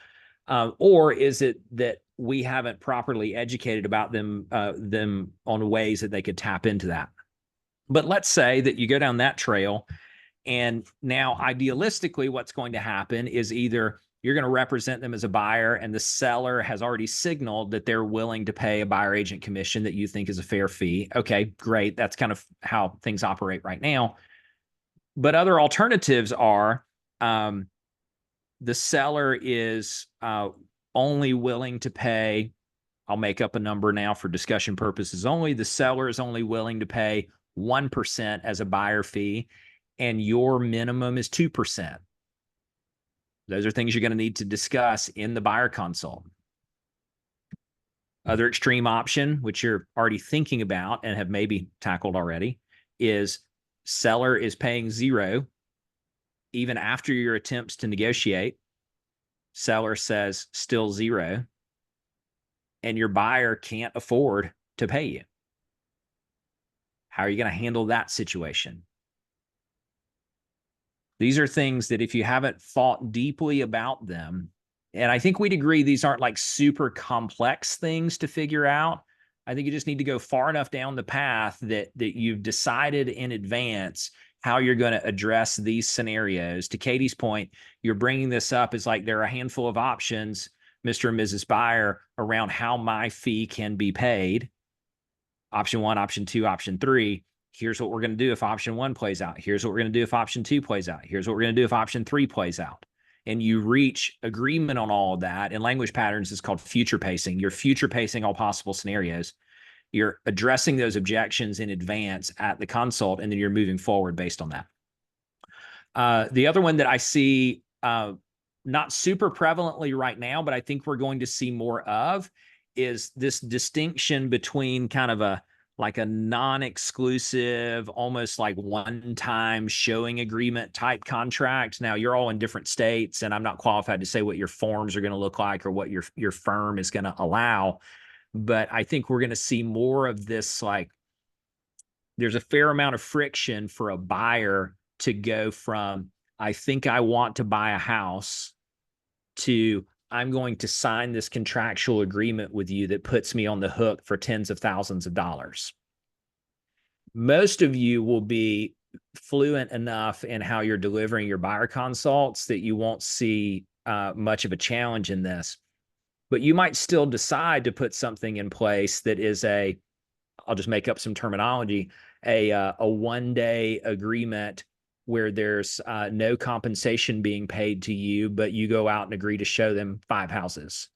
Or is it that we haven't properly educated about them on ways that they could tap into that? But let's say that you go down that trail, and now idealistically, what's going to happen is either you're going to represent them as a buyer, and the seller has already signaled that they're willing to pay a buyer agent commission that you think is a fair fee. Okay, great. That's kind of how things operate right now. But other alternatives are, the seller is only willing to pay, I'll make up a number now for discussion purposes only, the seller is only willing to pay 1% as a buyer fee, and your minimum is 2%. Those are things you're going to need to discuss in the buyer consult. Other extreme option, which you're already thinking about and have maybe tackled already, is seller is paying 0 even after your attempts to negotiate. Seller says still 0, and your buyer can't afford to pay you. How are you going to handle that situation? These are things that if you haven't thought deeply about them, and I think we'd agree these aren't like super complex things to figure out. I think you just need to go far enough down the path that you've decided in advance how you're going to address these scenarios. To Katie's point, you're bringing this up as like there are a handful of options, Mr. and Mrs. Buyer, around how my fee can be paid. Option 1, option 2, option 3. Here's what we're going to do if option 1 plays out. Here's what we're going to do if option 2 plays out. Here's what we're going to do if option 3 plays out. And you reach agreement on all of that. In language patterns, it's called future pacing. You're future pacing all possible scenarios. You're addressing those objections in advance at the consult, and then you're moving forward based on that. The other one that I see not super prevalently right now, but I think we're going to see more of, is this distinction between kind of a non-exclusive, almost like one-time showing agreement type contract. Now, you're all in different states, and I'm not qualified to say what your forms are going to look like or what your firm is going to allow. But I think we're going to see more of this, like there's a fair amount of friction for a buyer to go from, I think I want to buy a house, to I'm going to sign this contractual agreement with you that puts me on the hook for tens of thousands of dollars. Most of you will be fluent enough in how you're delivering your buyer consults that you won't see much of a challenge in this. But you might still decide to put something in place that is I'll just make up some terminology, a one-day agreement where there's no compensation being paid to you, but you go out and agree to show them 5 houses.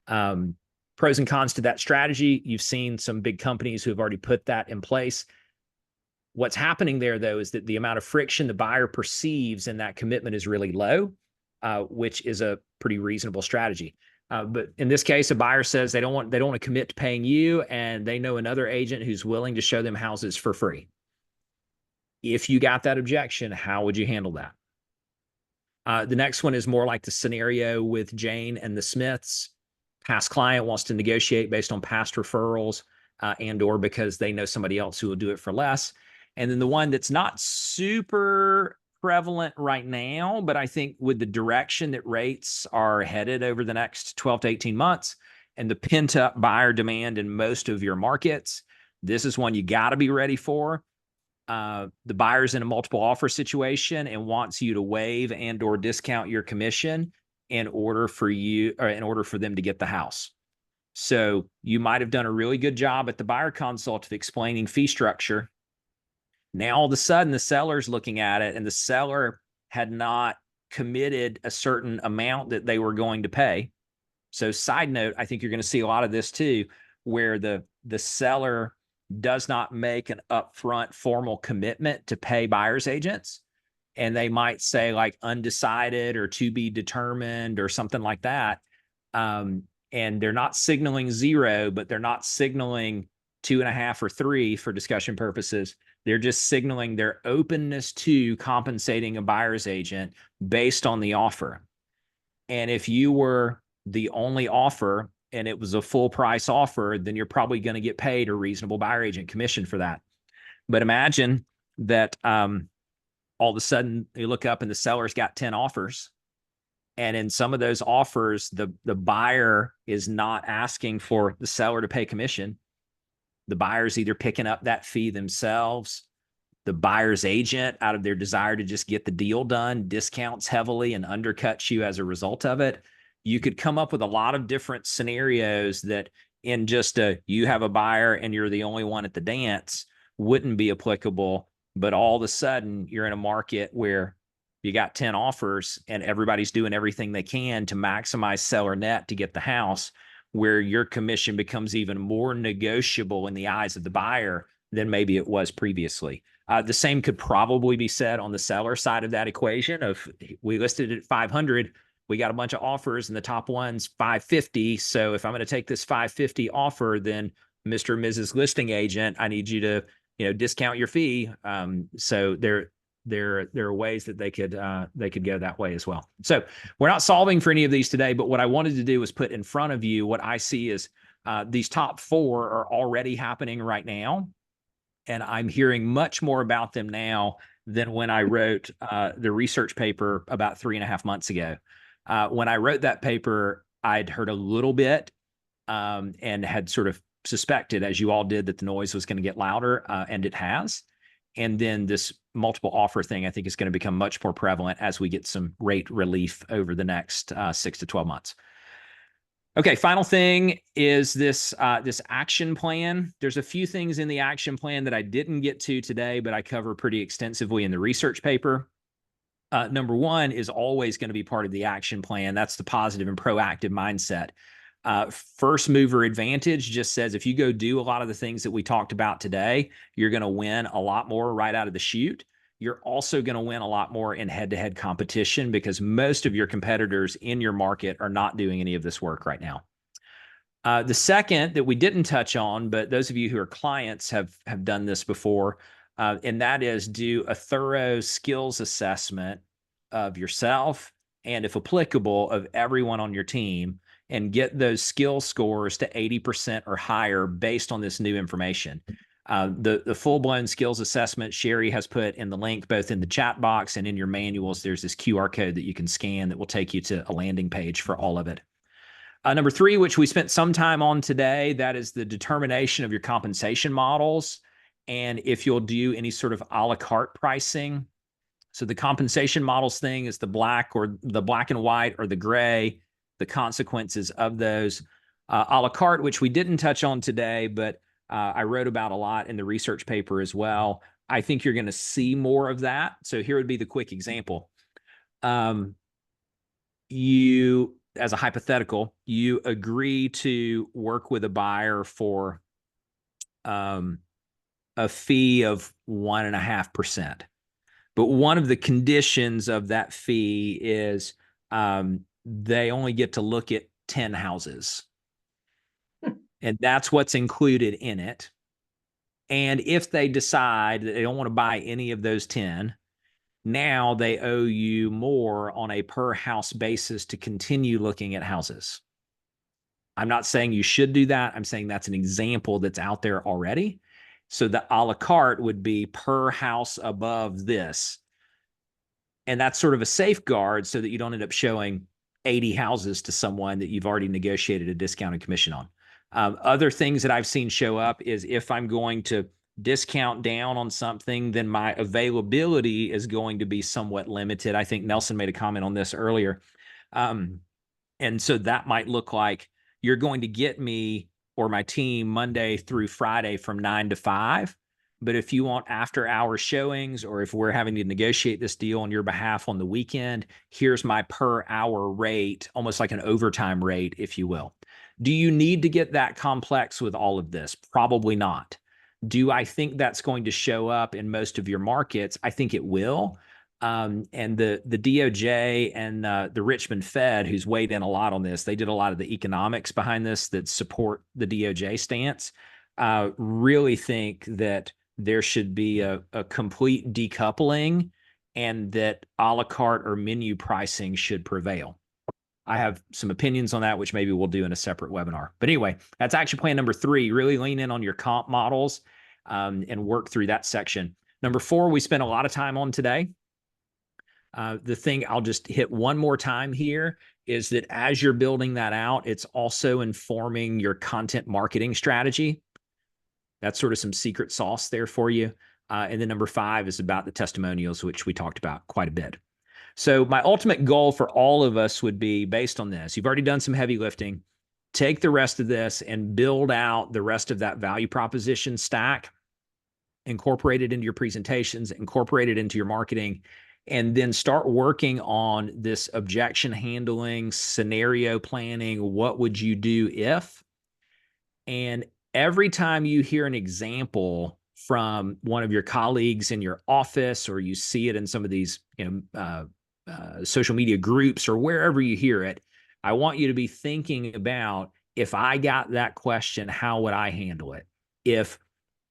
Pros and cons to that strategy. You've seen some big companies who have already put that in place. What's happening there, though, is that the amount of friction the buyer perceives in that commitment is really low, which is a pretty reasonable strategy. But in this case, a buyer says they don't want to commit to paying you, and they know another agent who's willing to show them houses for free. If you got that objection, how would you handle that? The next one is more like the scenario with Jane and the Smiths. Past client wants to negotiate based on past referrals and or because they know somebody else who will do it for less. And then the one that's not super prevalent right now, but I think with the direction that rates are headed over the next 12 to 18 months and the pent up buyer demand in most of your markets, this is one you got to be ready for. The buyer's in a multiple offer situation and wants you to waive and or discount your commission in order for them to get the house. So you might have done a really good job at the buyer consult of explaining fee structure. Now, all of a sudden, the seller's looking at it, and the seller had not committed a certain amount that they were going to pay. So side note, I think you're going to see a lot of this too, where the seller does not make an upfront formal commitment to pay buyer's agents. and they might say like undecided or to be determined or something like that. And they're not signaling 0, but they're not signaling 2.5 or 3 for discussion purposes. They're just signaling their openness to compensating a buyer's agent based on the offer. And if you were the only offer and it was a full price offer, then you're probably going to get paid a reasonable buyer agent commission for that. But imagine that all of a sudden you look up and the seller's got 10 offers. And in some of those offers, the buyer is not asking for the seller to pay commission. The buyer's either picking up that fee themselves. The buyer's agent, out of their desire to just get the deal done, discounts heavily and undercuts you as a result of it. You could come up with a lot of different scenarios that in just you have a buyer and you're the only one at the dance wouldn't be applicable. But all of a sudden you're in a market where you got 10 offers and everybody's doing everything they can to maximize seller net to get the house, where your commission becomes even more negotiable in the eyes of the buyer than maybe it was previously. The same could probably be said on the seller side of that equation. Of we listed it at 500, we got a bunch of offers and the top one's 550. So if I'm going to take this 550 offer, then Mr. and Mrs. listing agent, I need you to, discount your fee. So there are ways that they could go that way as well. So we're not solving for any of these today, but what I wanted to do was put in front of you what I see is these top 4 are already happening right now. And I'm hearing much more about them now than when I wrote the research paper about 3.5 months ago. When I wrote that paper, I'd heard a little bit and had sort of suspected, as you all did, that the noise was going to get louder, and it has. And then this multiple offer thing, I think, is going to become much more prevalent as we get some rate relief over the next 6 to 12 months. Okay, final thing is this action plan. There's a few things in the action plan that I didn't get to today, but I cover pretty extensively in the research paper. Number 1 is always going to be part of the action plan. That's the positive and proactive mindset. First mover advantage just says if you go do a lot of the things that we talked about today, you're going to win a lot more right out of the chute. You're also going to win a lot more in head-to-head competition because most of your competitors in your market are not doing any of this work right now. The second that we didn't touch on, but those of you who are clients have done this before, and that is do a thorough skills assessment of yourself and, if applicable, of everyone on your team, and get those skill scores to 80% or higher based on this new information. The full-blown skills assessment Sherry has put in the link, both in the chat box and in your manuals. There's this QR code that you can scan that will take you to a landing page for all of it. Number 3, which we spent some time on today, that is the determination of your compensation models and if you'll do any sort of a la carte pricing. So the compensation models thing is the black and white or the gray, the consequences of those. A la carte, which we didn't touch on today, but I wrote about a lot in the research paper as well. I think you're going to see more of that. So here would be the quick example. You, as a hypothetical, you agree to work with a buyer for a fee of 1.5%. But one of the conditions of that fee is they only get to look at 10 houses. And that's what's included in it. And if they decide that they don't want to buy any of those 10, now they owe you more on a per house basis to continue looking at houses. I'm not saying you should do that. I'm saying that's an example that's out there already. So the a la carte would be per house above this. And that's sort of a safeguard so that you don't end up showing 80 houses to someone that you've already negotiated a discounted commission on. Other things that I've seen show up is if I'm going to discount down on something, then my availability is going to be somewhat limited. I think Nelson made a comment on this earlier. And so that might look like you're going to get me or my team Monday through Friday from 9 to 5. But if you want after hour showings, or if we're having to negotiate this deal on your behalf on the weekend, here's my per hour rate, almost like an overtime rate, if you will. Do you need to get that complex with all of this? Probably not. Do I think that's going to show up in most of your markets? I think it will. And the DOJ and the Richmond Fed, who's weighed in a lot on this, they did a lot of the economics behind this that support the DOJ stance. Really think that there should be a complete decoupling, and that a la carte or menu pricing should prevail. I have some opinions on that, which maybe we'll do in a separate webinar. But anyway, that's action plan number 3. Really lean in on your comp models and work through that section. Number 4, we spent a lot of time on today. The thing I'll just hit one more time here is that as you're building that out, it's also informing your content marketing strategy. That's sort of some secret sauce there for you. And then number 5 is about the testimonials, which we talked about quite a bit. So my ultimate goal for all of us would be based on this. You've already done some heavy lifting. Take the rest of this and build out the rest of that value proposition stack, incorporate it into your presentations, incorporate it into your marketing, and then start working on this objection handling, scenario planning. What would you do if? And every time you hear an example from one of your colleagues in your office, or you see it in some of these social media groups or wherever you hear it, I want you to be thinking about, if I got that question, how would I handle it? If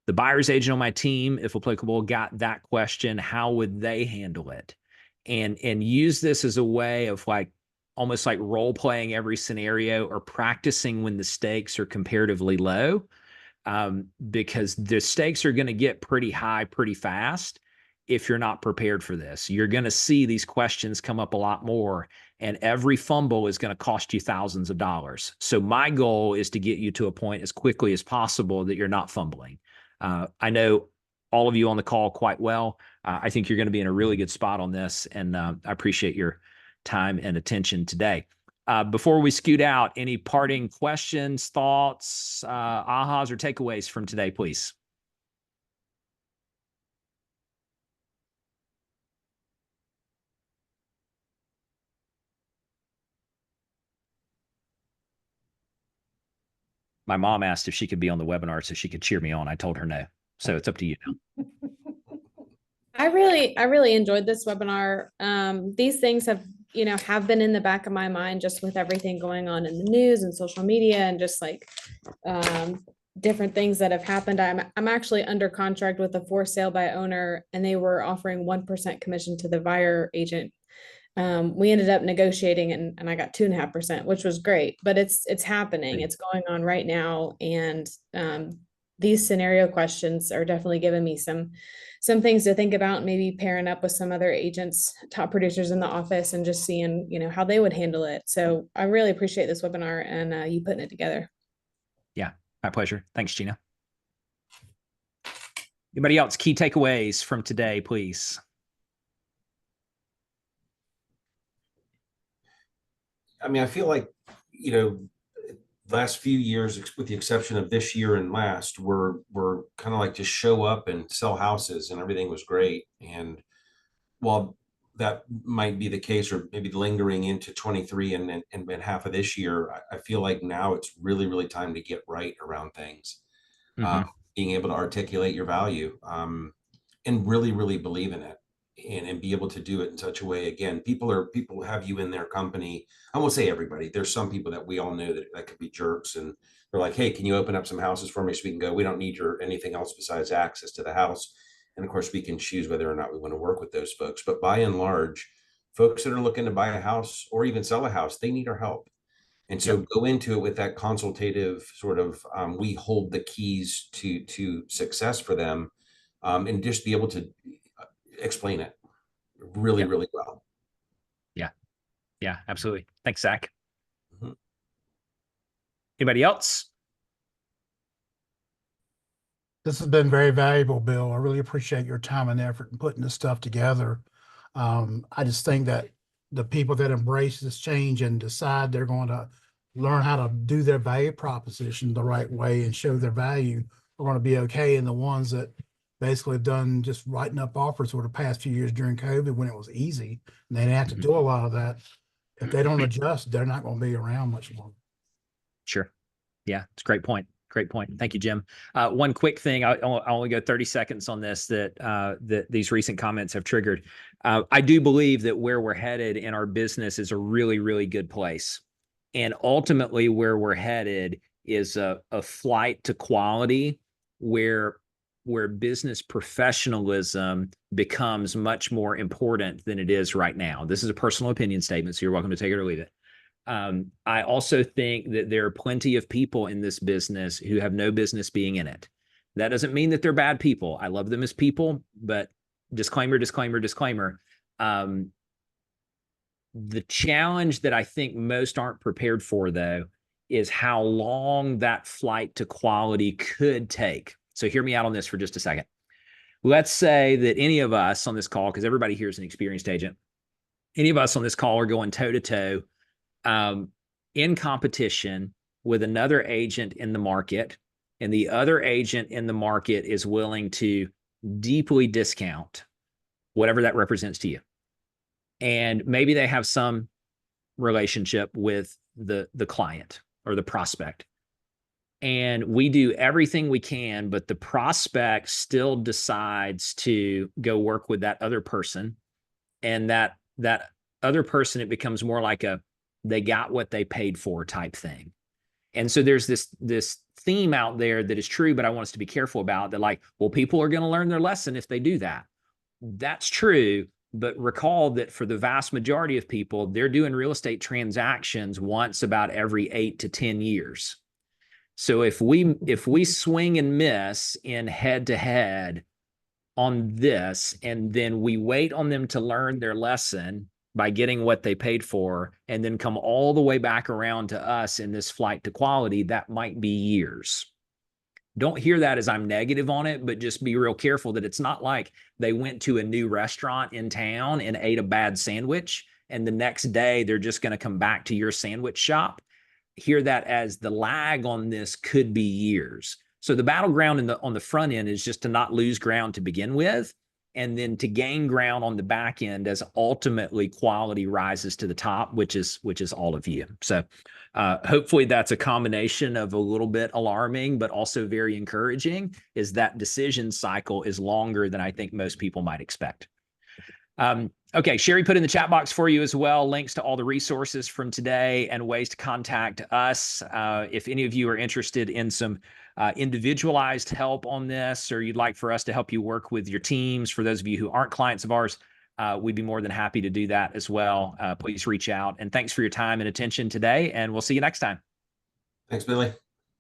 the buyer's agent on my team, if applicable, got that question, how would they handle it? And use this as a way of almost like role playing every scenario, or practicing when the stakes are comparatively low, because the stakes are going to get pretty high pretty fast if you're not prepared for this. You're going to see these questions come up a lot more, and every fumble is going to cost you thousands of dollars. So my goal is to get you to a point as quickly as possible that you're not fumbling. I know all of you on the call quite well. I think you're going to be in a really good spot on this, and I appreciate your time and attention today. Before we scoot out, any parting questions, thoughts, ahas, or takeaways from today, please? My mom asked if she could be on the webinar so she could cheer me on. I told her no. So it's up to you now. I really enjoyed this webinar. These things have been in the back of my mind, just with everything going on in the news and social media, and just different things that have happened. I'm actually under contract with a for sale by owner, and they were offering 1% commission to the buyer agent. We ended up negotiating, and I got 2.5%, which was great, but it's happening. It's going on right now. And these scenario questions are definitely giving me some things to think about, maybe pairing up with some other agents, top producers in the office, and just seeing, how they would handle it. So I really appreciate this webinar and you putting it together. Yeah, my pleasure. Thanks, Gina. Anybody else? Key takeaways from today, please. I mean, I feel like, last few years, with the exception of this year and last, were kind of like just show up and sell houses and everything was great. And while that might be the case, or maybe lingering into 23 and half of this year, I feel like now it's really, really time to get right around things. Mm-hmm. Being able to articulate your value and really, really believe in it. And be able to do it in such a way. Again, people have you in their company. I won't say everybody. There's some people that we all know that could be jerks, and they're like, "Hey, can you open up some houses for me so we can go? We don't need your anything else besides access to the house." And of course, we can choose whether or not we want to work with those folks. But by and large, folks that are looking to buy a house or even sell a house, they need our help. And so go into it with that consultative sort of, we hold the keys to success for them, and just be able to explain it really, really well. Yeah, absolutely. Thanks, Zach. Mm-hmm. Anybody else? This has been very valuable, Bill. I really appreciate your time and effort in putting this stuff together. I just think that the people that embrace this change and decide they're going to learn how to do their value proposition the right way and show their value are going to be okay. And the ones that basically have done just writing up offers for the past few years during COVID when it was easy, and they didn't have to do a lot of that. If they don't adjust, they're not going to be around much longer. Sure. Yeah, it's a great point. Great point. Thank you, Jim. One quick thing, I'll only go 30 seconds on this that these recent comments have triggered. I do believe that where we're headed in our business is a really, really good place. And ultimately where we're headed is a flight to quality where business professionalism becomes much more important than it is right now. This is a personal opinion statement, so you're welcome to take it or leave it. I also think that there are plenty of people in this business who have no business being in it. That doesn't mean that they're bad people. I love them as people, but disclaimer, disclaimer, disclaimer. The challenge that I think most aren't prepared for, though, is how long that flight to quality could take. So hear me out on this for just a second. Let's say that any of us on this call, because everybody here is an experienced agent, any of us on this call are going toe to toe in competition with another agent in the market, and the other agent in the market is willing to deeply discount whatever that represents to you. And maybe they have some relationship with the client or the prospect. And we do everything we can, but the prospect still decides to go work with that other person. And that other person, it becomes more like they got what they paid for type thing. And so there's this theme out there that is true, but I want us to be careful about that. Like, well, people are going to learn their lesson if they do that. That's true. But recall that for the vast majority of people, they're doing real estate transactions once about every 8 to 10 years. So if we swing and miss in head to head on this, and then we wait on them to learn their lesson by getting what they paid for, and then come all the way back around to us in this flight to quality, that might be years. Don't hear that as I'm negative on it, but just be real careful that it's not like they went to a new restaurant in town and ate a bad sandwich, and the next day they're just going to come back to your sandwich shop. Hear that as the lag on this could be years. So the battleground on the front end is just to not lose ground to begin with, and then to gain ground on the back end as ultimately quality rises to the top, which is all of you. So hopefully that's a combination of a little bit alarming, but also very encouraging, is that decision cycle is longer than I think most people might expect. Okay, Sherry put in the chat box for you as well links to all the resources from today and ways to contact us. If any of you are interested in some individualized help on this, or you'd like for us to help you work with your teams, for those of you who aren't clients of ours, we'd be more than happy to do that as well. Please reach out. And thanks for your time and attention today, and we'll see you next time. Thanks, Billy.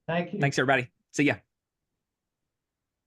Thank you. Thanks, everybody. See ya.